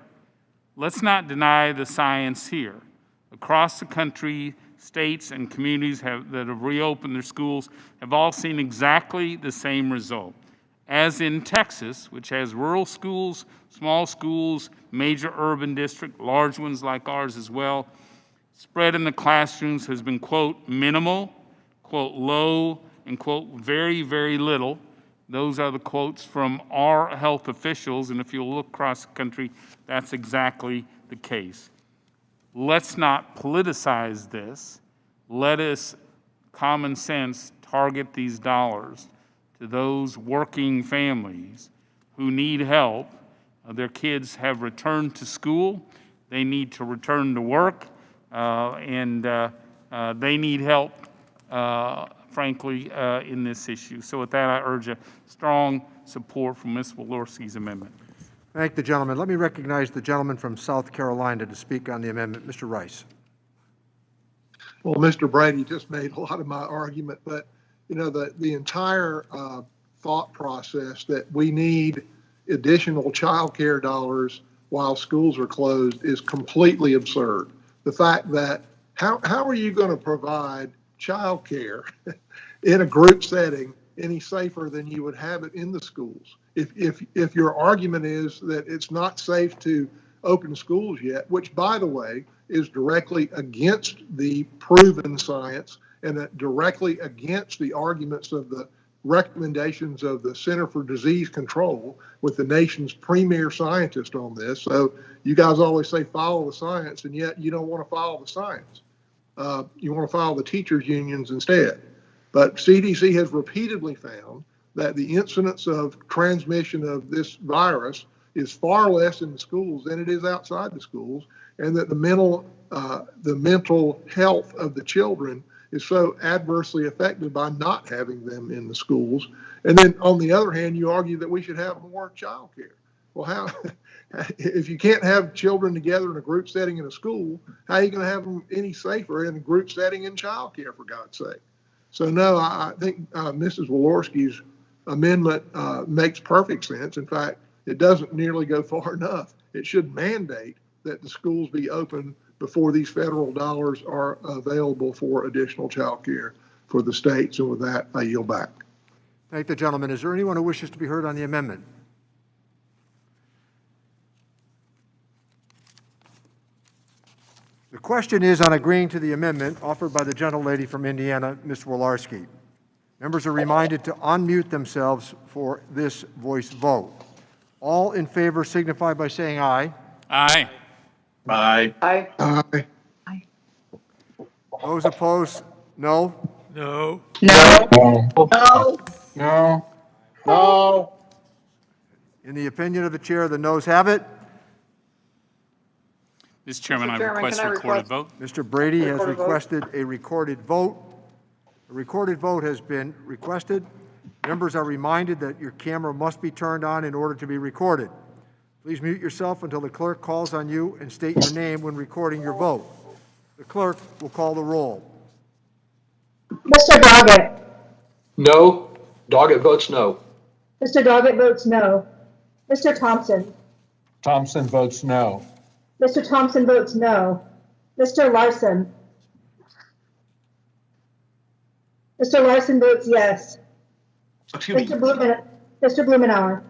I: Let's not deny the science here. Across the country, states and communities that have reopened their schools have all seen exactly the same result. As in Texas, which has rural schools, small schools, major urban districts, large ones like ours as well, spread in the classrooms has been, quote, minimal, quote, low, and, quote, very, very little. Those are the quotes from our health officials, and if you look across the country, that's exactly the case. Let's not politicize this. Let us, common sense, target these dollars to those working families who need help. Their kids have returned to school. They need to return to work, and they need help, frankly, in this issue. So with that, I urge a strong support for Ms. Wolarski's amendment.
A: Thank the gentleman. Let me recognize the gentleman from South Carolina to speak on the amendment, Mr. Rice.
O: Well, Mr. Brady just made a lot of my argument, but you know, the entire thought process that we need additional child care dollars while schools are closed is completely absurd. The fact that how are you going to provide child care in a group setting any safer than you would have it in the schools? If your argument is that it's not safe to open schools yet, which by the way is directly against the proven science and directly against the arguments of the recommendations of the Center for Disease Control with the nation's premier scientist on this. So you guys always say follow the science, and yet you don't want to follow the science. You want to follow the teachers' unions instead. But CDC has repeatedly found that the incidence of transmission of this virus is far less in the schools than it is outside the schools, and that the mental health of the children is so adversely affected by not having them in the schools. And then on the other hand, you argue that we should have more child care. Well, how, if you can't have children together in a group setting in a school, how are you going to have them any safer in a group setting in childcare, for God's sake? So no, I think Mrs. Walorski's amendment makes perfect sense. In fact, it doesn't nearly go far enough. It should mandate that the schools be open before these federal dollars are available for additional child care for the states. And with that, I yield back.
A: Thank the gentleman. Is there anyone who wishes to be heard on the amendment? The question is on agreeing to the amendment offered by the gentlelady from Indiana, Ms. Wolarski. Members are reminded to unmute themselves for this voice vote. All in favor signify by saying aye.
I: Aye.
D: Aye.
O: Aye.
A: Those opposed, no.
L: No.
R: No.
H: No.
D: No. No.
A: In the opinion of the chair, the noes have it.
I: Mr. Chairman, I
C: Chairman,
I: request
C: can I
I: a recorded
C: request-
I: vote.
A: Mr. Brady has
C: Recorded vote.
A: requested a recorded vote. A recorded vote has been requested. Members are reminded that your camera must be turned on in order to be recorded. Please mute yourself until the clerk calls on you and state your name when recording your vote. The clerk will call the roll.
Q: Mr. Doggett.
J: No. Doggett votes no.
Q: Mr. Doggett votes no. Mr. Thompson.
D: Thompson votes no.
Q: Mr. Thompson votes no. Mr. Larson. Mr. Larson votes yes.
J: Excuse me.
Q: Mr. Blumenauer.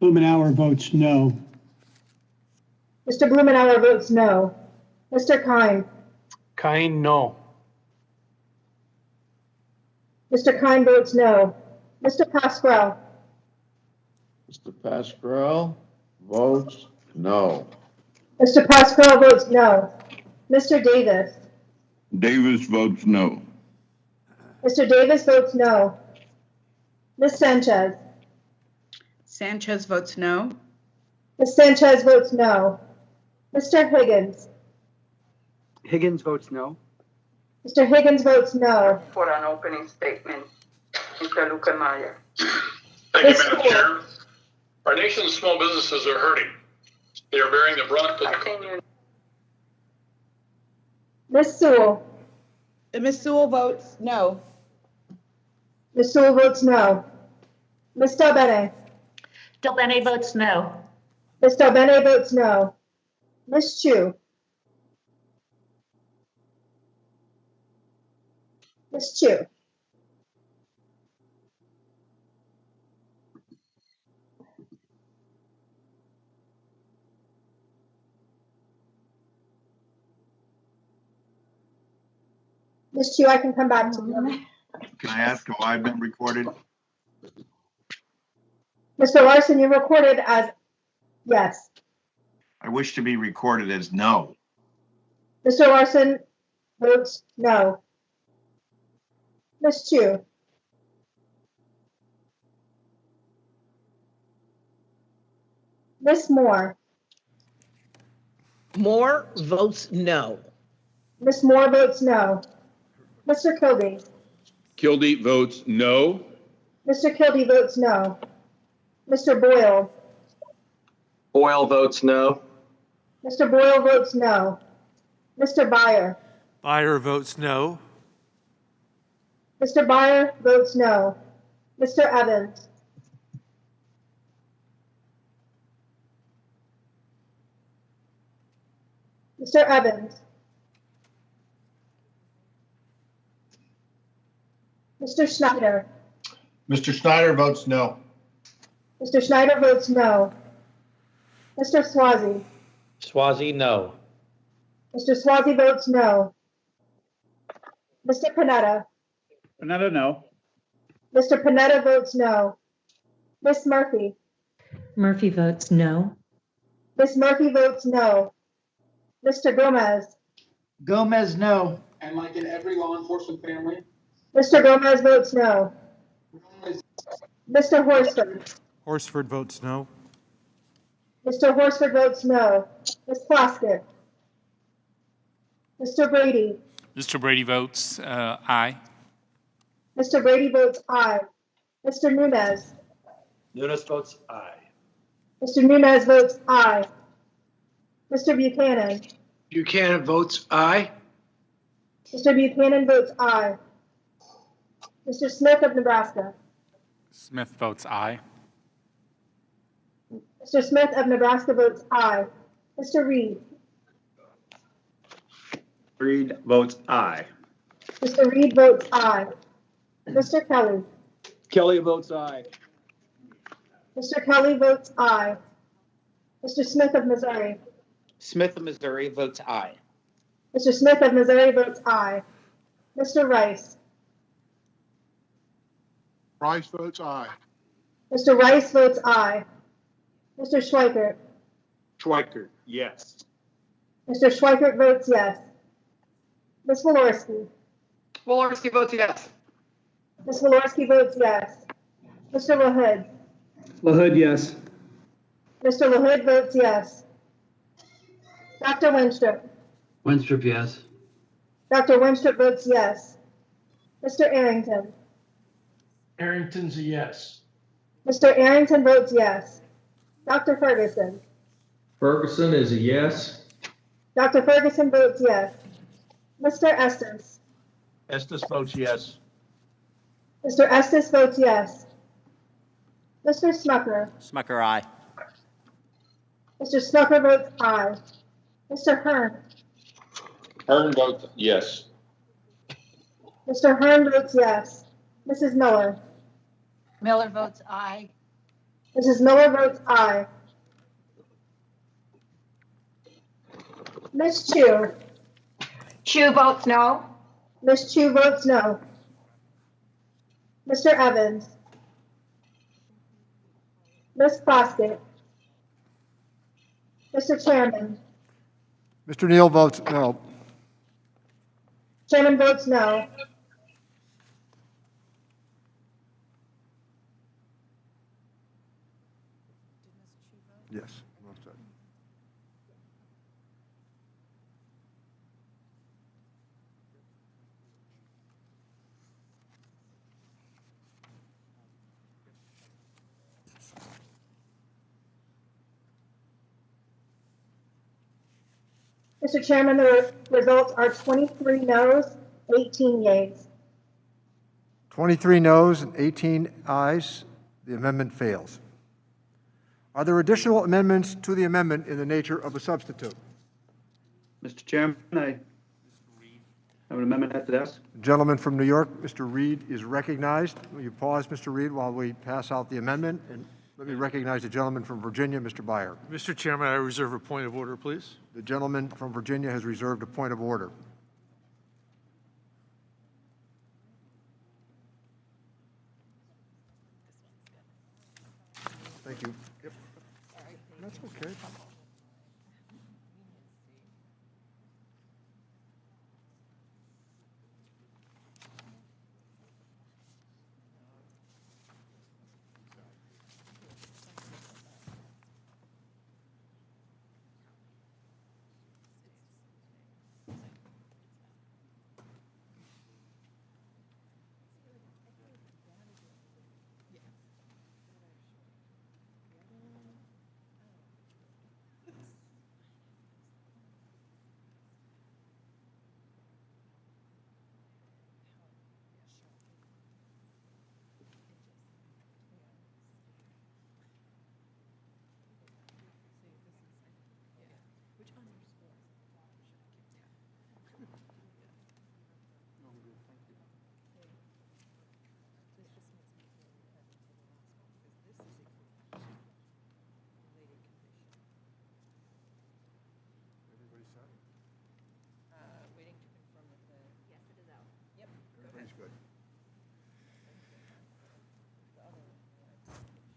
J: Blumenauer votes no.
Q: Mr. Blumenauer votes no. Mr. Kine.
J: Kine, no.
Q: Mr. Kine votes no. Mr. Pasquale.
D: Mr. Pascal votes no.
Q: Mr. Pasquale votes no. Mr. Davis.
N: Davis votes no.
Q: Mr. Davis votes no. Ms. Sanchez.
R: Sanchez votes no.
Q: Ms. Sanchez votes no. Mr. Higgins.
J: Higgins votes no.
Q: Mr. Higgins votes no.
P: For an opening statement, Mr. Lukemeyer.
Q: Thank you, Madam Chair.
P: Our nation's small businesses are hurting. They are bearing the brunt of the.
Q: Ms. Sewell.
H: And Ms. Sewell votes no.
Q: Ms. Sewell votes no. Ms. Dalbene.
P: Delbene votes no.
Q: Ms. Dalbene votes no. Ms. Chu. Ms. Chu. Ms. Chu, I can come back to you.
F: Can I ask how I've been recorded?
Q: Mr. Larson, you're recorded as yes.
F: I wish to be recorded as no.
Q: Mr. Larson votes no. Ms. Chu. Ms. Moore.
K: Moore votes no.
Q: Ms. Moore votes no. Mr. Kilby.
U: Kildee votes no.
Q: Mr. Kilby votes no. Mr. Boyle.
J: Boyle votes no.
Q: Mr. Boyle votes no. Mr. Byer.
L: Byer votes no.
Q: Mr. Byer votes no. Mr. Evans. Mr. Evans. Mr. Schneider.
F: Mr. Schneider votes no.
Q: Mr. Schneider votes no. Mr. Swazi.
J: Swazi, no.
Q: Mr. Swazi votes no. Mr. Panetta.
J: Panetta, no.
Q: Mr. Panetta votes no. Miss Murphy.
P: Murphy votes no.
Q: Miss Murphy votes no. Mr. Gomez.
J: Gomez, no. And like in every law enforcement family?
Q: Mr. Gomez votes no. Mr. Horsford.
M: Horsford votes no.
Q: Mr. Horsford votes no. Ms. Plaskett. Mr. Brady.
I: Mr. Brady votes aye.
Q: Mr. Brady votes aye. Mr. Nunez.
J: Nunes votes aye.
Q: Mr. Nunez votes aye. Mr. Buchanan.
J: Buchanan votes aye.
Q: Mr. Buchanan votes aye. Mr. Smith of Nebraska.
I: Smith votes aye.
Q: Mr. Smith of Nebraska votes aye. Mr. Reed.
S: Reed votes aye.
Q: Mr. Reed votes aye. Mr. Kelly.
S: Kelly votes aye.
Q: Mr. Kelly votes aye. Mr. Smith of Missouri.
S: Smith of Missouri votes aye.
Q: Mr. Smith of Missouri votes aye. Mr. Rice.
O: Rice votes aye.
Q: Mr. Rice votes aye. Mr. Schweikert.
S: Schweikert, yes.
Q: Mr. Schweikert votes yes. Ms. Walorski.
C: Walorski votes yes.
Q: Ms. Walorski votes yes. Mr. LaHood.
S: LaHood, yes.
Q: Mr. LaHood votes yes. Dr. Winstrup.
J: Winstrup, yes.
Q: Dr. Winstrup votes yes. Mr. Arrington.
J: Arrington's a yes.
Q: Mr. Arrington votes yes. Dr. Ferguson.
S: Ferguson is a yes.
Q: Dr. Ferguson votes yes. Mr. Estes.
S: Estes votes yes.
Q: Mr. Estes votes yes. Mr. Smucker.
S: Smucker, aye.
Q: Mr. Smucker votes aye. Mr. Hearn.
D: Hearn votes yes.
Q: Mr. Hearn votes yes. Mrs. Miller.
G: Miller votes aye.
Q: Mrs. Miller votes aye. Ms. Chu.
B: Chu votes no.
Q: Ms. Chu votes no. Mr. Evans. Ms. Plaskett. Mr. Chairman.
A: Mr. Neal votes no.
Q: Chairman votes no.
A: Yes. Well said.
Q: Mr. Chairman, the results are 23 noes, 18 yeas.
A: 23 noes and 18 ayes. The amendment fails. Are there additional amendments to the amendment in the nature of a substitute?
S: Mr. Chairman, I have an amendment at the desk.
A: The gentleman from New York, Mr. Reed, is recognized. Will you pause, Mr. Reed, while we pass out the amendment? And let me recognize the gentleman from Virginia, Mr. Byer.
L: Mr. Chairman, I reserve a point of order, please.
A: The gentleman from Virginia has reserved a point of order. Thank you. Yep. That's okay.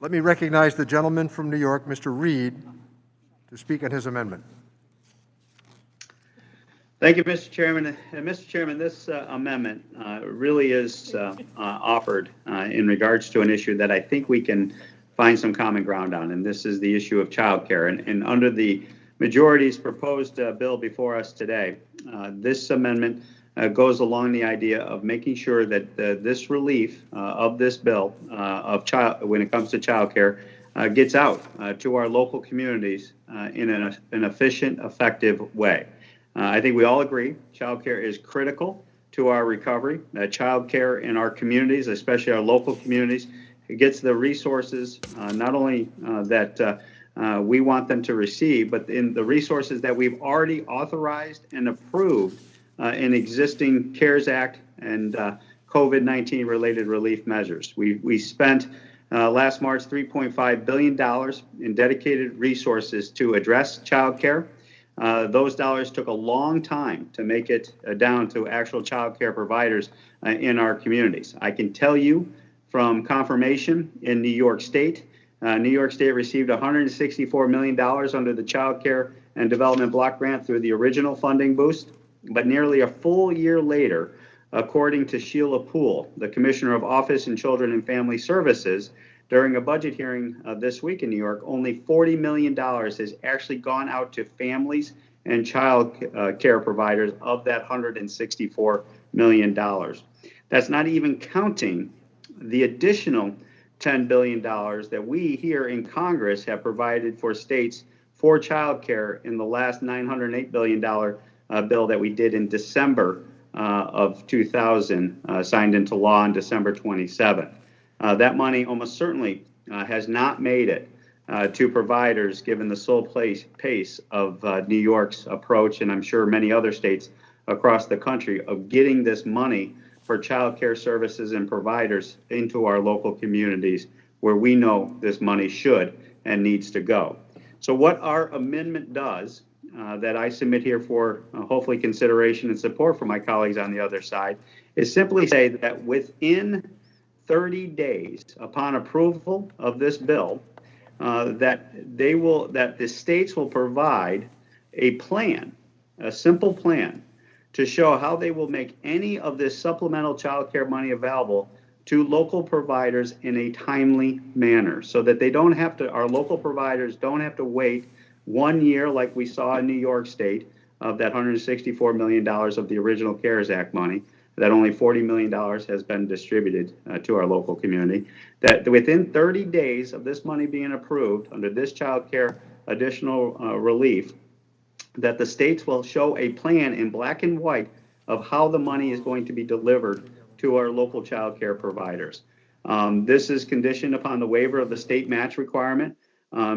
A: Let me recognize the gentleman from New York, Mr. Reed, to speak on his amendment.
S: Thank you, Mr. Chairman. Mr. Chairman, this amendment really is offered in regards to an issue that I think we can find some common ground on, and this is the issue of childcare. And under the majority's proposed bill before us today, this amendment goes along the idea of making sure that this relief of this bill when it comes to childcare gets out to our local communities in an efficient, effective way. I think we all agree childcare is critical to our recovery. Childcare in our communities, especially our local communities, gets the resources not only that we want them to receive, but in the resources that we've already authorized and approved in existing CARES Act and COVID-19 related relief measures. We spent last March $3.5 billion in dedicated resources to address childcare. Those dollars took a long time to make it down to actual childcare providers in our communities. I can tell you from confirmation in New York State, New York State received $164 million under the Child Care and Development Block Grant through the original funding boost. But nearly a full year later, according to Sheila Poole, the Commissioner of Office and Children and Family Services, during a budget hearing this week in New York, only $40 million has actually gone out to families and child care providers of that $164 million. That's not even counting the additional $10 billion that we here in Congress have provided for states for child care in the last $908 billion bill that we did in December of 2000, signed into law on December 27th. That money almost certainly has not made it to providers given the slow pace of New York's approach, and I'm sure many other states across the country, of getting this money for child care services and providers into our local communities where we know this money should and needs to go. So what our amendment does, that I submit here for hopefully consideration and support from my colleagues on the other side, is simply say that within 30 days upon approval of this bill, that the states will provide a plan, a simple plan, to show how they will make any of this supplemental child care money available to local providers in a timely manner, so that they don't have to, our local providers don't have to wait 1 year like we saw in New York State of that $164 million of the original CARES Act money, that only $40 million has been distributed to our local community, that within 30 days of this money being approved under this child care additional relief, that the states will show a plan in black and white of how the money is going to be delivered to our local child care providers. This is conditioned upon the waiver of the state match requirement,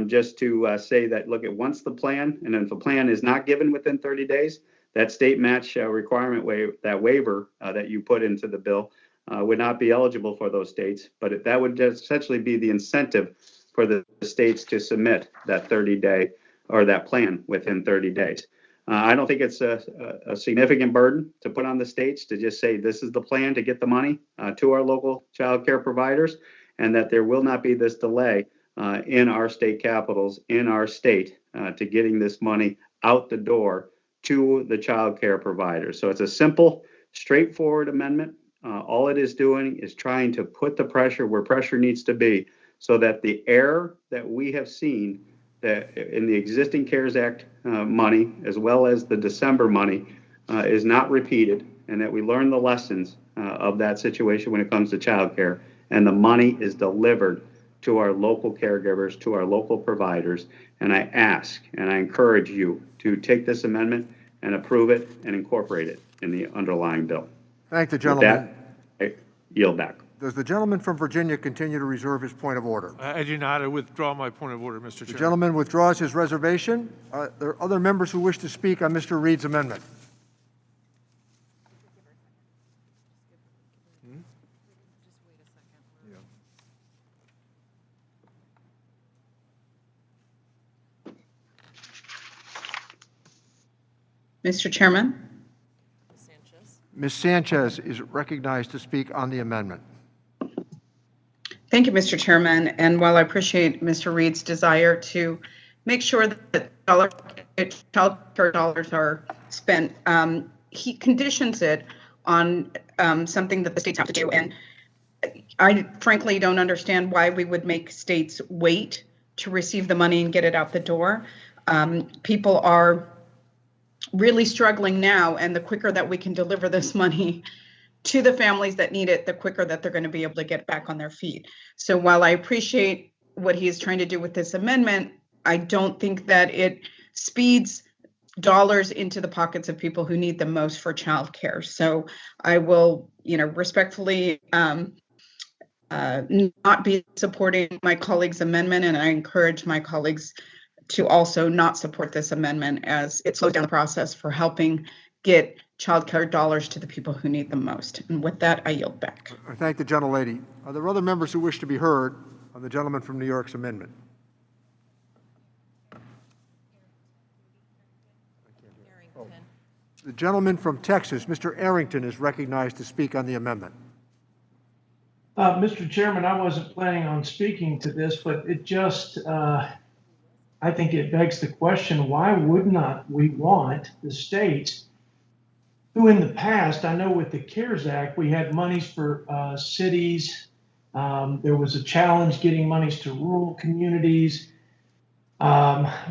S: just to say that, look, at once the plan, and if the plan is not given within 30 days, that state match requirement waiver that you put into the bill would not be eligible for those states, but that would essentially be the incentive for the states to submit that 30-day or that plan within 30 days. I don't think it's a significant burden to put on the states to just say this is the plan to get the money to our local child care providers, and that there will not be this delay in our state capitals, in our state, to getting this money out the door to the child care providers. So it's a simple, straightforward amendment. All it is doing is trying to put the pressure where pressure needs to be, so that the error that we have seen that in the existing CARES Act money, as well as the December money, is not repeated, and that we learn the lessons of that situation when it comes to child care, and the money is delivered to our local caregivers, to our local providers. And I ask and I encourage you to take this amendment and approve it and incorporate it in the underlying bill.
A: Thank the gentleman.
S: With that, I yield back.
A: Does the gentleman from Virginia continue to reserve his point of order?
L: I do not. I withdraw my point of order, Mr. Chairman.
A: The gentleman withdraws his reservation. There are other members who wish to speak on Mr. Reed's amendment.
R: Mr. Chairman?
A: Ms. Sanchez is recognized to speak on the amendment.
R: Thank you, Mr. Chairman. And while I appreciate Mr. Reed's desire to make sure that child care dollars are spent, he conditions it on something that the states have to do. And I frankly don't understand why we would make states wait to receive the money and get it out the door. People are really struggling now, and the quicker that we can deliver this money to the families that need it, the quicker that they're going to be able to get back on their feet. So while I appreciate what he is trying to do with this amendment, I don't think that it speeds dollars into the pockets of people who need the most for childcare. So I will, respectfully not be supporting my colleague's amendment, and I encourage my colleagues to also not support this amendment as it slows down the process for helping get childcare dollars to the people who need them most. And with that, I yield back.
A: I thank the gentlelady. Are there other members who wish to be heard on the gentleman from New York's amendment? The gentleman from Texas, Mr. Arrington, is recognized to speak on the amendment.
T: Mr. Chairman, I wasn't planning on speaking to this, but it just, I think it begs the question, why would not we want the states who in the past, I know with the CARES Act, we had monies for cities. There was a challenge getting monies to rural communities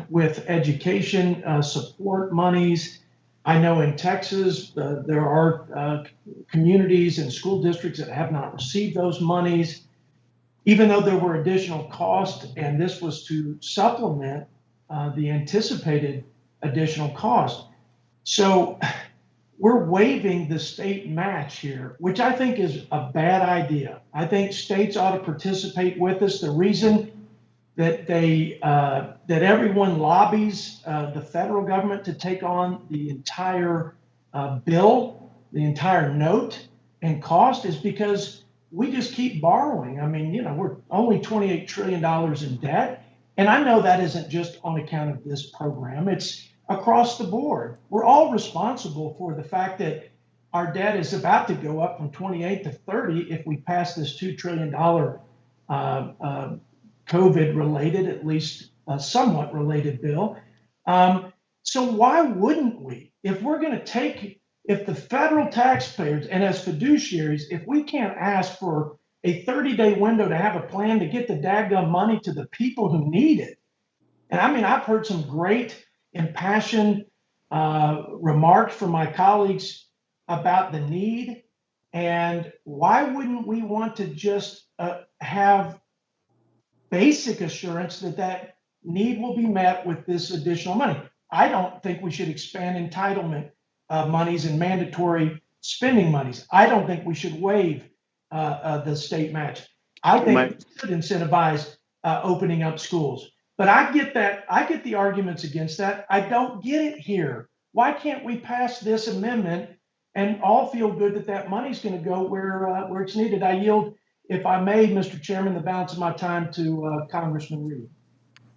T: with education support monies. I know in Texas, there are communities and school districts that have not received those monies, even though there were additional costs, and this was to supplement the anticipated additional cost. So we're waiving the state match here, which I think is a bad idea. I think states ought to participate with us. The reason that that everyone lobbies the federal government to take on the entire bill, the entire note and cost is because we just keep borrowing. I mean, we're only $28 trillion in debt. And I know that isn't just on account of this program. It's across the board. We're all responsible for the fact that our debt is about to go up from 28 to 30 if we pass this $2 trillion COVID-related, at least somewhat related bill. So why wouldn't we? If we're going to if the federal taxpayers and as fiduciaries, if we can't ask for a 30-day window to have a plan to get the dadgum money to the people who need it. And I mean, I've heard some great impassioned remarks from my colleagues about the need. And why wouldn't we want to just have basic assurance that that need will be met with this additional money? I don't think we should expand entitlement monies and mandatory spending monies. I don't think we should waive the state match. I think we should incentivize opening up schools. But I get that. I get the arguments against that. I don't get it here. Why can't we pass this amendment and all feel good that that money's going to go where it's needed? I yield, if I may, Mr. Chairman, the balance of my time to Congressman Reed.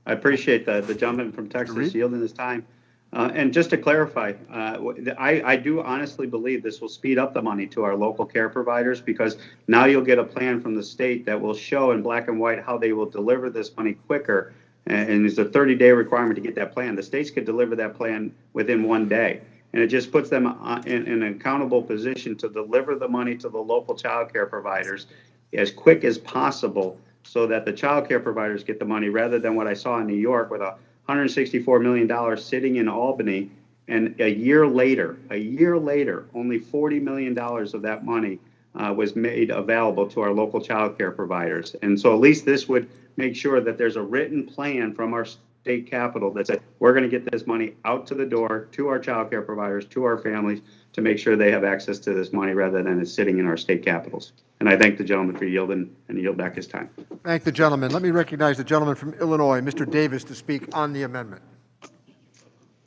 S: I appreciate the gentleman from Texas yielding his time. And just to clarify, I do honestly believe this will speed up the money to our local care providers, because now you'll get a plan from the state that will show in black and white how they will deliver this money quicker. And there's a 30-day requirement to get that plan. The states could deliver that plan within 1 day. And it just puts them in an accountable position to deliver the money to the local child care providers as quick as possible, so that the child care providers get the money, rather than what I saw in New York with $164 million sitting in Albany. And a year later, only $40 million of that money was made available to our local child care providers. And so at least this would make sure that there's a written plan from our state capital that says we're going to get this money out to the door, to our child care providers, to our families, to make sure they have access to this money rather than it's sitting in our state capitals. And I thank the gentleman for yielding and yield back his time.
A: Thank the gentleman. Let me recognize the gentleman from Illinois, Mr. Davis, to speak on the amendment.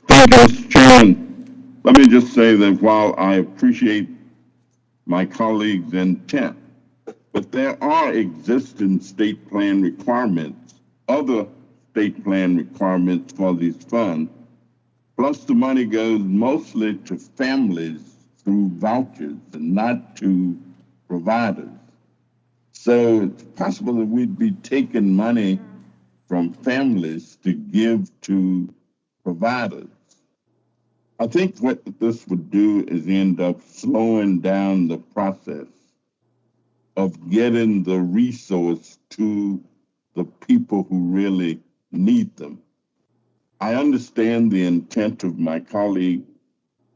N: Thank you, Mr. Chairman. Let me just say that while I appreciate my colleagues' intent, but there are existing state plan requirements, other state plan requirements for these funds, plus the money goes mostly to families through vouchers and not to providers. So it's possible that we'd be taking money from families to give to providers. I think what this would do is end up slowing down the process of getting the resource to the people who really need them. I understand the intent of my colleague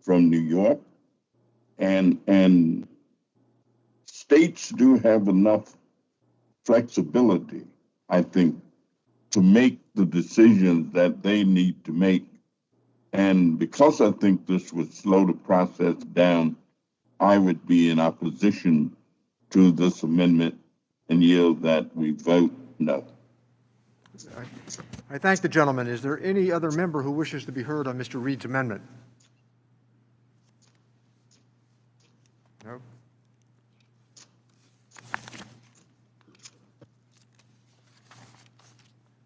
N: from New York, and states do have enough flexibility, I think, to make the decisions that they need to make. And because I think this would slow the process down, I would be in opposition to this amendment and yield that we vote no.
A: I thank the gentleman. Is there any other member who wishes to be heard on Mr. Reed's amendment? No.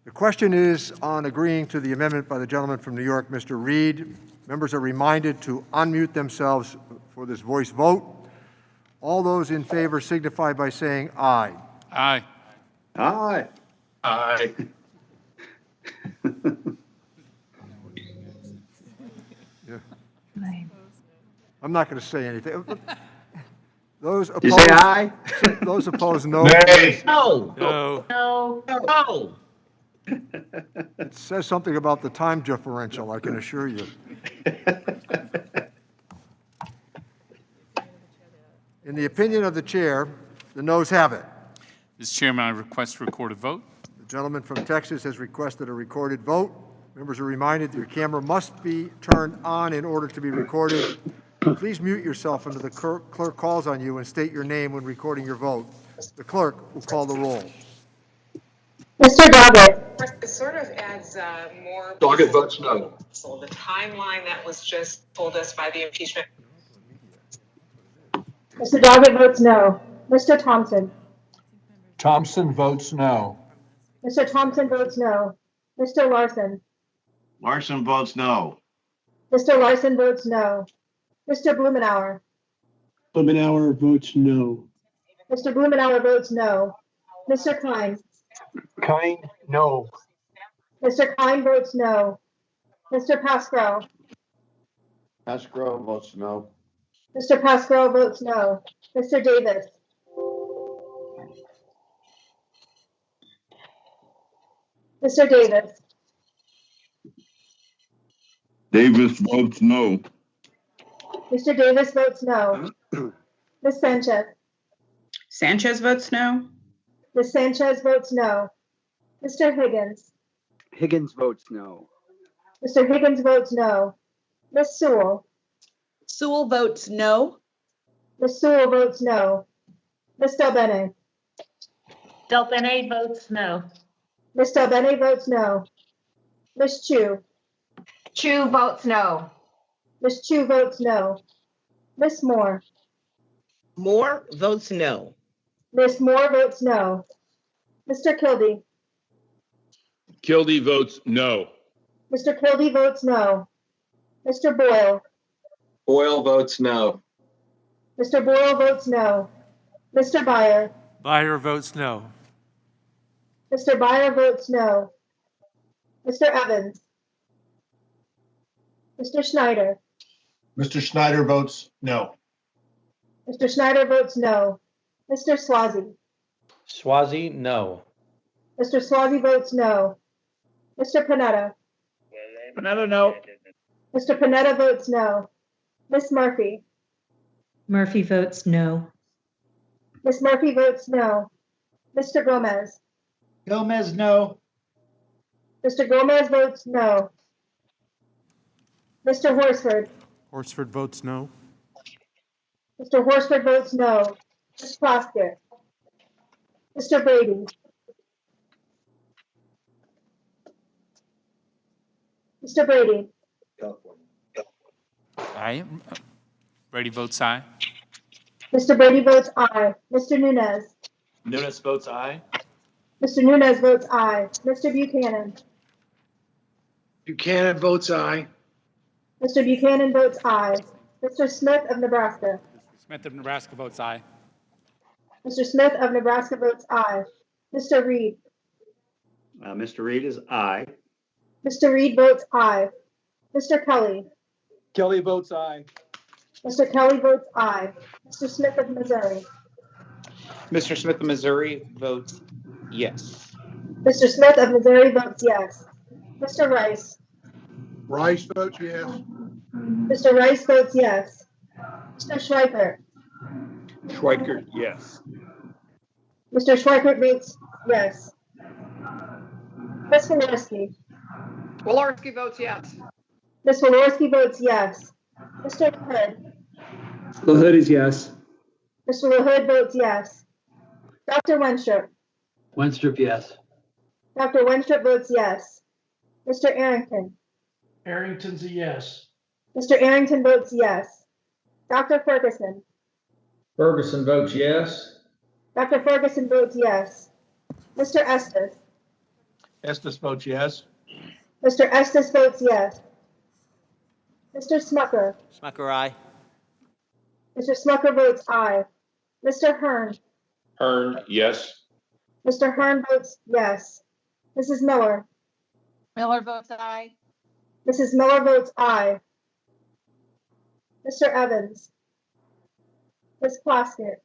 A: The question is on agreeing to the amendment by the gentleman from New York, Mr. Reed. Members are reminded to unmute themselves for this voice vote. All those in favor signify by saying aye.
I: Aye.
S: Aye.
D: Aye.
A: Yeah. I'm not going to say anything. Those opposed,
S: You say aye?
A: Those opposed, no.
K: No.
I: No.
K: No. No.
A: It says something about the time differential, I can assure you. In the opinion of the chair, the noes have it.
I: Mr. Chairman, I request a recorded vote.
A: The gentleman from Texas has requested a recorded vote. Members are reminded that your camera must be turned on in order to be recorded. Please mute yourself until the clerk calls on you and state your name when recording your vote. The clerk will call the roll.
Q: Mr. Doggett.
E: It sort of adds more.
D: Doggett votes no.
E: So the timeline that was just told us by the impeachment.
Q: Mr. Doggett votes no. Mr. Thompson.
O: Thompson votes no.
Q: Mr. Thompson votes no. Mr. Larson.
F: Larson votes no.
Q: Mr. Larson votes no. Mr. Blumenauer.
J: Blumenauer votes no.
Q: Mr. Blumenauer votes no. Mr. Klein.
J: Kine, no.
Q: Mr. Klein votes no. Mr. Pascrell.
D: Pascal votes no.
Q: Mr. Pascrell votes no. Mr. Davis. Mr. Davis.
N: Davis votes no.
Q: Mr. Davis votes no. Ms. Sanchez.
R: Sanchez votes no.
Q: Ms. Sanchez votes no. Mr. Higgins.
J: Higgins votes no.
Q: Mr. Higgins votes no. Ms. Sewell.
H: Sewell votes no.
Q: Ms. Sewell votes no. Ms. Delbene.
V: Delbene votes no.
Q: Ms. Delbene votes no. Ms. Chu.
B: Chu votes no.
Q: Ms. Chu votes no. Ms. Moore.
K: Moore votes no.
Q: Ms. Moore votes no. Mr. Kildee.
U: Kildee votes no.
Q: Mr. Kildee votes no. Mr. Boyle.
D: Boyle votes no.
Q: Mr. Boyle votes no. Mr. Byer.
L: Byer votes no.
Q: Mr. Byer votes no. Mr. Evans. Mr. Schneider.
F: Mr. Schneider votes no.
Q: Mr. Schneider votes no. Mr. Swazi.
W: Swazi, no.
Q: Mr. Swazi votes no. Mr. Panetta.
J: Panetta, no.
Q: Mr. Panetta votes no. Ms. Murphy.
V: Murphy votes no.
Q: Ms. Murphy votes no. Mr. Gomez.
J: Gomez, no.
Q: Mr. Gomez votes no. Mr. Horsford.
M: Horsford votes no.
Q: Mr. Horsford votes no. Ms. Plaskett. Mr. Brady. Mr. Brady.
I: Aye. Brady votes aye.
Q: Mr. Brady votes aye. Mr. Nunez.
W: Nunes votes aye.
Q: Mr. Nunez votes aye. Mr. Buchanan.
J: Buchanan votes aye.
Q: Mr. Buchanan votes aye. Mr. Smith of Nebraska.
I: Smith of Nebraska votes aye.
Q: Mr. Smith of Nebraska votes aye. Mr. Reed.
S: Mr. Reed is aye.
Q: Mr. Reed votes aye. Mr. Kelly.
J: Kelly votes aye.
Q: Mr. Kelly votes aye. Mr. Smith of Missouri.
W: Mr. Smith of Missouri votes yes.
Q: Mr. Smith of Missouri votes yes. Mr. Rice.
O: Rice votes yes.
Q: Mr. Rice votes yes. Mr. Schweikert.
J: Schweikert, yes.
Q: Mr. Schweikert votes yes. Ms. Walorski.
E: Walorski votes yes.
Q: Ms. Walorski votes yes. Mr. LaHood.
C: LaHood is yes.
Q: Mr. LaHood votes yes. Dr. Wenstrup.
C: Wenstrup, yes.
Q: Dr. Wenstrup votes yes. Mr. Arrington.
T: Arrington's a yes.
Q: Mr. Arrington votes yes. Dr. Ferguson.
C: Ferguson votes yes.
Q: Dr. Ferguson votes yes. Mr. Estes.
F: Estes votes yes.
Q: Mr. Estes votes yes. Mr. Smucker.
G: Smucker, aye.
Q: Mr. Smucker votes aye. Mr. Hearn.
U: Hearn, yes.
Q: Mr. Hearn votes yes. Mrs. Miller.
E: Miller votes aye.
Q: Mrs. Miller votes aye. Mr. Evans. Ms. Plaskett.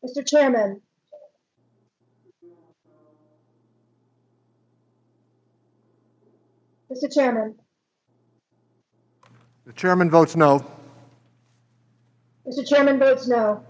Q: Mr. Chairman. Mr. Chairman.
A: The chairman votes no.
Q: Mr. Chairman votes no.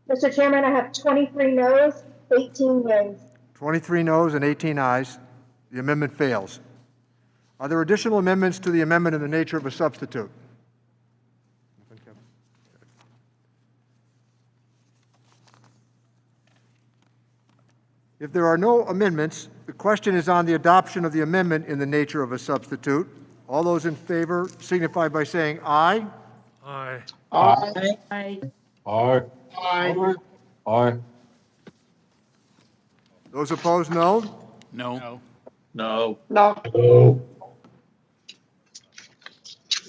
Q: Mr. Chairman, I have 23 noes, 18 yeas.
A: 23 noes and 18 ayes. The amendment fails. Are there additional amendments to the amendment in the nature of a substitute? If there are no amendments, the question is on the adoption of the amendment in the nature of a substitute. All those in favor signify by saying aye.
L: Aye.
J: Aye.
V: Aye.
F: Aye.
J: Aye.
F: Aye.
A: Those opposed, no.
I: No.
F: No.
J: No.
F: No.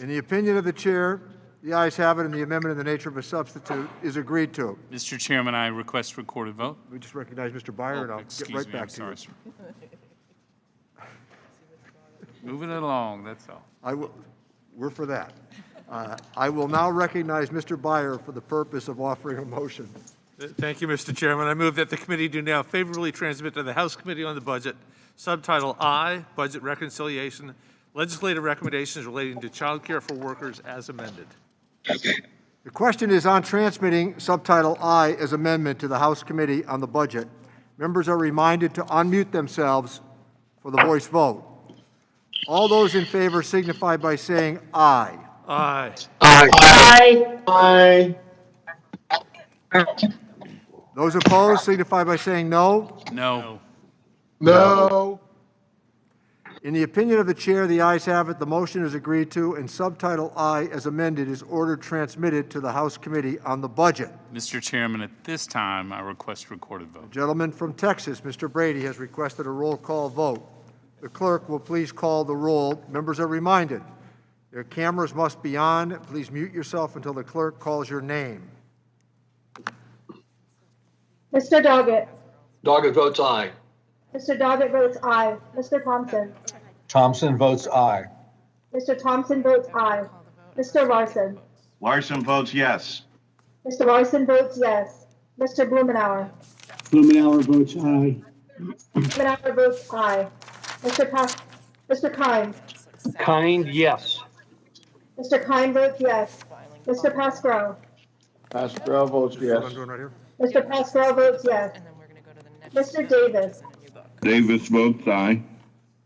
A: In the opinion of the chair, the ayes have it, and the amendment in the nature of a substitute is agreed to.
I: Mr. Chairman, I request recorded vote.
A: We just recognize Mr. Byer, and I'll get
I: Excuse
A: right
I: me,
A: back
I: I'm
A: to
I: sorry,
A: you.
I: sir. Moving it along, that's all.
A: We're for that. I will now recognize Mr. Byer for the purpose of offering a motion.
L: Thank you, Mr. Chairman. I move that the committee do now favorably transmit to the House Committee on the Budget, Subtitle I, Budget Reconciliation, legislative recommendations relating to child care for workers as amended.
A: The question is on transmitting Subtitle I as amendment to the House Committee on the Budget. Members are reminded to unmute themselves for the voice vote. All those in favor signify by saying aye.
L: Aye.
J: Aye. Aye.
A: Those opposed signify by saying no.
I: No.
O: No.
A: In the opinion of the chair, the ayes have it. The motion is agreed to, and Subtitle I, as amended, is ordered transmitted to the House Committee on the Budget.
I: Mr. Chairman, at this time, I request recorded vote.
A: The gentleman from Texas, Mr. Brady, has requested a roll call vote. The clerk will please call the roll. Members are reminded, their cameras must be on. Please mute yourself until the clerk calls your name.
Q: Mr. Doggett.
D: Doggett votes aye.
Q: Mr. Doggett votes aye. Mr. Thompson.
F: Thompson votes aye.
Q: Mr. Thompson votes aye. Mr. Larson.
F: Larson votes yes.
Q: Mr. Larson votes yes. Mr. Blumenauer.
C: Blumenauer votes aye.
Q: Blumenauer votes aye. Mr. Kind.
C: Kind, yes.
Q: Mr. Kind votes yes. Mr. Pascrell.
F: Pascal votes
A: What I'm
F: yes.
A: doing right here?
Q: Mr. Pascrell votes yes. Mr. Davis.
N: Davis votes aye.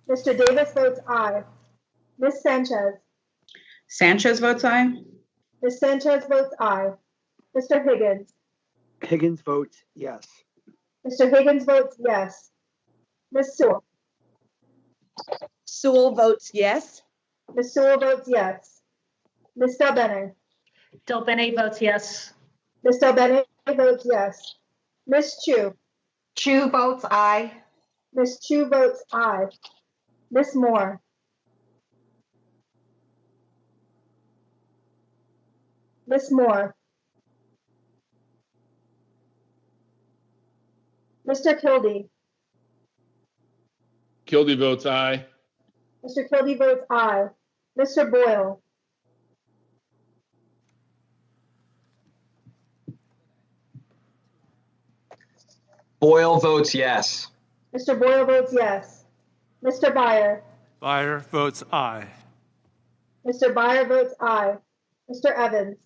Q: Mr. Davis votes aye. Ms. Sanchez.
R: Sanchez votes aye.
Q: Ms. Sanchez votes aye. Mr. Higgins.
C: Higgins votes yes.
Q: Mr. Higgins votes yes. Ms. Sewell.
H: Sewell votes yes.
Q: Ms. Sewell votes yes. Ms. Delbene.
V: Delbene votes yes.
Q: Ms. Delbene votes yes. Ms. Chu.
B: Chu votes aye.
Q: Ms. Chu votes aye. Ms. Moore. Ms. Moore. Mr. Kildee.
U: Kildee votes aye.
Q: Mr. Kildee votes aye. Mr. Boyle.
D: Boyle votes yes.
Q: Mr. Boyle votes yes. Mr. Byer.
L: Byer votes aye.
Q: Mr. Byer votes aye. Mr. Evans.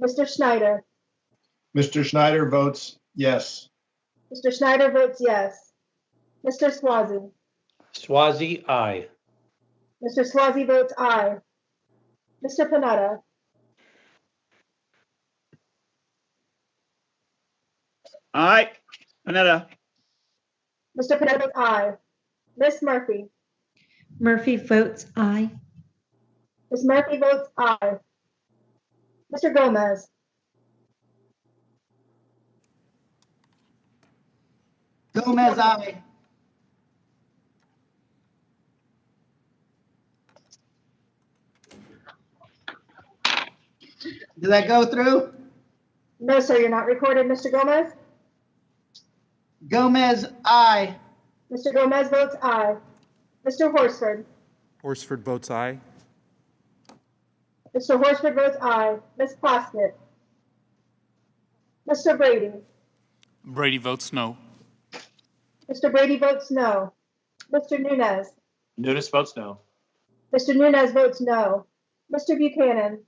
Q: Mr. Schneider.
F: Mr. Schneider votes yes.
Q: Mr. Schneider votes yes. Mr. Swazi.
S: Swazi, aye.
Q: Mr. Swazi votes aye. Mr. Panetta.
W: Aye. Panetta.
Q: Mr. Panetta votes aye. Miss Murphy.
G: Murphy votes aye.
Q: Miss Murphy votes aye. Mr. Gomez.
J: Gomez, aye. Did that go through?
Q: No, sir, you're not recorded, Mr. Gomez.
J: Gomez, aye.
Q: Mr. Gomez votes aye. Mr. Horsford.
M: Horsford votes aye.
Q: Mr. Horsford votes aye. Ms. Plaskett. Mr. Brady.
I: Brady votes no.
Q: Mr. Brady votes no. Mr. Nunez.
W: Nunes votes no.
Q: Mr. Nunez votes no. Mr. Buchanan.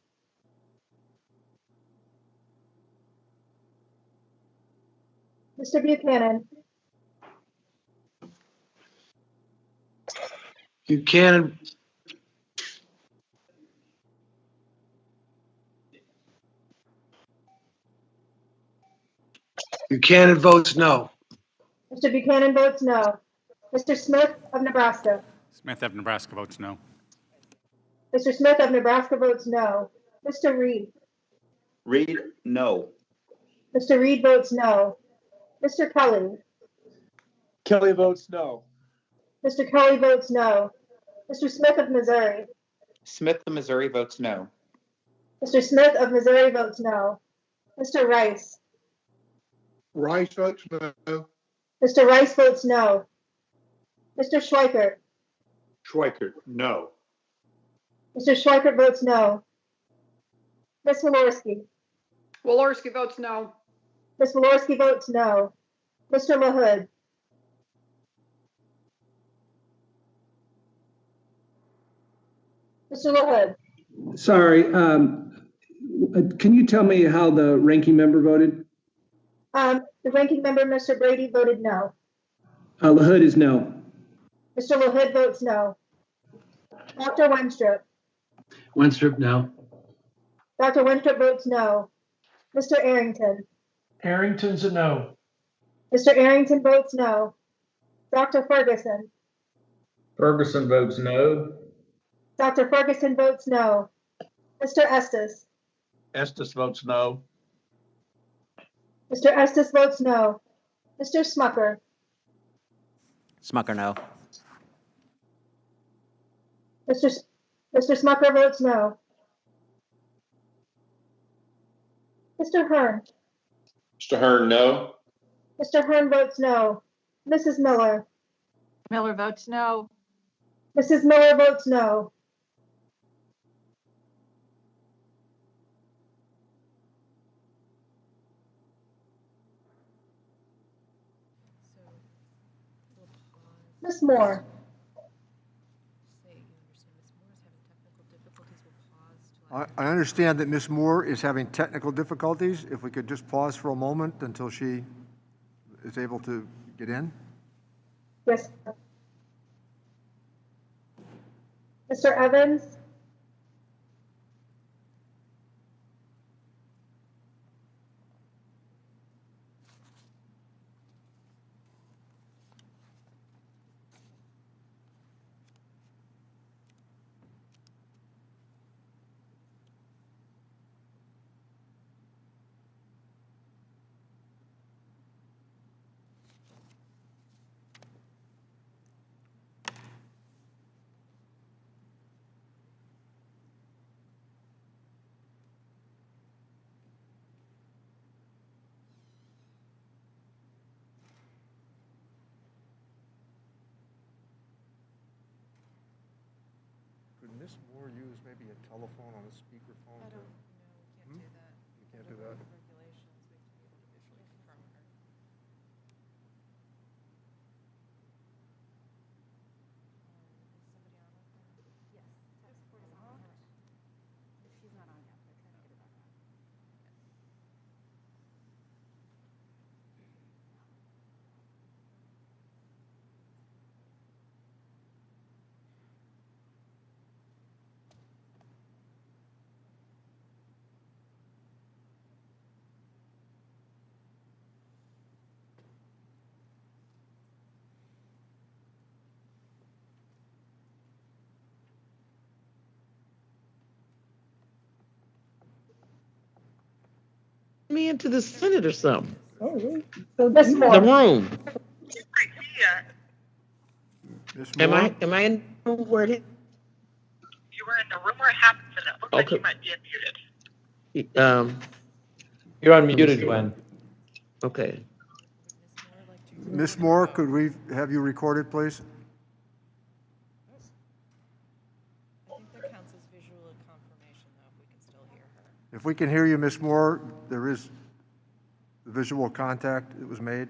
Q: Mr. Buchanan.
C: Buchanan. Buchanan votes no.
Q: Mr. Buchanan votes no. Mr. Smith of Nebraska.
I: Smith of Nebraska votes no.
Q: Mr. Smith of Nebraska votes no. Mr. Reed.
S: Reed, no.
Q: Mr. Reed votes no. Mr. Kelly.
C: Kelly votes no.
Q: Mr. Kelly votes no. Mr. Smith of Missouri.
W: Smith of Missouri votes no.
Q: Mr. Smith of Missouri votes no. Mr. Rice.
O: Rice votes no.
Q: Mr. Rice votes no. Mr. Schweikert.
C: Schweikert, no.
Q: Mr. Schweikert votes no. Ms. Walorski.
R: Walorski votes no.
Q: Ms. Walorski votes no. Mr. LaHood. Mr. LaHood.
K: Sorry, can you tell me how the ranking member voted?
Q: The ranking member, Mr. Brady, voted no.
K: LaHood is no.
Q: Mr. LaHood votes no. Dr. Wenstrup.
K: Wenstrup, no.
Q: Dr. Wenstrup votes no. Mr. Arrington.
T: Arrington's a no.
Q: Mr. Arrington votes no. Dr. Ferguson.
C: Ferguson votes no.
Q: Dr. Ferguson votes no. Mr. Estes.
F: Estes votes no.
Q: Mr. Estes votes no. Mr. Smucker.
P: Smucker, no.
Q: Mr. Smucker votes no. Mr. Hearn.
U: Mr. Hearn, no.
Q: Mr. Hearn votes no. Mrs. Miller.
R: Miller votes no.
Q: Mrs. Miller votes no. Ms. Moore.
A: I understand that Ms. Moore is having technical difficulties. If we could just pause for a moment until she is able to get in.
Q: Yes. Mr. Evans.
A: Could Ms. Moore use maybe a telephone on a speakerphone?
X: I don't know, we can't do that.
A: You can't do that?
E: me into the Senate or something.
Q: Ms.
E: The
Q: Moore.
E: room.
A: Ms.
E: Am
A: Moore?
E: I in the room where it
H: You were in the room where it happened, and it looks like
E: Okay.
H: you might be unmuted.
C: You're
E: Let me
C: unmuted,
E: see.
C: Gwen.
E: Okay.
A: Ms. Moore, could we have you recorded, please? If we can hear you, Ms. Moore, there is the visual contact that was made.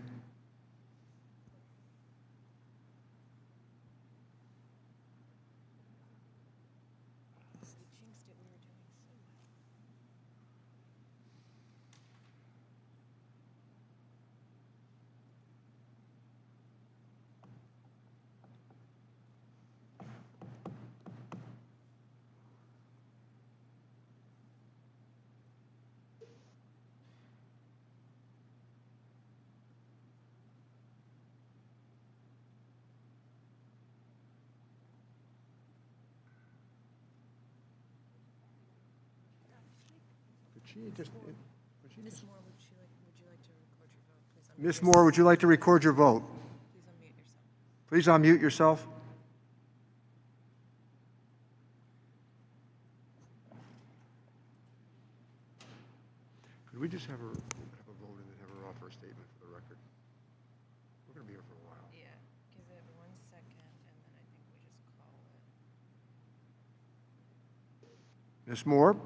A: Ms. Moore, would you like to record your vote? Please unmute yourself. Could we just have a vote and then have her offer a statement for the record? We're going to be here for a while.
N: Yeah, give it 1 second, and then I think we just call it.
A: Ms. Moore,
N: Looks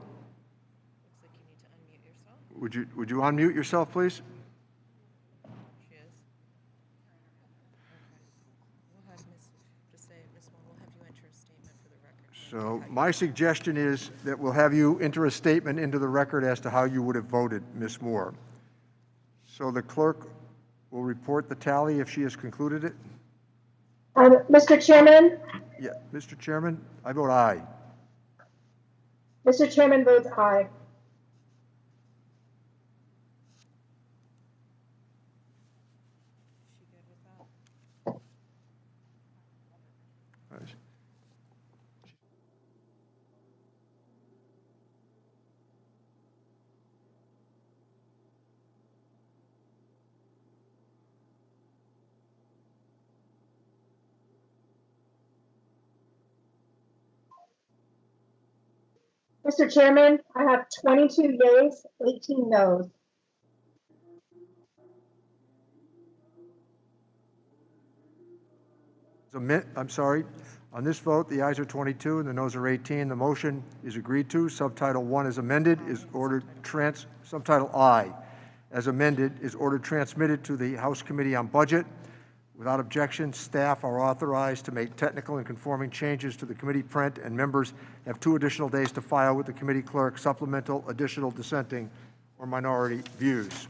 N: like you need to unmute yourself.
A: would you unmute yourself, please?
N: She is. Okay. We'll have just say, Ms. Moore, we'll have you enter a statement for the record.
A: So my suggestion is that we'll have you enter a statement into the record as to how you would have voted, Ms. Moore. So the clerk will report the tally if she has concluded it.
Q: Mr. Chairman,
A: Yeah, Mr. Chairman, I vote aye.
Q: Mr. Chairman votes aye.
N: Is she good with that?
Q: Mr. Chairman, I have 22 yeas, 18 noes.
A: I'm sorry. On this vote, the ayes are 22 and the noes are 18. The motion is agreed to. Subtitle 1 is amended, is ordered Subtitle I, as amended, is ordered transmitted to the House Committee on Budget. Without objection, staff are authorized to make technical and conforming changes to the committee print, and members have 2 additional days to file with the committee clerk supplemental, additional, dissenting, or minority views.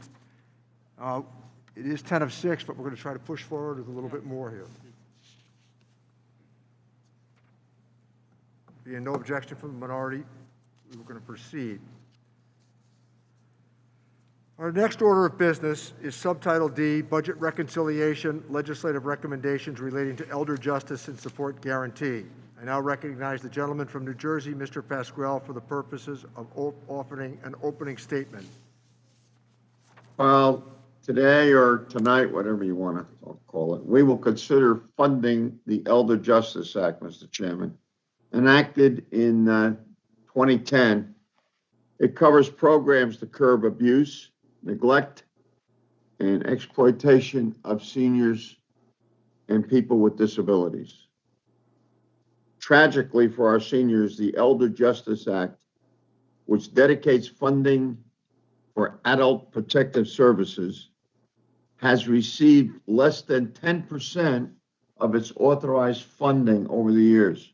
A: It is 10 of 6, but we're going to try to push forward with a little bit more here. Being no objection from the minority, we're going to proceed. Our next order of business is Subtitle D, Budget Reconciliation, Legislative Recommendations Relating to Elder Justice and Support Guarantee. I now recognize the gentleman from New Jersey, Mr. Pasquale, for the purposes of offering an opening statement.
D: Well, today or tonight, whatever you want to call it, we will consider funding the Elder Justice Act, Mr. Chairman, enacted in 2010. It covers programs to curb abuse, neglect, and exploitation of seniors and people with disabilities. Tragically for our seniors, the Elder Justice Act, which dedicates funding for adult protective services, has received less than 10% of its authorized funding over the years.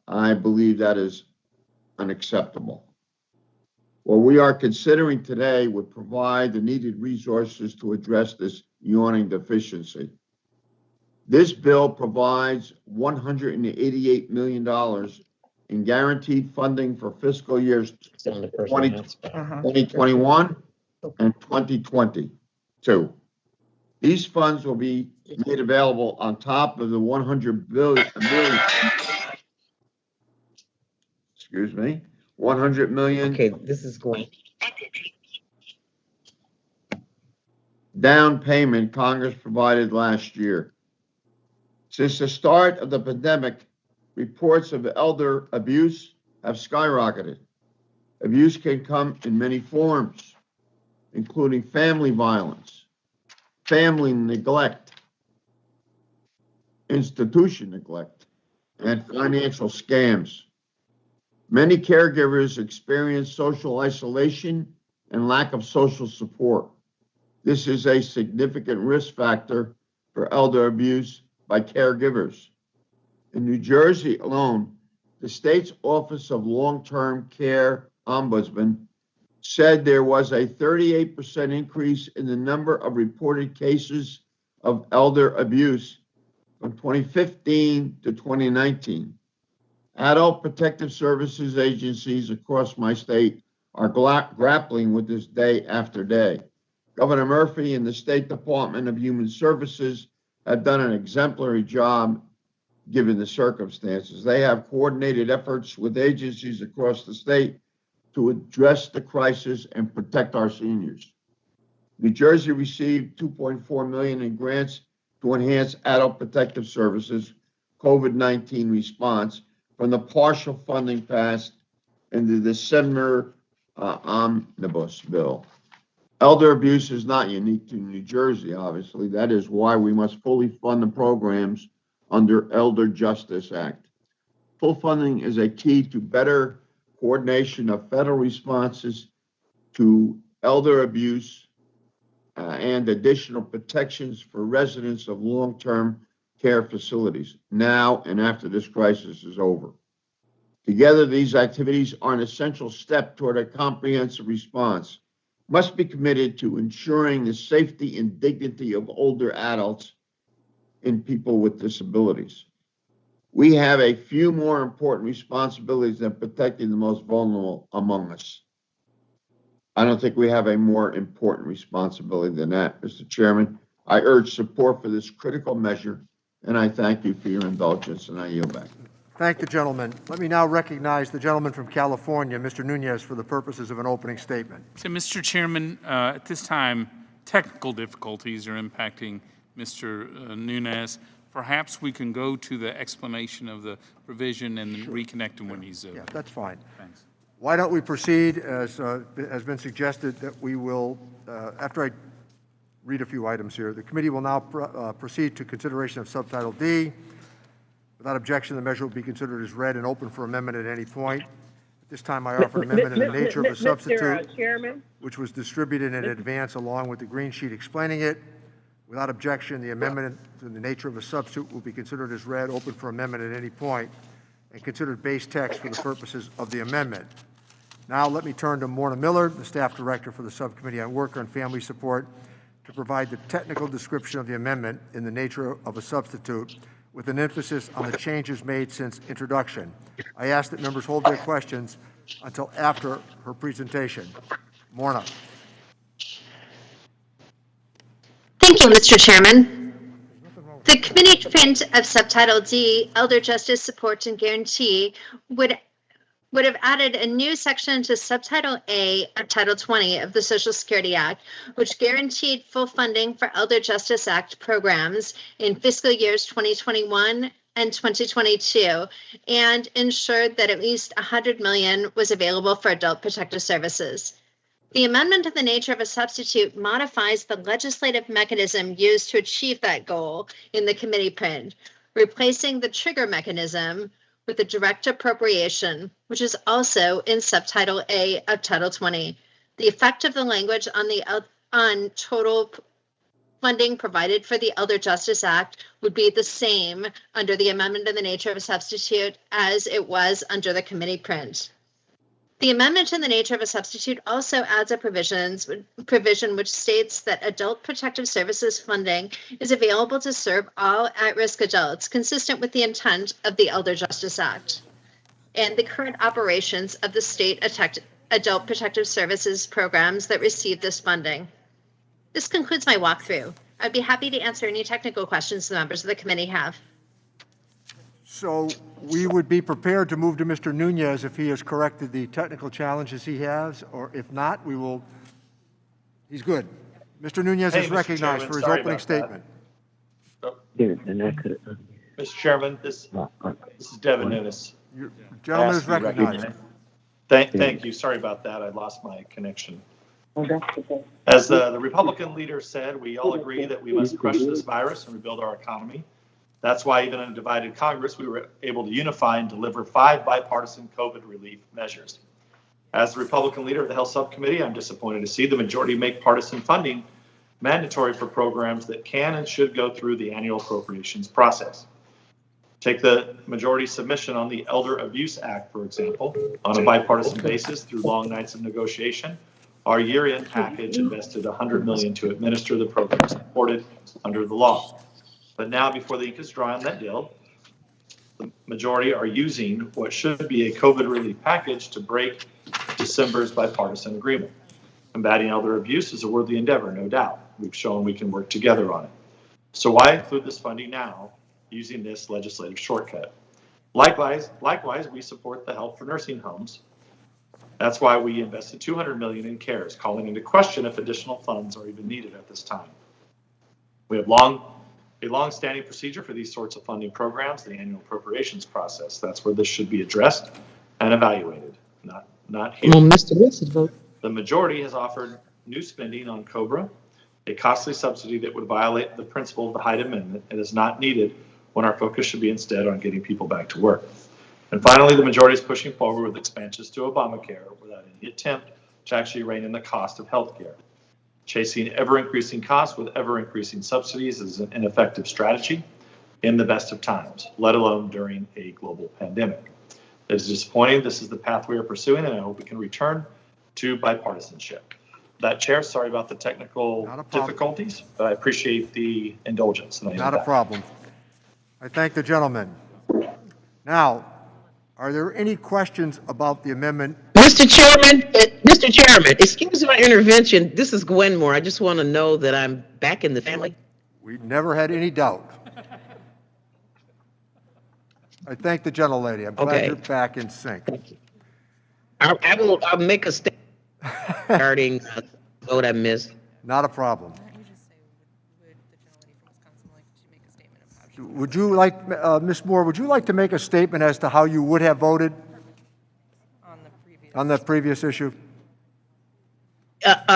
D: I believe that is unacceptable. What we are considering today would provide the needed resources to address this yawning deficiency. This bill provides $188 million in guaranteed funding for fiscal years 2021 and 2022. These funds will be made available on top of the $100 million Okay, this is going. down payment Congress provided last year. Since the start of the pandemic, reports of elder abuse have skyrocketed. Abuse can come in many forms, including family violence, family neglect, institution neglect, and financial scams. Many caregivers experience social isolation and lack of social support. This is a significant risk factor for elder abuse by caregivers. In New Jersey alone, the state's Office of Long-Term Care Ombudsman said there was a 38% increase in the number of reported cases of elder abuse from 2015 to 2019. Adult Protective Services agencies across my state are grappling with this day after day. Governor Murphy and the State Department of Human Services have done an exemplary job given the circumstances. They have coordinated efforts with agencies across the state to address the crisis and protect our seniors. New Jersey received $2.4 million in grants to enhance adult protective services COVID-19 response from the partial funding passed in the December omnibus bill. Elder abuse is not unique to New Jersey, obviously. That is why we must fully fund the programs under Elder Justice Act. Full funding is a key to better coordination of federal responses to elder abuse and additional protections for residents of long-term care facilities now and after this crisis is over. Together, these activities are an essential step toward a comprehensive response. Must be committed to ensuring the safety and dignity of older adults and people with disabilities. We have a few more important responsibilities than protecting the most vulnerable among us. I don't think we have a more important responsibility than that, Mr. Chairman. I urge support for this critical measure, and I thank you for your indulgence, and I yield back.
A: Thank the gentleman. Let me now recognize the gentleman from California, Mr. Nunez, for the purposes of an opening statement.
I: So, Mr. Chairman, at this time, technical difficulties are impacting Mr. Nunez. Perhaps we can go to the explanation of the provision and reconnect him when he's
A: Yeah, that's fine.
I: Thanks.
A: Why don't we proceed, as has been suggested, that we will, after I read a few items here, the committee will now proceed to consideration of Subtitle D. Without objection, the measure will be considered as read and open for amendment at any point. At this time, I offer an amendment in the nature of a substitute,
E: Mr. Chairman?
A: which was distributed in advance along with the green sheet explaining it. Without objection, the amendment in the nature of a substitute will be considered as read, open for amendment at any point, and considered base text for the purposes of the amendment. Now let me turn to Morna Miller, the staff director for the Subcommittee on Worker and Family Support, to provide the technical description of the amendment in the nature of a substitute, with an emphasis on the changes made since introduction. I ask that members hold their questions until after her presentation. Morna.
Q: Thank you, Mr. Chairman. The committee print of Subtitle D, Elder Justice Support and Guarantee, would have added a new section to Subtitle A of Title 20 of the Social Security Act, which guaranteed full funding for Elder Justice Act programs in fiscal years 2021 and 2022, and ensured that at least $100 million was available for adult protective services. The amendment in the nature of a substitute modifies the legislative mechanism used to achieve that goal in the committee print, replacing the trigger mechanism with a direct appropriation, which is also in Subtitle A of Title 20. The effect of the language on total funding provided for the Elder Justice Act would be the same under the amendment in the nature of a substitute as it was under the committee print. The amendment in the nature of a substitute also adds a provision which states that adult protective services funding is available to serve all at-risk adults, consistent with the intent of the Elder Justice Act and the current operations of the state adult protective services programs that receive this funding. This concludes my walkthrough. I'd be happy to answer any technical questions the members of the committee have.
A: So we would be prepared to move to Mr. Nunez if he has corrected the technical challenges he has, or if not, we will, he's good. Mr. Nunez
B: Hey,
A: is
B: Mr.
A: recognized
B: Chairman,
A: for his
B: sorry
A: opening
B: about that.
A: statement.
B: Mr. Chairman, this is Devin Nunes.
A: Gentleman is
B: Ask to be
A: recognized.
B: Thank you. Sorry about that. I lost my connection. As the Republican leader said, we all agree that we must crush this virus and rebuild our economy. That's why even in a divided Congress, we were able to unify and deliver 5 bipartisan COVID relief measures. As the Republican leader of the Health Subcommittee, I'm disappointed to see the majority make partisan funding mandatory for programs that can and should go through the annual appropriations process. Take the majority submission on the Elder Abuse Act, for example. On a bipartisan basis, through long nights of negotiation, our year-end package invested $100 million to administer the programs supported under the law. But now, before the ink is dry on that deal, the majority are using what should be a COVID relief package to break December's bipartisan agreement. Combating elder abuse is a worthy endeavor, no doubt. We've shown we can work together on it. So why include this funding now using this legislative shortcut? Likewise, we support the help for nursing homes. That's why we invested $200 million in CARES, calling into question if additional funds are even needed at this time. We have a long-standing procedure for these sorts of funding programs, the annual appropriations process. That's where this should be addressed and evaluated, not here.
E: Mr. Wilson, vote.
B: The majority has offered new spending on COBRA, a costly subsidy that would violate the principle of the Hyde Amendment and is not needed when our focus should be instead on getting people back to work. And finally, the majority is pushing forward with expansions to Obamacare without any attempt to actually rein in the cost of health care. Chasing ever-increasing costs with ever-increasing subsidies is an ineffective strategy in the best of times, let alone during a global pandemic. It is disappointing. This is the path we are pursuing, and I hope we can return to bipartisanship. That, Chair, sorry about the technical difficulties, but I appreciate the indulgence.
A: Not a problem. I thank the gentleman. Now, are there any questions about the amendment?
E: Mr. Chairman, excuse my intervention. This is Gwen Moore. I just want to know that I'm back in the family.
A: We never had any doubt. I thank the gentlelady. I'm glad you're back in sync.
E: I'll make a statement regarding the vote I missed.
A: Not a problem. Would you like, Ms. Moore, would you like to make a statement as to how you would have voted on the previous issue?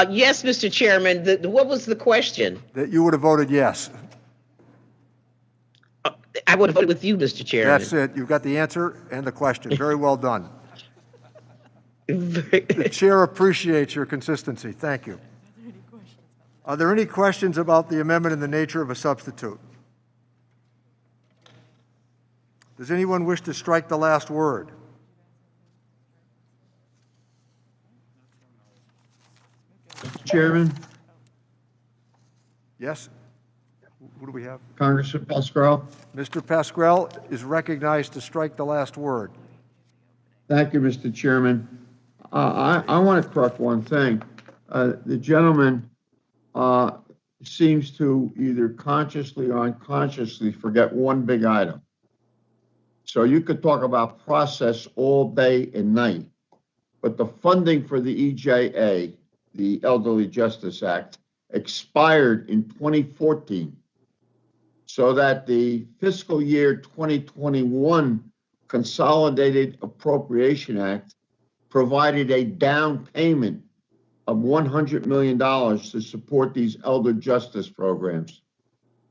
E: Yes, Mr. Chairman. What was the question?
A: That you would have voted yes.
E: I would have voted with you, Mr. Chairman.
A: That's it. You've got the answer and the question. Very well done. The chair appreciates your consistency. Thank you. Are there any questions about the amendment in the nature of a substitute? Does anyone wish to strike the last word?
D: Mr. Chairman,
A: Yes? Who do we have?
D: Congressman Pascrell.
A: Mr. Pasquale is recognized to strike the last word.
D: Thank you, Mr. Chairman. I want to correct one thing. The gentleman seems to either consciously or unconsciously forget one big item. So you could talk about process all day and night, but the funding for the EJA, the Elderly Justice Act, expired in 2014, so that the fiscal year 2021 Consolidated Appropriation Act provided a down payment of $100 million to support these elder justice programs,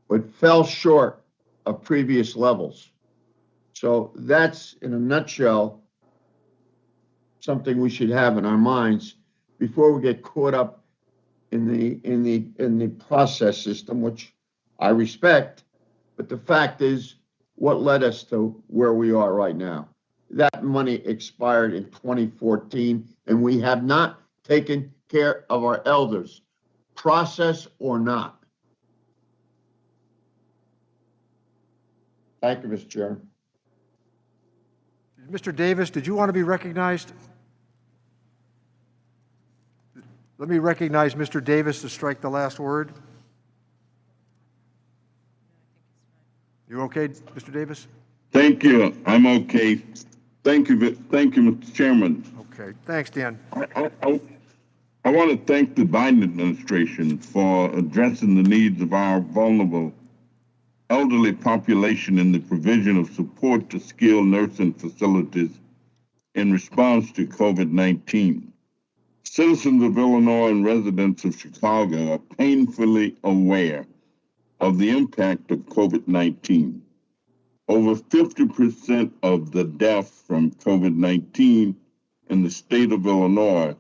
D: but fell short of previous levels. So that's, in a nutshell, something we should have in our minds before we get caught up in the process system, which I respect. But the fact is, what led us to where we are right now? That money expired in 2014, and we have not taken care of our elders, process or not. Thank you, Mr. Chairman.
A: Mr. Davis, did you want to be recognized? Let me recognize Mr. Davis to strike the last word. You okay, Mr. Davis?
L: Thank you. I'm okay. Thank you, Mr. Chairman.
A: Okay. Thanks, Dan.
L: I want to thank the Biden administration for addressing the needs of our vulnerable elderly population in the provision of support to skilled nursing facilities in response to COVID-19. Citizens of Illinois and residents of Chicago are painfully aware of the impact of COVID-19. Over 50% of the deaths from COVID-19 in the state of Illinois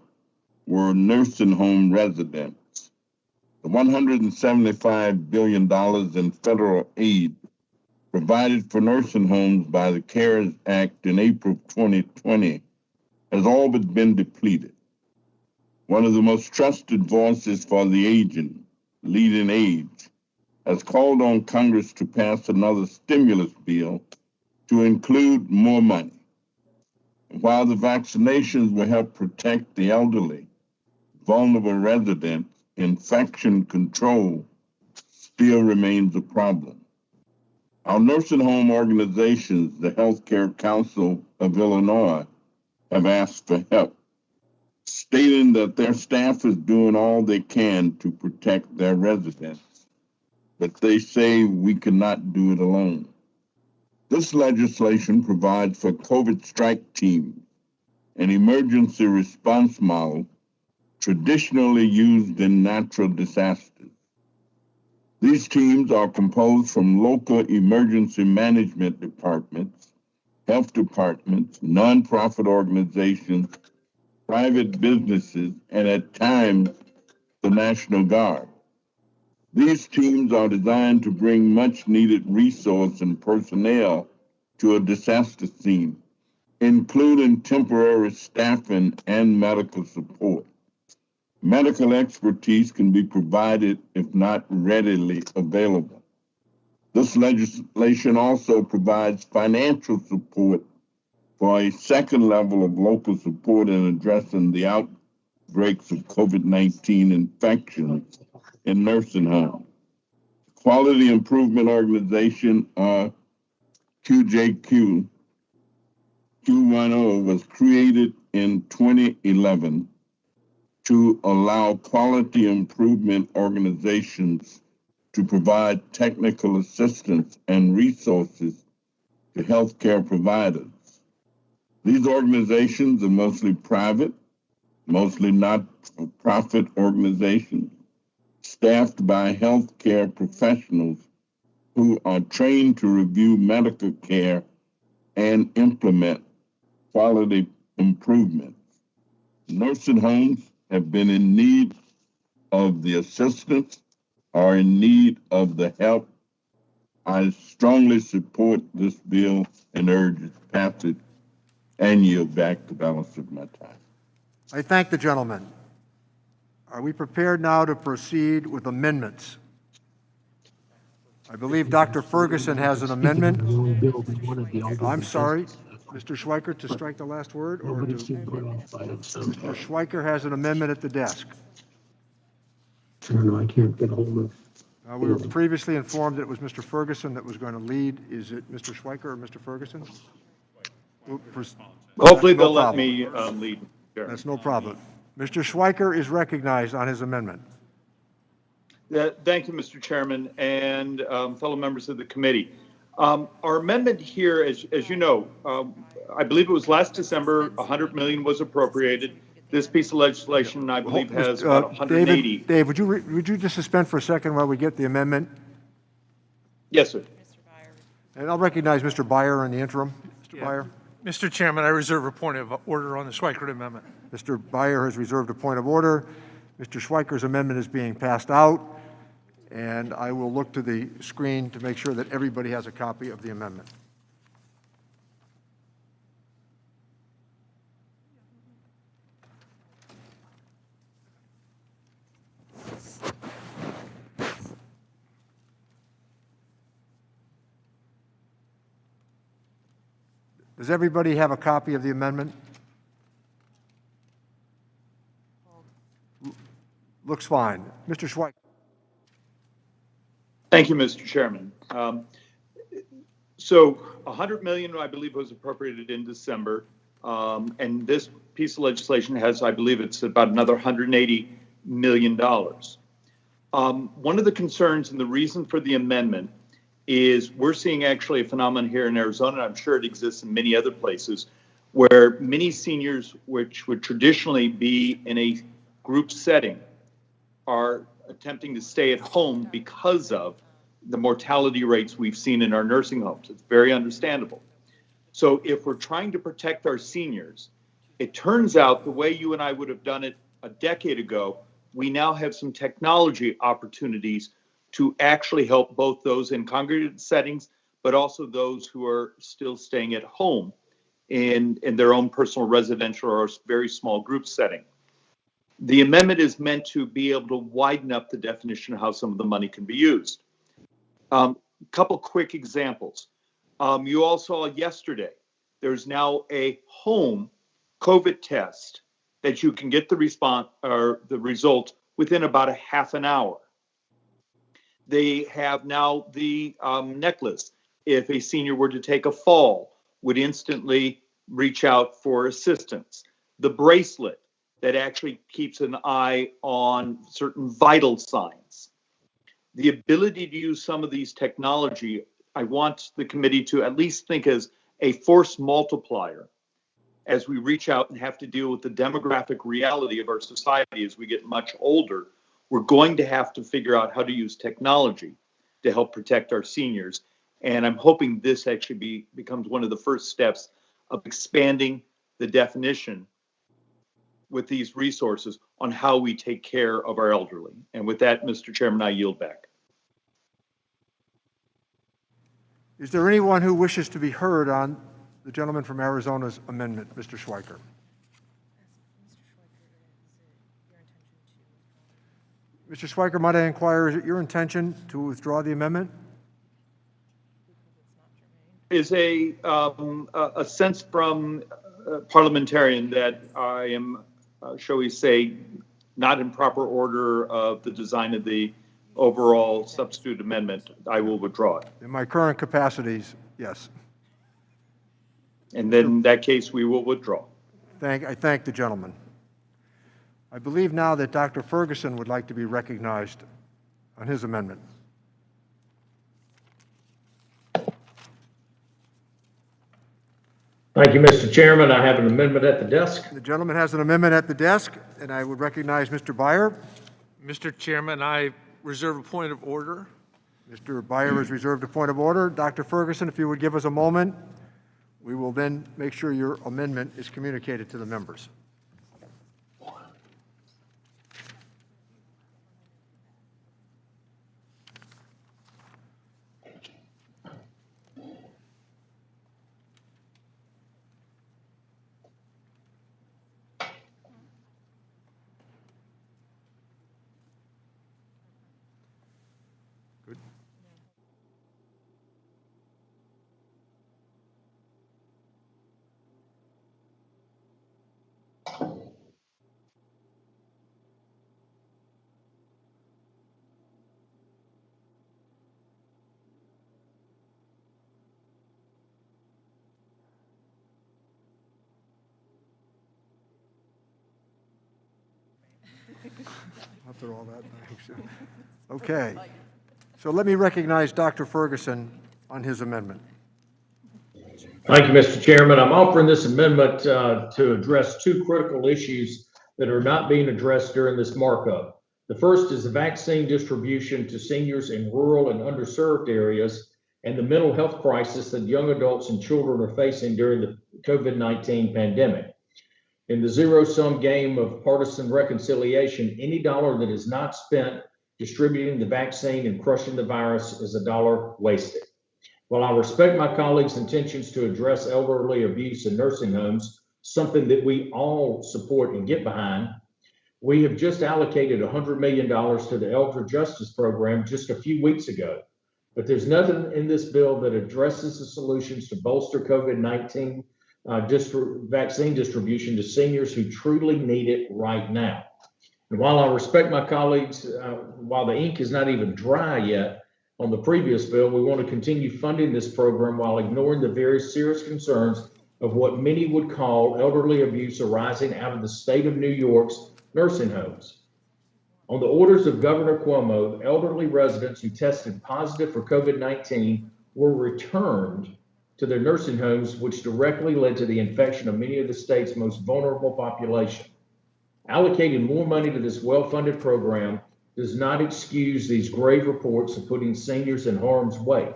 L: were nursing home residents. The $175 billion in federal aid provided for nursing homes by the CARES Act in April 2020 has all but been depleted. One of the most trusted voices for the aging, Leading Age, has called on Congress to pass another stimulus bill to include more money. While the vaccinations will help protect the elderly, vulnerable residents, infection control still remains a problem. Our nursing home organizations, the Healthcare Council of Illinois, have asked for help, stating that their staff is doing all they can to protect their residents, but they say we cannot do it alone. This legislation provides for COVID strike teams, an emergency response model traditionally used in natural disasters. These teams are composed from local emergency management departments, health departments, nonprofit organizations, private businesses, and at times, the National Guard. These teams are designed to bring much needed resource and personnel to a disaster scene, including temporary staffing and medical support. Medical expertise can be provided if not readily available. This legislation also provides financial support for a second level of local support in addressing the outbreaks of COVID-19 infections in nursing homes. Quality Improvement Organization, or QJQ, Q10 was created in 2011 to allow quality improvement organizations to provide technical assistance and resources to healthcare providers. These organizations are mostly private, mostly not-for-profit organizations, staffed by healthcare professionals who are trained to review medical care and implement quality improvements. Nursing homes have been in need of the assistance or in need of the help. I strongly support this bill and urge its passage and yield back the balance of my time.
A: I thank the gentleman. Are we prepared now to proceed with amendments? I believe Dr. Ferguson has an amendment. I'm sorry, Mr. Schweiker, to strike the last word, or to? Mr. Schweiker has an amendment at the desk.
G: I can't get hold of.
A: We were previously informed that it was Mr. Ferguson that was going to lead. Is it Mr. Schweiker or Mr. Ferguson?
B: Hopefully they'll let me lead. Sure.
A: That's no problem. Mr. Schweiker is recognized on his amendment.
B: Thank you, Mr. Chairman, and fellow members of the committee. Our amendment here, as you know, I believe it was last December, $100 million was appropriated. This piece of legislation, I believe, has about 180.
A: Dave, would you just suspend for a second while we get the amendment?
B: Yes, sir.
A: And I'll recognize Mr. Byer in the interim. Mr. Byer.
J: Mr. Chairman, I reserve a point of order on the Schweiker amendment.
A: Mr. Byer has reserved a point of order. Mr. Schweiker's amendment is being passed out, and I will look to the screen to make sure that everybody has a copy of the amendment. Does everybody have a copy of the amendment? Looks fine. Mr. Schweiker.
B: Thank you, Mr. Chairman. So $100 million, I believe, was appropriated in December. And this piece of legislation has, I believe it's about another $180 million. One of the concerns and the reason for the amendment is we're seeing actually a phenomenon here in Arizona, and I'm sure it exists in many other places, where many seniors, which would traditionally be in a group setting, are attempting to stay at home because of the mortality rates we've seen in our nursing homes. It's very understandable. So if we're trying to protect our seniors, it turns out the way you and I would have done it a decade ago, we now have some technology opportunities to actually help both those in congregate settings, but also those who are still staying at home in their own personal residential or very small group setting. The amendment is meant to be able to widen up the definition of how some of the money can be used. Couple quick examples. You all saw yesterday, there's now a home COVID test that you can get the response or the result within about a half an hour. They have now the necklace. If a senior were to take a fall, would instantly reach out for assistance. The bracelet that actually keeps an eye on certain vital signs. The ability to use some of these technology, I want the committee to at least think as a force multiplier as we reach out and have to deal with the demographic reality of our society as we get much older. We're going to have to figure out how to use technology to help protect our seniors. And I'm hoping this actually becomes one of the first steps of expanding the definition with these resources on how we take care of our elderly. And with that, Mr. Chairman, I yield back.
A: Is there anyone who wishes to be heard on the gentleman from Arizona's amendment, Mr. Schweiker? Mr. Schweiker, might I inquire, is it your intention to withdraw the amendment?
B: Is a sense from a parliamentarian that I am, shall we say, not in proper order of the design of the overall substitute amendment. I will withdraw it.
A: In my current capacities, yes.
B: And then in that case, we will withdraw.
A: I thank the gentleman. I believe now that Dr. Ferguson would like to be recognized on his amendment.
G: Thank you, Mr. Chairman. I have an amendment at the desk.
A: The gentleman has an amendment at the desk, and I would recognize Mr. Byer.
J: Mr. Chairman, I reserve a point of order.
A: Mr. Byer has reserved a point of order. Dr. Ferguson, if you would give us a moment, we will then make sure your amendment is communicated to the members. After all that, thanks. Okay. So let me recognize Dr. Ferguson on his amendment.
G: Thank you, Mr. Chairman. I'm offering this amendment to address two critical issues that are not being addressed during this markup. The first is the vaccine distribution to seniors in rural and underserved areas and the mental health crisis that young adults and children are facing during the COVID-19 pandemic. In the zero-sum game of partisan reconciliation, any dollar that is not spent distributing the vaccine and crushing the virus is a dollar wasted. While I respect my colleagues' intentions to address elderly abuse in nursing homes, something that we all support and get behind, we have just allocated $100 million to the Elder Justice Program just a few weeks ago. But there's nothing in this bill that addresses the solutions to bolster COVID-19 vaccine distribution to seniors who truly need it right now. And while I respect my colleagues, while the ink is not even dry yet on the previous bill, we want to continue funding this program while ignoring the very serious concerns of what many would call elderly abuse arising out of the state of New York's nursing homes. On the orders of Governor Cuomo, elderly residents who tested positive for COVID-19 were returned to their nursing homes, which directly led to the infection of many of the state's most vulnerable population. Allocating more money to this well-funded program does not excuse these grave reports of putting seniors in harm's way.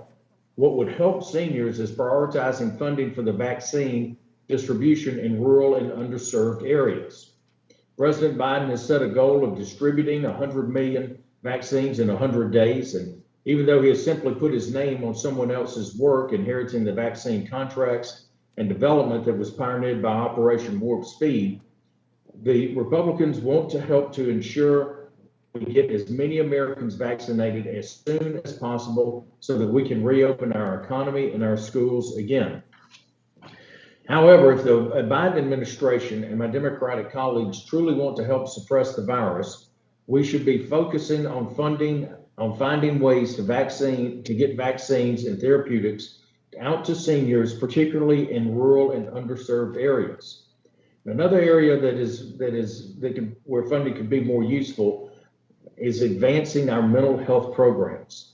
G: What would help seniors is prioritizing funding for the vaccine distribution in rural and underserved areas. President Biden has set a goal of distributing 100 million vaccines in 100 days, and even though he has simply put his name on someone else's work, inheriting the vaccine contracts and development that was pioneered by Operation Warp Speed, the Republicans want to help to ensure we get as many Americans vaccinated as soon as possible so that we can reopen our economy and our schools again. However, if the Biden administration and my Democratic colleagues truly want to help suppress the virus, we should be focusing on finding ways to get vaccines and therapeutics out to seniors, particularly in rural and underserved areas. Another area where funding could be more useful is advancing our mental health programs.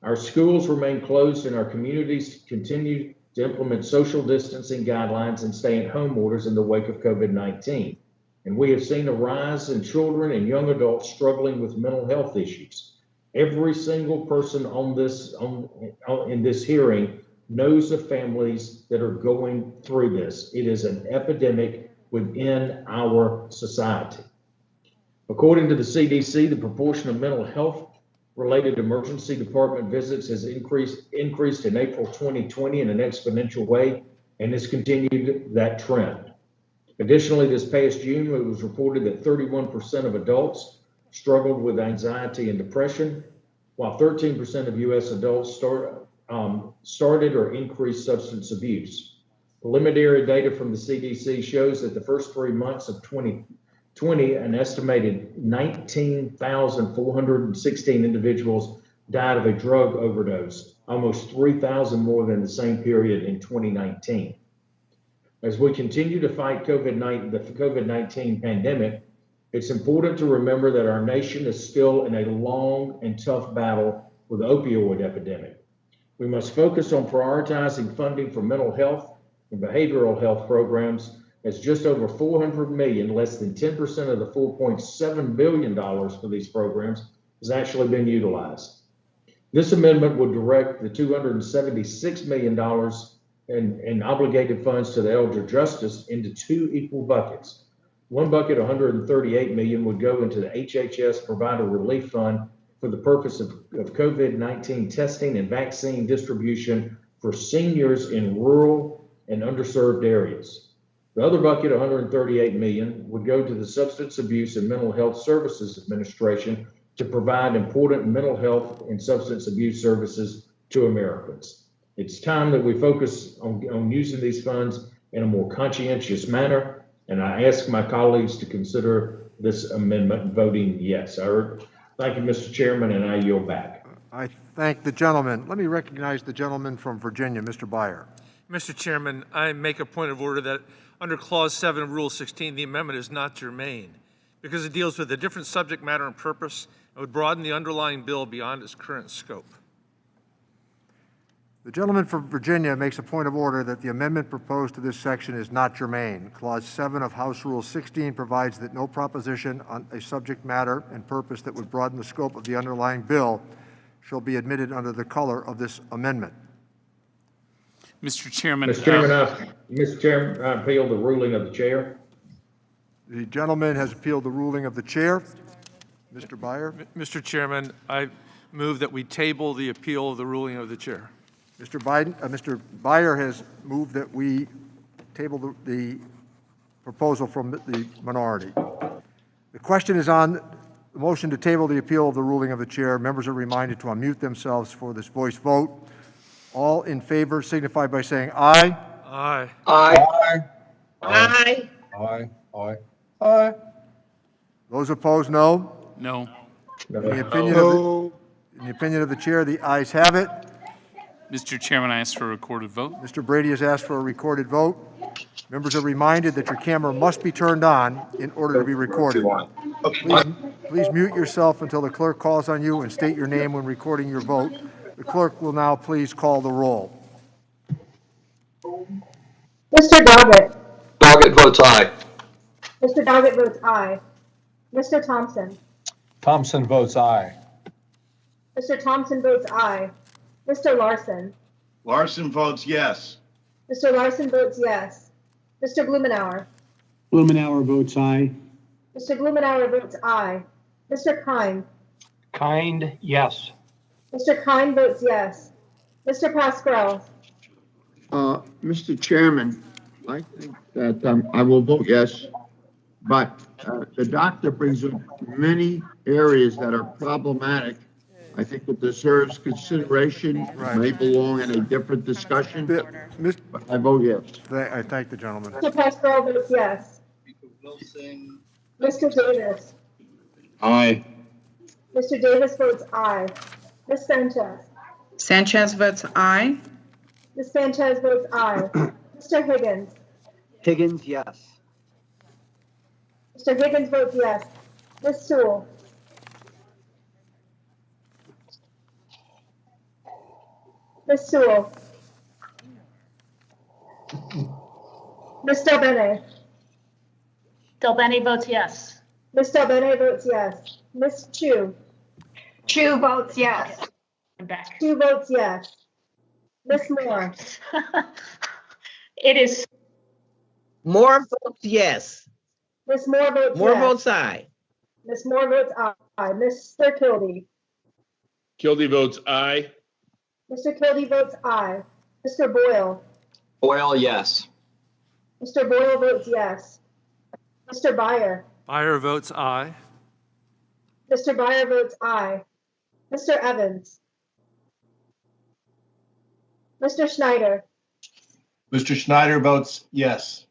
G: Our schools remain closed and our communities continue to implement social distancing guidelines and stay-at-home orders in the wake of COVID-19. And we have seen a rise in children and young adults struggling with mental health issues. Every single person in this hearing knows of families that are going through this. It is an epidemic within our society. According to the CDC, the proportion of mental health related emergency department visits has increased in April 2020 in an exponential way and has continued that trend. Additionally, this past June, it was reported that 31% of adults struggled with anxiety and depression, while 13% of U.S. adults started or increased substance abuse. Preliminary data from the CDC shows that the first 3 months of 2020, an estimated 19,416 individuals died of a drug overdose, almost 3,000 more than the same period in 2019. As we continue to fight the COVID-19 pandemic, it's important to remember that our nation is still in a long and tough battle with the opioid epidemic. We must focus on prioritizing funding for mental health and behavioral health programs, as just over $400 million, less than 10% of the $4.7 billion for these programs, has actually been utilized. This amendment would direct the $276 million in obligated funds to the elder justice into two equal buckets. One bucket, $138 million, would go into the HHS Provider Relief Fund for the purpose of COVID-19 testing and vaccine distribution for seniors in rural and underserved areas. The other bucket, $138 million, would go to the Substance Abuse and Mental Health Services Administration to provide important mental health and substance abuse services to Americans. It's time that we focus on using these funds in a more conscientious manner, and I ask my colleagues to consider this amendment voting yes. Thank you, Mr. Chairman, and I yield back.
A: I thank the gentleman. Let me recognize the gentleman from Virginia, Mr. Byer.
J: Mr. Chairman, I make a point of order that under Clause 7 of Rule 16, the amendment is not germane because it deals with a different subject matter and purpose and would broaden the underlying bill beyond its current scope.
A: The gentleman from Virginia makes a point of order that the amendment proposed to this section is not germane. Clause 7 of House Rule 16 provides that no proposition on a subject matter and purpose that would broaden the scope of the underlying bill shall be admitted under the color of this amendment.
I: Mr. Chairman.
G: Mr. Chairman, I appeal the ruling of the chair.
A: The gentleman has appealed the ruling of the chair. Mr. Byer.
J: Mr. Chairman, I move that we table the appeal of the ruling of the chair.
A: Mr. Byer has moved that we table the proposal from the minority. The question is on the motion to table the appeal of the ruling of the chair. Members are reminded to unmute themselves for this voice vote. All in favor signify by saying aye.
J: Aye.
C: Aye.
E: Aye.
C: Aye. Aye. Aye.
A: Those opposed, no.
I: No.
A: In the opinion of the chair, the ayes have it.
I: Mr. Chairman, I ask for a recorded vote.
A: Mr. Brady has asked for a recorded vote. Members are reminded that your camera must be turned on in order to be recorded. Please mute yourself until the clerk calls on you and state your name when recording your vote. The clerk will now please call the roll.
M: Mr. Doggett.
C: Doggett votes aye.
M: Mr. Doggett votes aye. Mr. Thompson.
C: Thompson votes aye.
M: Mr. Thompson votes aye. Mr. Larson.
F: Larson votes yes.
M: Mr. Larson votes yes. Mr. Blumenauer.
K: Blumenauer votes aye.
M: Mr. Blumenauer votes aye. Mr. Kine.
C: Kind, yes.
M: Mr. Kine votes yes. Mr. Pascal.
D: Mr. Chairman, I think that I will vote yes, but the doctor brings up many areas that are problematic. I think it deserves consideration, may belong in a different discussion. But I vote yes.
A: I thank the gentleman.
M: Mr. Pascal votes yes. Mr. Davis.
L: Aye.
M: Mr. Davis votes aye. Ms. Sanchez.
R: Sanchez votes aye.
M: Ms. Sanchez votes aye. Mr. Higgins.
P: Higgins, yes.
M: Mr. Higgins votes yes. Ms. Sewell. Ms. Sewell. Ms. Delbene.
H: Delbene votes yes.
M: Ms. Delbene votes yes. Ms. Chu.
H: Chu votes yes. I'm back.
M: Chu votes yes. Ms. Moore.
H: It is.
E: Moore votes yes.
M: Ms. Moore votes
E: Moore
M: yes.
E: votes aye.
M: Ms. Moore votes aye. Mr. Kildee.
U: Kildee votes aye.
M: Mr. Kildee votes aye. Mr. Boyle.
C: Boyle, yes.
M: Mr. Boyle votes yes. Mr. Byer.
J: Byer votes aye.
M: Mr. Byer votes aye. Mr. Evans. Mr. Schneider.
F: Mr. Schneider votes yes.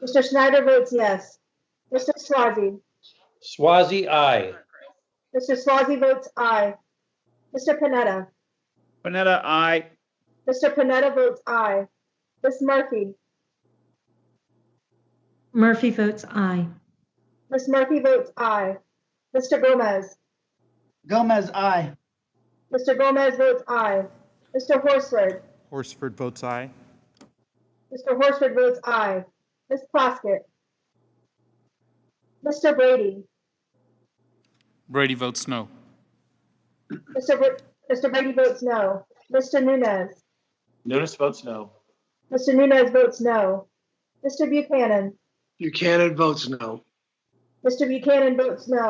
M: Mr. Schneider votes yes. Mr. Swazi.
C: Swazi, aye.
M: Mr. Swazi votes aye. Mr. Panetta.
W: Panetta, aye.
M: Mr. Panetta votes aye. Ms. Murphy.
S: Murphy votes aye.
M: Ms. Murphy votes aye. Mr. Gomez.
P: Gomez, aye.
M: Mr. Gomez votes aye. Mr. Horsford.
P: Horsford votes aye.
M: Mr. Horsford votes aye. Ms. Plaskett. Mr. Brady.
I: Brady votes no.
M: Mr. Brady votes no. Mr. Nunez.
B: Nunes votes no.
M: Mr. Nunez votes no. Mr. Buchanan.
F: Buchanan votes no.
M: Mr. Buchanan votes no.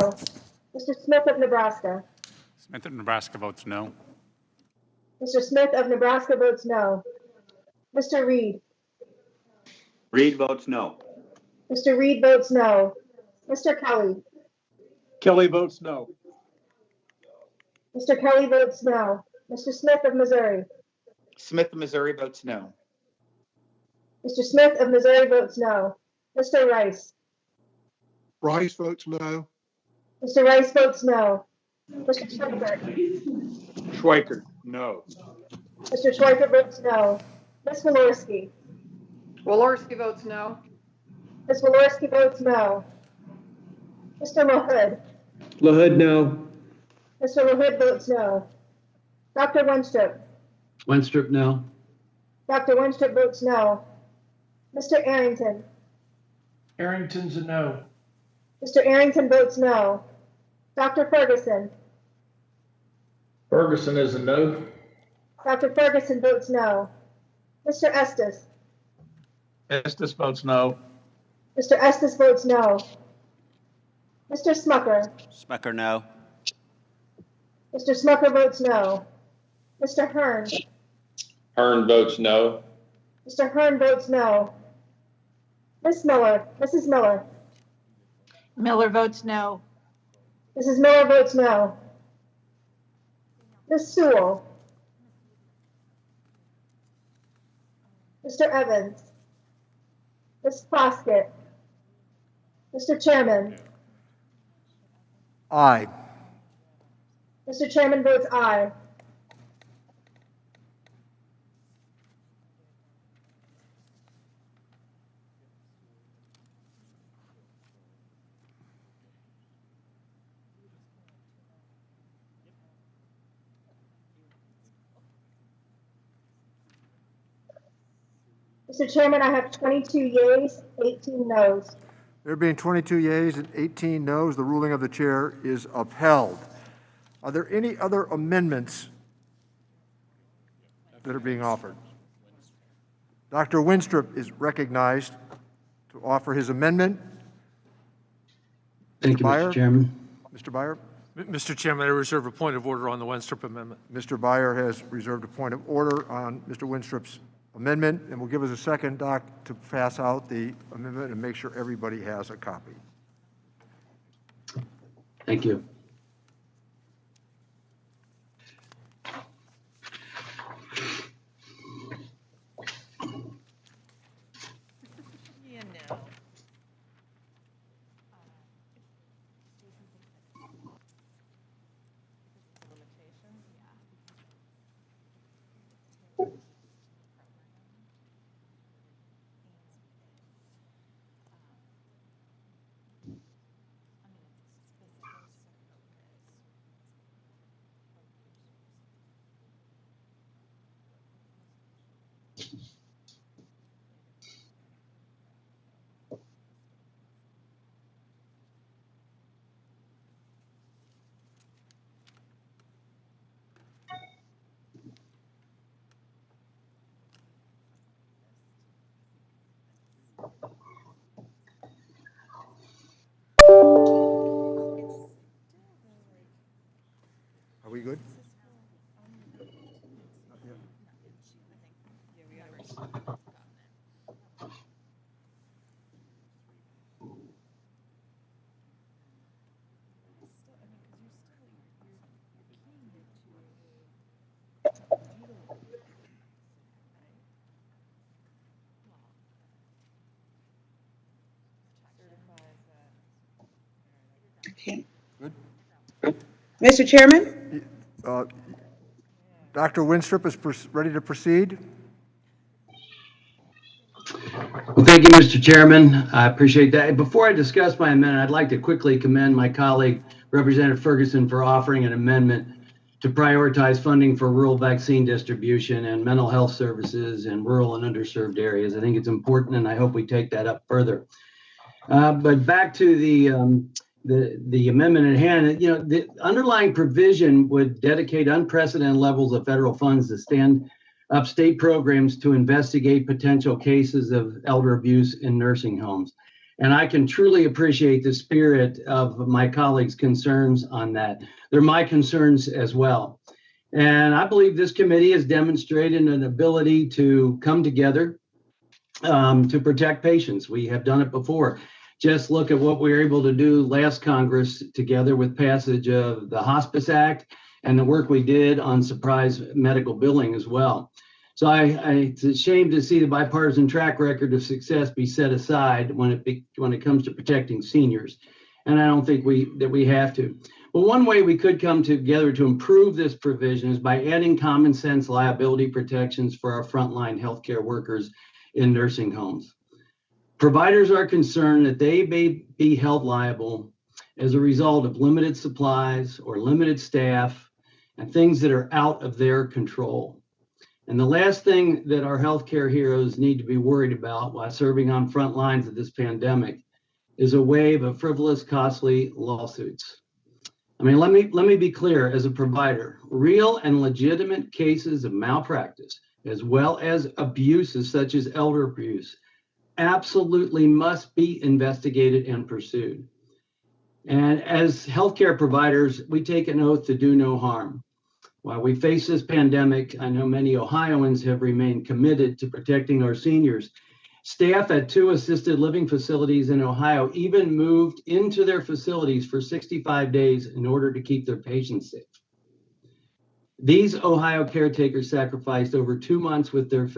M: Mr. Smith of Nebraska.
I: Smith of Nebraska votes no.
M: Mr. Smith of Nebraska votes no. Mr. Reed.
W: Reed votes no.
M: Mr. Reed votes no. Mr. Kelly.
W: Kelly votes no.
M: Mr. Kelly votes no. Mr. Smith of Missouri.
W: Smith of Missouri votes no.
M: Mr. Smith of Missouri votes no. Mr. Rice.
O: Rice votes no.
M: Mr. Rice votes no. Mr. Schweikert.
W: Schweikert, no.
M: Mr. Schweikert votes no. Ms. Walorski.
R: Walorski votes no.
M: Ms. Walorski votes no. Mr. LaHood.
K: LaHood, no.
M: Mr. LaHood votes no. Dr. Wenstrup.
K: Wenstrup, no.
M: Dr. Wenstrup votes no. Mr. Arrington.
T: Arrington's a no.
M: Mr. Arrington votes no. Dr. Ferguson.
G: Ferguson is a no.
M: Dr. Ferguson votes no. Mr. Estes.
F: Estes votes no.
M: Mr. Estes votes no. Mr. Smucker.
P: Smucker, no.
M: Mr. Smucker votes no. Mr. Hearn.
U: Hearn votes no.
M: Mr. Hearn votes no. Ms. Miller. Mrs. Miller.
H: Miller votes no.
M: Mrs. Miller votes no. Ms. Sewell. Mr. Evans. Ms. Plaskett. Mr. Chairman.
A: Aye.
M: Mr. Chairman votes aye. Mr. Chairman, I have 22 yeas, 18 noes.
A: There being 22 yeas and 18 noes, the ruling of the chair is upheld. Are there any other amendments that are being offered? Dr. Winstrup is recognized to offer his amendment.
N: Thank you,
A: Byer?
N: Mr. Chairman.
A: Mr. Byer?
J: Mr. Chairman, I reserve a point of order on the Wenstrup amendment.
A: Mr. Byer has reserved a point of order on Mr. Winstrup's amendment, and will give us a second, Doc, to pass out the amendment and make sure everybody has a copy.
N: Thank you.
A: Are we good?
R: Mr. Chairman?
A: Dr. Winstrup is ready to proceed.
N: Well, thank you, Mr. Chairman. I appreciate that. Before I discuss my amendment, I'd like to quickly commend my colleague, Representative Ferguson, for offering an amendment to prioritize funding for rural vaccine distribution and mental health services in rural and underserved areas. I think it's important, and I hope we take that up further. But back to the amendment at hand, the underlying provision would dedicate unprecedented levels of federal funds to stand up state programs to investigate potential cases of elder abuse in nursing homes. And I can truly appreciate the spirit of my colleagues' concerns on that. They're my concerns as well. And I believe this committee has demonstrated an ability to come together to protect patients. We have done it before. Just look at what we were able to do last Congress together with passage of the Hospice Act and the work we did on surprise medical billing as well. So it's a shame to see the bipartisan track record of success be set aside when it comes to protecting seniors. And I don't think we have to. But one way we could come together to improve this provision is by adding common sense liability protections for our frontline healthcare workers in nursing homes. Providers are concerned that they may be held liable as a result of limited supplies or limited staff and things that are out of their control. And the last thing that our healthcare heroes need to be worried about while serving on front lines of this pandemic is a wave of frivolous, costly lawsuits. I mean, let me be clear as a provider, real and legitimate cases of malpractice, as well as abuses such as elder abuse, absolutely must be investigated and pursued. And as healthcare providers, we take an oath to do no harm. While we face this pandemic, I know many Ohioans have remained committed to protecting our seniors. Staff at 2 assisted living facilities in Ohio even moved into their facilities for 65 days in order to keep their patients safe. These Ohio caretakers sacrificed over 2 months with their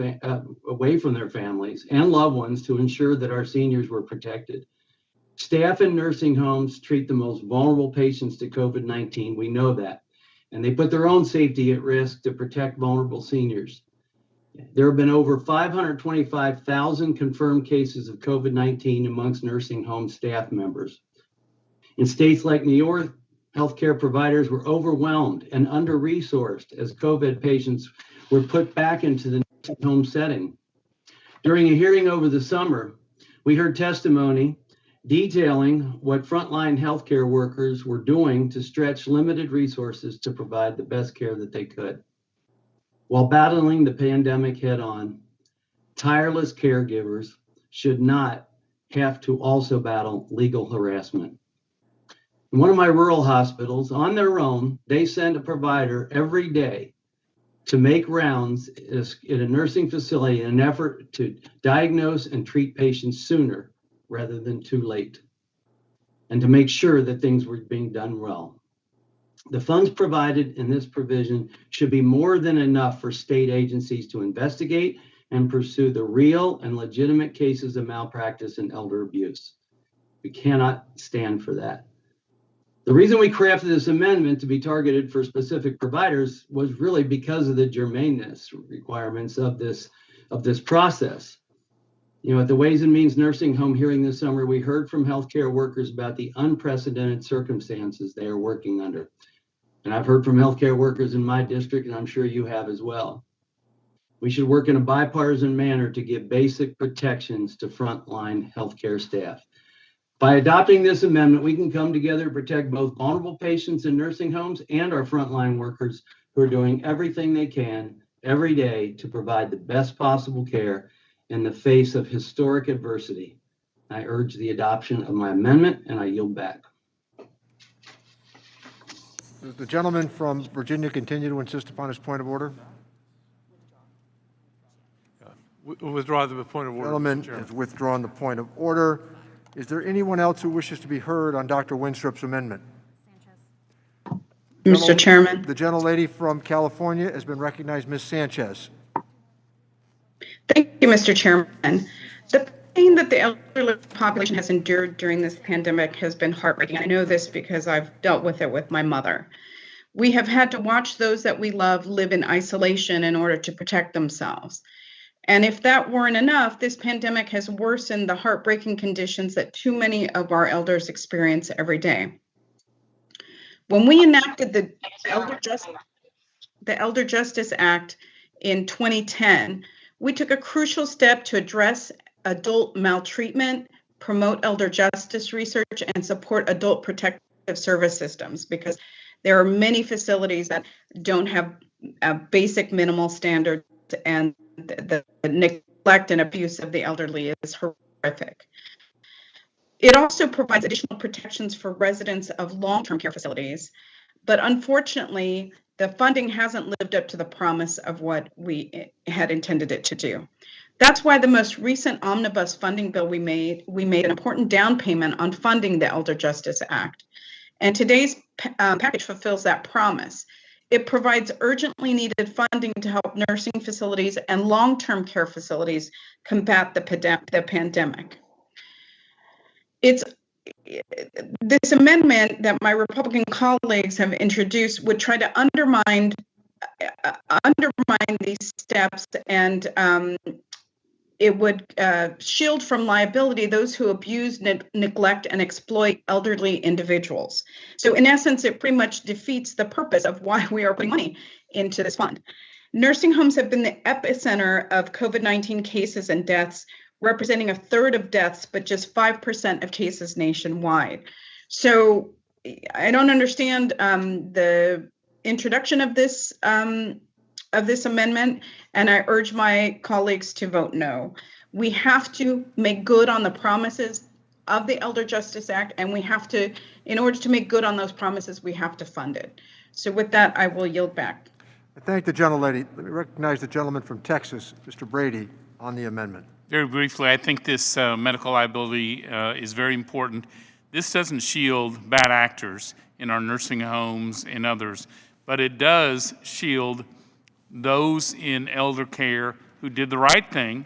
N: away from their families and loved ones to ensure that our seniors were protected. Staff in nursing homes treat the most vulnerable patients to COVID-19. We know that. And they put their own safety at risk to protect vulnerable seniors. There have been over 525,000 confirmed cases of COVID-19 amongst nursing home staff members. In states like New York, healthcare providers were overwhelmed and under-resourced as COVID patients were put back into the nursing home setting. During a hearing over the summer, we heard testimony detailing what frontline healthcare workers were doing to stretch limited resources to provide the best care that they could. While battling the pandemic head on, tireless caregivers should not have to also battle legal harassment. In one of my rural hospitals, on their own, they send a provider every day to make rounds in a nursing facility in an effort to diagnose and treat patients sooner rather than too late, and to make sure that things were being done well. The funds provided in this provision should be more than enough for state agencies to investigate and pursue the real and legitimate cases of malpractice and elder abuse. We cannot stand for that. The reason we crafted this amendment to be targeted for specific providers was really because of the germaneness requirements of this process. You know, at the Ways and Means Nursing Home hearing this summer, we heard from healthcare workers about the unprecedented circumstances they are working under. And I've heard from healthcare workers in my district, and I'm sure you have as well. We should work in a bipartisan manner to give basic protections to frontline healthcare staff. By adopting this amendment, we can come together to protect both vulnerable patients in nursing homes and our frontline workers who are doing everything they can every day to provide the best possible care in the face of historic adversity. I urge the adoption of my amendment, and I yield back.
A: Does the gentleman from Virginia continue to insist upon his point of order?
J: Withdraw the point of order.
A: Gentleman has withdrawn the point of order. Is there anyone else who wishes to be heard on Dr. Winstrup's amendment?
R: Mr. Chairman.
A: The gentlelady from California has been recognized. Ms. Sanchez.
R: Thank you, Mr. Chairman. The pain that the elderly population has endured during this pandemic has been heartbreaking. I know this because I've dealt with it with my mother. We have had to watch those that we love live in isolation in order to protect themselves. And if that weren't enough, this pandemic has worsened the heartbreaking conditions that too many of our elders experience every day. When we enacted the Elder Justice Act in 2010, we took a crucial step to address adult maltreatment, promote elder justice research, and support adult protective service systems, because there are many facilities that don't have basic minimal standards, and the neglect and abuse of the elderly is horrific. It also provides additional protections for residents of long-term care facilities, but unfortunately, the funding hasn't lived up to the promise of what we had intended it to do. That's why the most recent omnibus funding bill we made an important down payment on funding the Elder Justice Act. And today's package fulfills that promise. It provides urgently needed funding to help nursing facilities and long-term care facilities combat the pandemic. This amendment that my Republican colleagues have introduced would try to undermine these steps, and it would shield from liability those who abuse, neglect, and exploit elderly individuals. So in essence, it pretty much defeats the purpose of why we are putting money into this fund. Nursing homes have been the epicenter of COVID-19 cases and deaths, representing a third of deaths, but just 5% of cases nationwide. So I don't understand the introduction of this amendment, and I urge my colleagues to vote no. We have to make good on the promises of the Elder Justice Act, and we have to, in order to make good on those promises, we have to fund it. So with that, I will yield back.
A: I thank the gentlelady. Let me recognize the gentleman from Texas, Mr. Brady, on the amendment.
I: Very briefly, I think this medical liability is very important. This doesn't shield bad actors in our nursing homes and others, but it does shield those in elder care who did the right thing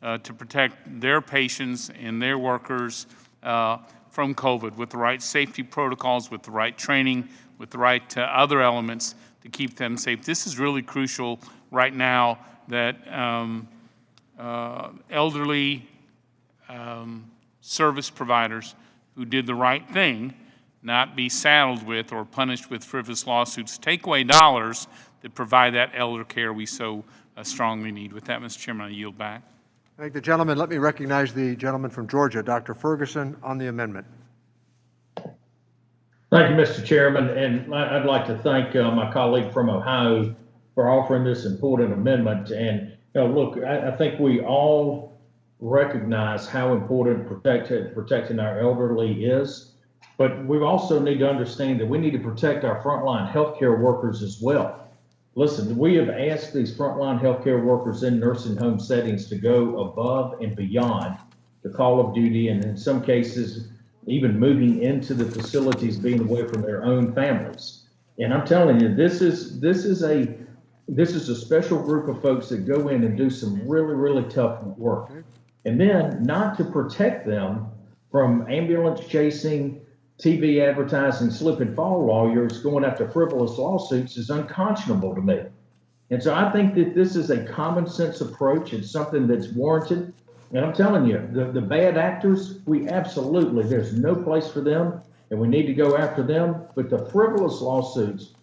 I: to protect their patients and their workers from COVID with the right safety protocols, with the right training, with the right other elements to keep them safe. This is really crucial right now that elderly service providers who did the right thing not be saddled with or punished with frivolous lawsuits, take away dollars that provide that elder care we so strongly need. With that, Mr. Chairman, I yield back.
A: Thank the gentleman. Let me recognize the gentleman from Georgia, Dr. Ferguson, on the amendment.
G: Thank you, Mr. Chairman, and I'd like to thank my colleague from Ohio for offering this important amendment. And look, I think we all recognize how important protecting our elderly is, but we also need to understand that we need to protect our frontline healthcare workers as well. Listen, we have asked these frontline healthcare workers in nursing home settings to go above and beyond the call of duty, and in some cases, even moving into the facilities, being away from their own families. And I'm telling you, this is a special group of folks that go in and do some really, really tough work. And then not to protect them from ambulance chasing, TV advertising, slip and fall lawyers going after frivolous lawsuits is unconscionable to me. And so I think that this is a common sense approach. It's something that's warranted. And I'm telling you, the bad actors, there's no place for them, and we need to go after them. But the frivolous lawsuits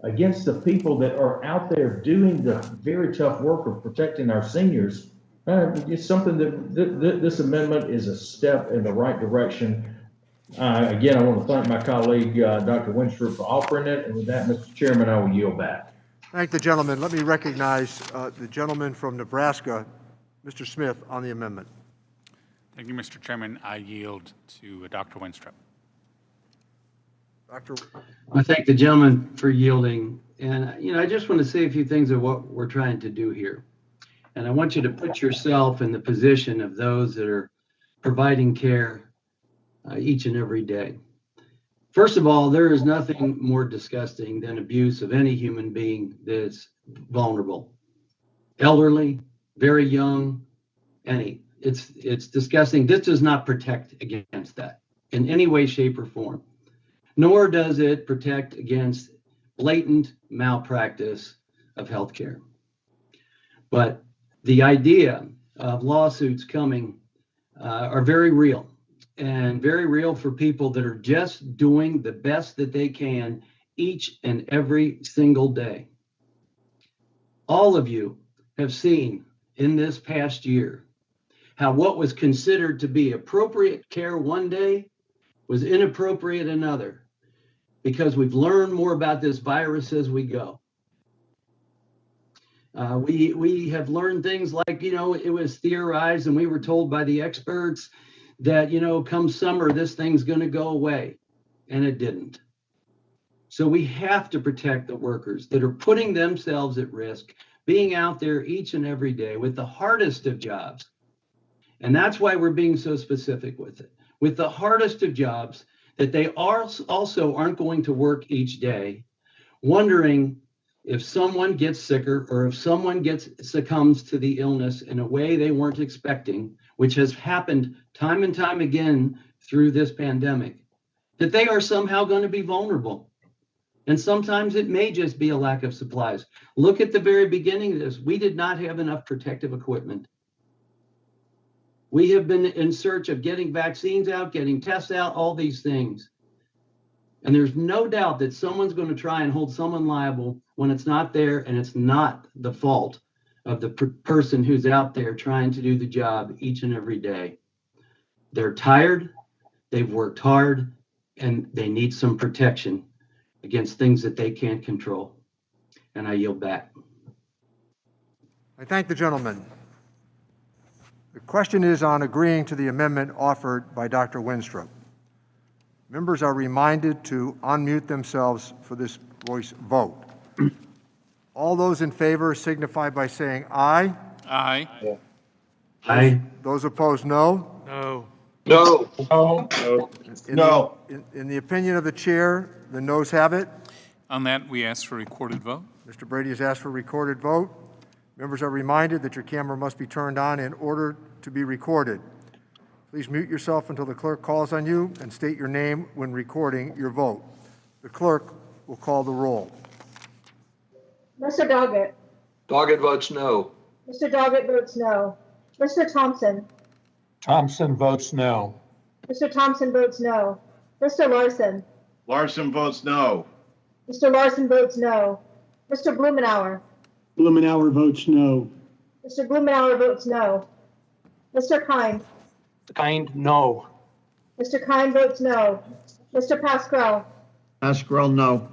G: against the people that are out there doing the very tough work of protecting our seniors, it's something that this amendment is a step in the right direction. Again, I want to thank my colleague, Dr. Winstrup, for offering it. And with that, Mr. Chairman, I will yield back.
A: Thank the gentleman. Let me recognize the gentleman from Nebraska, Mr. Smith, on the amendment.
D: Thank you, Mr. Chairman. I yield to Dr. Winstrup.
A: Dr.
N: I thank the gentleman for yielding. And, I just want to say a few things of what we're trying to do here. And I want you to put yourself in the position of those that are providing care each and every day. First of all, there is nothing more disgusting than abuse of any human being that's vulnerable. Elderly, very young, any. It's disgusting. This does not protect against that in any way, shape, or form. Nor does it protect against blatant malpractice of healthcare. But the idea of lawsuits coming are very real, and very real for people that are just doing the best that they can each and every single day. All of you have seen in this past year how what was considered to be appropriate care one day was inappropriate another, because we've learned more about this virus as we go. We have learned things like, it was theorized and we were told by the experts that, come summer, this thing's going to go away, and it didn't. So we have to protect the workers that are putting themselves at risk, being out there each and every day with the hardest of jobs. And that's why we're being so specific with it. With the hardest of jobs, that they also aren't going to work each day, wondering if someone gets sicker or if someone succumbs to the illness in a way they weren't expecting, which has happened time and time again through this pandemic, that they are somehow going to be vulnerable. And sometimes it may just be a lack of supplies. Look at the very beginning of this. We did not have enough protective equipment. We have been in search of getting vaccines out, getting tests out, all these things. And there's no doubt that someone's going to try and hold someone liable when it's not there, and it's not the fault of the person who's out there trying to do the job each and every day. They're tired, they've worked hard, and they need some protection against things that they can't control. And I yield back.
A: I thank the gentleman. The question is on agreeing to the amendment offered by Dr. Winstrup. Members are reminded to unmute themselves for this voice vote. All those in favor signify by saying aye.
D: Aye.
N: Aye.
A: Those opposed, no.
J: No.
F: No.
C: No.
F: No.
A: In the opinion of the chair, the noes have it.
D: On that, we ask for a recorded vote.
A: Mr. Brady has asked for a recorded vote. Members are reminded that your camera must be turned on in order to be recorded. Please mute yourself until the clerk calls on you and state your name when recording your vote. The clerk will call the roll.
M: Mr. Doggett.
C: Doggett votes no.
M: Mr. Doggett votes no. Mr. Thompson.
C: Thompson votes no.
M: Mr. Thompson votes no. Mr. Larson.
F: Larson votes no.
M: Mr. Larson votes no. Mr. Blumenauer.
P: Blumenauer votes no.
M: Mr. Blumenauer votes no. Mr. Kind.
P: Kind, no.
M: Mr. Kind votes no. Mr. Pasquale.
F: Pascal, no.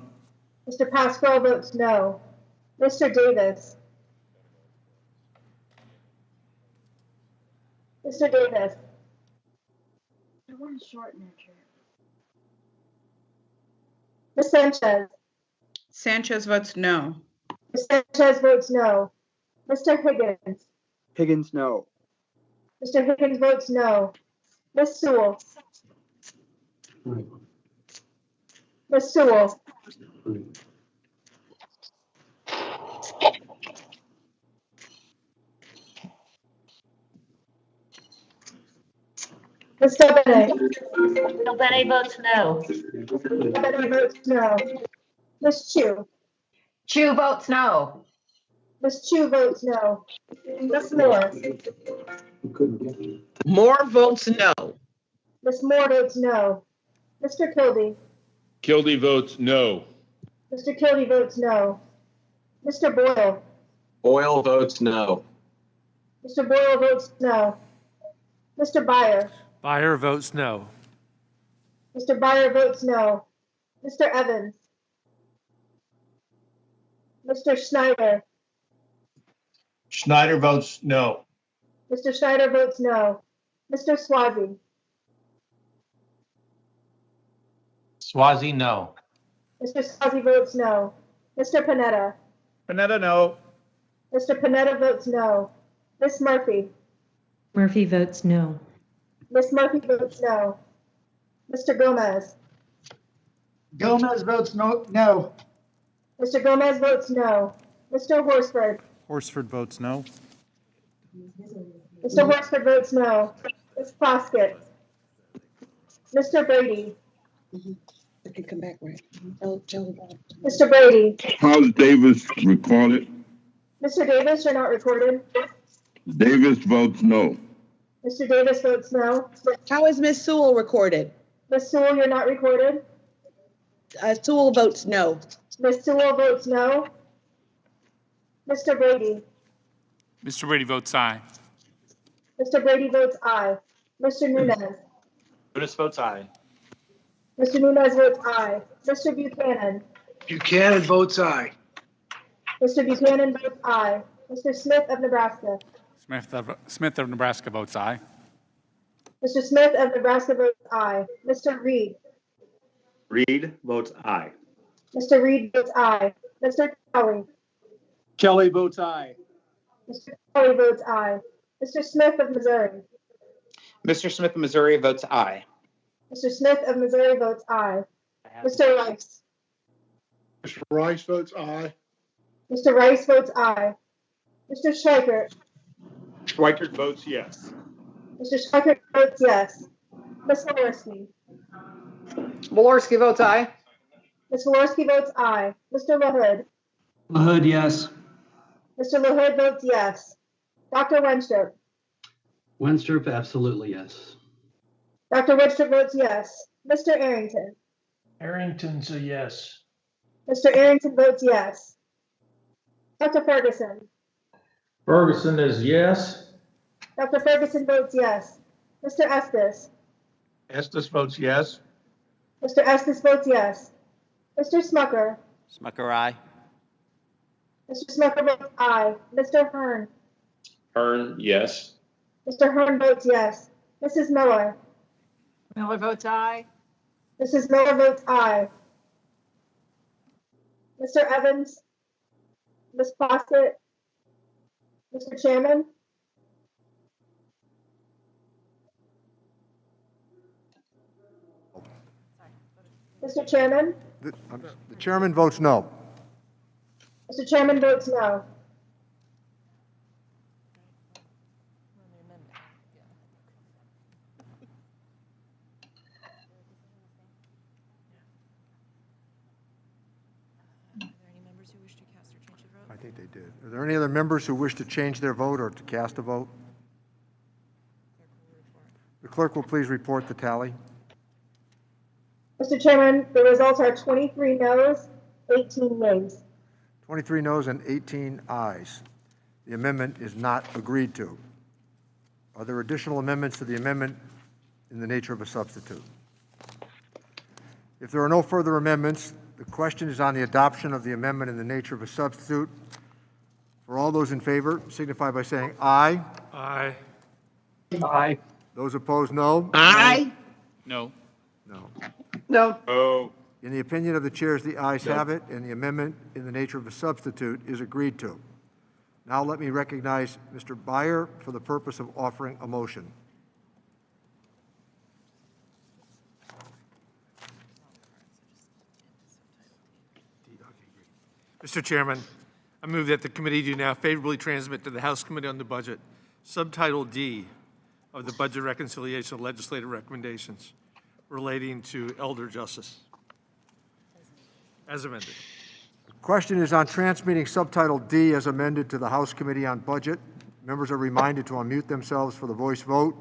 M: Mr. Pasquale votes no. Mr. Davis. Mr. Davis. I want to shorten it here. Ms. Sanchez.
R: Sanchez votes no.
M: Ms. Sanchez votes no. Mr. Higgins.
P: Higgins, no.
M: Mr. Higgins votes no. Ms. Sewell. Ms. Sewell. Ms. Delbene.
H: Delbene votes no.
M: Delbene votes no. Ms. Chu.
H: Chu votes no.
M: Ms. Chu votes no. Ms. Moore.
E: Moore votes no.
M: Ms. Moore votes no. Mr. Kilby.
U: Kildy votes no.
M: Mr. Kilby votes no. Mr. Boyle.
C: Boyle votes no.
M: Mr. Boyle votes no. Mr. Byer.
J: Byer votes no.
M: Mr. Byer votes no. Mr. Evans. Mr. Schneider.
F: Schneider votes no.
M: Mr. Schneider votes no. Mr. Swazi.
C: Swazi, no.
M: Mr. Swazi votes no. Mr. Panetta.
W: Panetta, no.
M: Mr. Panetta votes no. Ms. Murphy.
S: Murphy votes no.
M: Ms. Murphy votes no. Mr. Gomez.
P: Gomez votes no. No.
M: Mr. Gomez votes no. Mr. Horsford.
P: Horsford votes no.
M: Mr. Horsford votes no. Ms. Plaskett. Mr. Brady.
E: They can come back, right?
M: Mr. Brady.
F: How's Davis recorded?
M: Mr. Davis, you're not recorded.
F: Davis votes no.
M: Mr. Davis votes no.
E: How is Miss Sewell recorded?
M: Ms. Sewell, you're not recorded.
E: Sewell votes no.
M: Ms. Sewell votes no. Mr. Brady.
D: Mr. Brady votes aye.
M: Mr. Brady votes aye. Mr. Nunez.
B: Nunez votes aye.
M: Mr. Nunez votes aye. Mr. Buchanan.
P: Buchanan votes aye.
M: Mr. Buchanan votes aye. Mr. Smith of Nebraska.
D: Smith of Nebraska votes aye.
M: Mr. Smith of Nebraska votes aye. Mr. Reed.
U: Reed votes aye.
M: Mr. Reed votes aye. Mr. Kelly.
W: Kelly votes aye.
M: Mr. Kelly votes aye. Mr. Smith of Missouri.
W: Mr. Smith of Missouri votes aye.
M: Mr. Smith of Missouri votes aye. Mr. Rice.
O: Mr. Rice votes aye.
M: Mr. Rice votes aye. Mr. Schweikert.
W: Schweikert votes yes.
M: Mr. Schweikert votes yes. Ms. Walorski.
E: Walorski votes aye.
M: Ms. Walorski votes aye. Mr. LaHood.
K: LaHood, yes.
M: Mr. LaHood votes yes. Dr. Wenstrup.
N: Wenstrup, absolutely yes.
M: Dr. Wenstrup votes yes. Mr. Arrington.
T: Arrington's a yes.
M: Mr. Arrington votes yes. Dr. Ferguson.
G: Ferguson is yes.
M: Dr. Ferguson votes yes. Mr. Estes.
F: Estes votes yes.
M: Mr. Estes votes yes. Mr. Smucker.
P: Smucker, aye.
M: Mr. Smucker votes aye. Mr. Hearn.
U: Hearn, yes.
M: Mr. Hearn votes yes. Mrs. Miller.
H: Miller votes aye.
M: Mrs. Miller votes aye. Mr. Evans. Ms. Plaskett. Mr. Chairman. Mr. Chairman.
A: The chairman votes no.
M: Mr. Chairman votes no.
A: I think they did. Are there any other members who wish to change their vote or to cast a vote? The clerk will please report the tally.
M: Mr. Chairman, the results are 23 noes, 18 nays.
A: 23 noes and 18 ayes. The amendment is not agreed to. Are there additional amendments to the amendment in the nature of a substitute? If there are no further amendments, the question is on the adoption of the amendment in the nature of a substitute. For all those in favor, signify by saying aye.
J: Aye.
A: Aye. Those opposed, no.
E: Aye.
I: No.
A: No.
E: No.
W: No.
A: In the opinion of the chairs, the ayes have it, and the amendment in the nature of a substitute is agreed to. Now let me recognize Mr. Byer for the purpose of offering a motion.
J: Mr. Chairman, I move that the committee do now favorably transmit to the House Committee on the Budget Subtitle D of the Budget Reconciliation Legislative Recommendations relating to elder justice, as amended.
A: The question is on transmitting Subtitle D as amended to the House Committee on Budget. Members are reminded to unmute themselves for the voice vote.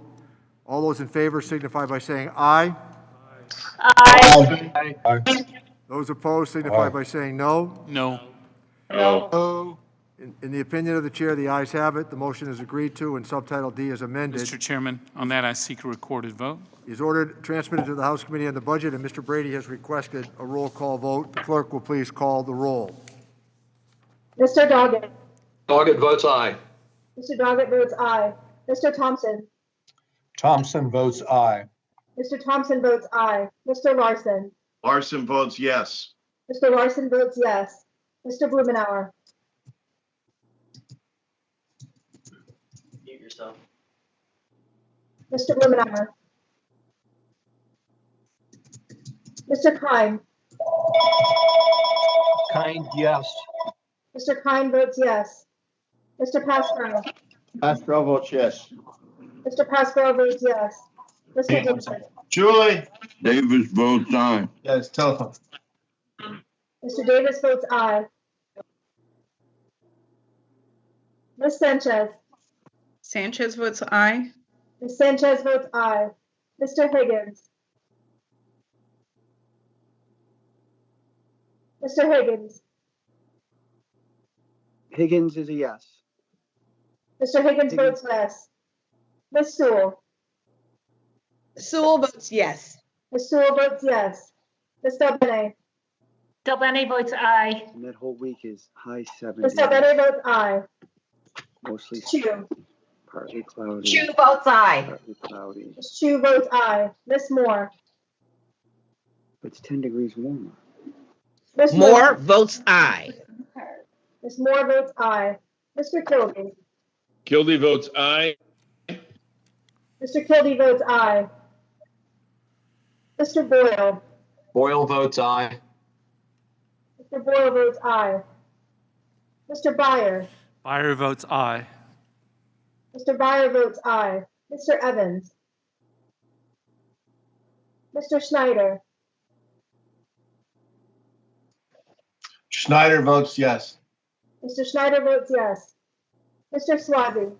A: All those in favor signify by saying aye.
P: Aye.
A: Aye. Those opposed signify by saying no.
I: No.
O: No.
A: In the opinion of the chair, the ayes have it. The motion is agreed to, and Subtitle D is amended.
I: Mr. Chairman, on that, I seek a recorded vote.
A: Is ordered transmitted to the House Committee on the Budget, and Mr. Brady has requested a roll call vote. The clerk will please call the roll.
M: Mr. Doggett.
C: Doggett votes aye.
M: Mr. Doggett votes aye. Mr. Thompson.
P: Thompson votes aye.
M: Mr. Thompson votes aye. Mr. Larson.
F: Larson votes yes.
M: Mr. Larson votes yes. Mr. Blumenauer.
P: Mute yourself.
M: Mr. Blumenauer. Mr. Kine.
P: Kind, yes.
M: Mr. Kine votes yes. Mr. Pascal.
F: Pascal votes yes.
M: Mr. Pascal votes yes. Mr. Davis.
F: Julie. Davis votes aye.
P: Yes, telephone.
M: Mr. Davis votes aye. Ms. Sanchez.
R: Sanchez votes aye.
M: Ms. Sanchez votes aye. Mr. Higgins. Mr. Higgins.
P: Higgins is a yes.
M: Mr. Higgins votes yes. Ms. Sewell.
E: Sewell votes yes.
M: Ms. Sewell votes yes. Ms. Delbene.
H: Delbene votes aye.
P: And that whole week is high 70s.
M: Ms. Delbene votes aye.
P: Mostly
M: Chu.
P: partly cloudy.
E: Chu votes aye.
P: Partly cloudy.
M: Ms. Chu votes aye. Ms. Moore.
P: It's 10 degrees warmer.
M: Ms.
E: Moore votes aye.
M: Ms. Moore votes aye. Mr. Kilby.
U: Kilby votes aye.
M: Mr. Kilby votes aye. Mr. Boyle.
C: Boyle votes aye.
M: Mr. Boyle votes aye. Mr. Byer.
J: Byer votes aye.
M: Mr. Byer votes aye. Mr. Evans. Mr. Schneider.
F: Schneider votes yes.
M: Mr. Schneider votes yes. Mr. Swazi.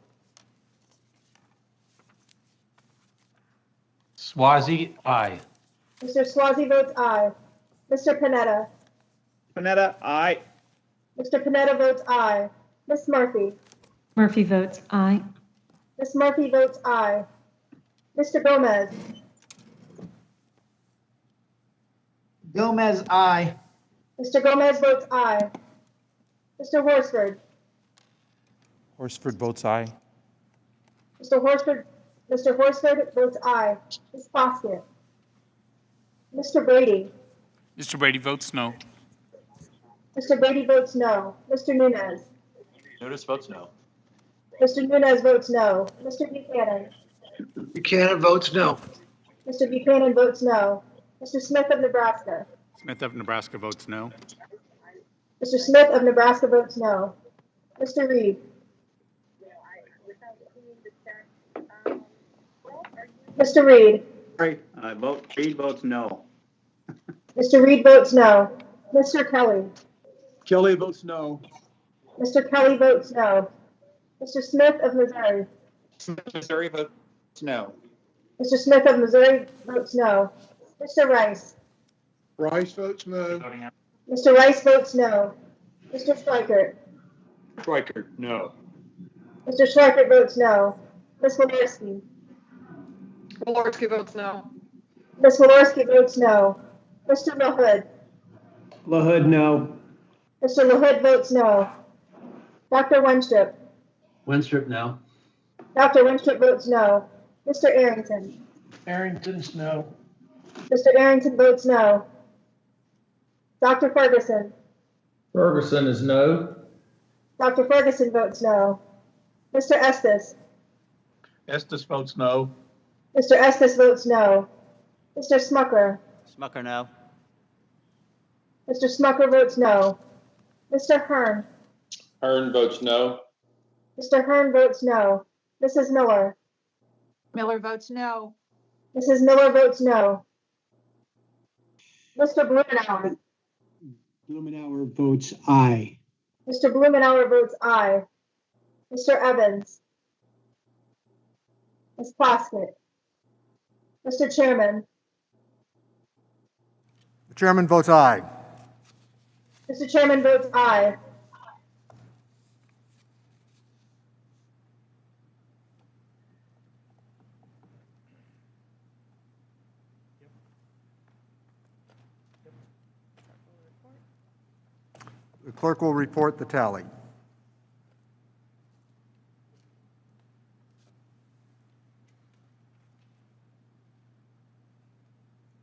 C: Swazi, aye.
M: Mr. Swazi votes aye. Mr. Panetta.
W: Panetta, aye.
M: Mr. Panetta votes aye. Ms. Murphy.
S: Murphy votes aye.
M: Ms. Murphy votes aye. Mr. Gomez.
P: Gomez, aye.
M: Mr. Gomez votes aye. Mr. Horsford.
P: Horsford votes aye.
M: Mr. Horsford votes aye. Ms. Foskett. Mr. Brady.
I: Mr. Brady votes no.
M: Mr. Brady votes no. Mr. Nunez.
B: Nunez votes no.
M: Mr. Nunez votes no. Mr. Buchanan.
P: Buchanan votes no.
M: Mr. Buchanan votes no. Mr. Smith of Nebraska.
D: Smith of Nebraska votes no.
M: Mr. Smith of Nebraska votes no. Mr. Reed. Mr. Reed.
W: Reed votes no.
M: Mr. Reed votes no. Mr. Kelly.
W: Kelly votes no.
M: Mr. Kelly votes no. Mr. Smith of Missouri.
W: Missouri votes no.
M: Mr. Smith of Missouri votes no. Mr. Rice.
O: Rice votes no.
M: Mr. Rice votes no. Mr. Schweikert.
W: Schweikert, no.
M: Mr. Schweikert votes no. Ms. Walorski.
L: Walorski votes no.
M: Ms. Walorski votes no. Mr. LaHood.
K: LaHood, no.
M: Mr. LaHood votes no. Dr. Wenstrup.
N: Winstrup, no.
M: Dr. Wenstrup votes no. Mr. Arrington.
T: Arrington's no.
M: Mr. Arrington votes no. Dr. Ferguson.
G: Ferguson is no.
M: Dr. Ferguson votes no. Mr. Estes.
W: Estes votes no.
M: Mr. Estes votes no. Mr. Smucker.
W: Smucker, no.
M: Mr. Smucker votes no. Mr. Hearn.
U: Hearn votes no.
M: Mr. Hearn votes no. Mrs. Miller.
L: Miller votes no.
M: Mrs. Miller votes no. Mr. Blumenauer.
K: Blumenauer votes aye.
M: Mr. Blumenauer votes aye. Mr. Evans. Ms. Plaskett. Mr. Chairman.
A: The chairman votes aye.
M: Mr. Chairman votes aye.
A: The clerk will report the tally.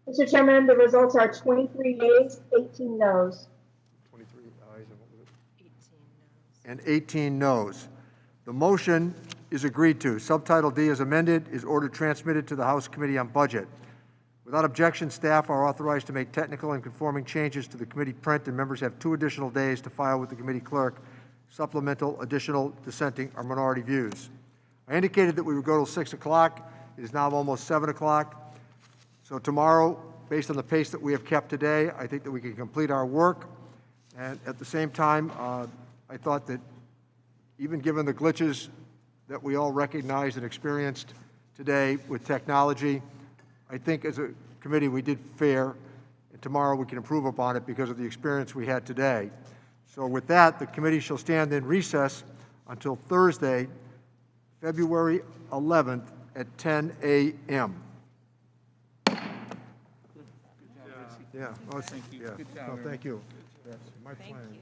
M: Mr. Chairman, the results are 23 yeas, 18 noes.
A: 23 ayes and what was it? 18 noes. And 18 noes. The motion is agreed to. Subtitle D as amended is ordered transmitted to the House Committee on Budget. Without objection, staff are authorized to make technical and conforming changes to the committee print, and members have 2 additional days to file with the committee clerk supplemental, additional, dissenting, or minority views. I indicated that we would go till 6 o'clock. It is now almost 7 o'clock. So tomorrow, based on the pace that we have kept today, I think that we can complete our work. And at the same time, I thought that even given the glitches that we all recognized and experienced today with technology, I think as a committee we did fair, and tomorrow we can improve upon it because of the experience we had today. So with that, the committee shall stand in recess until Thursday, February 11th at 10 a.m. Yeah, thank you. Yeah,
I: Good job,
A: no,
I: Aaron.
A: thank you. That's my plan.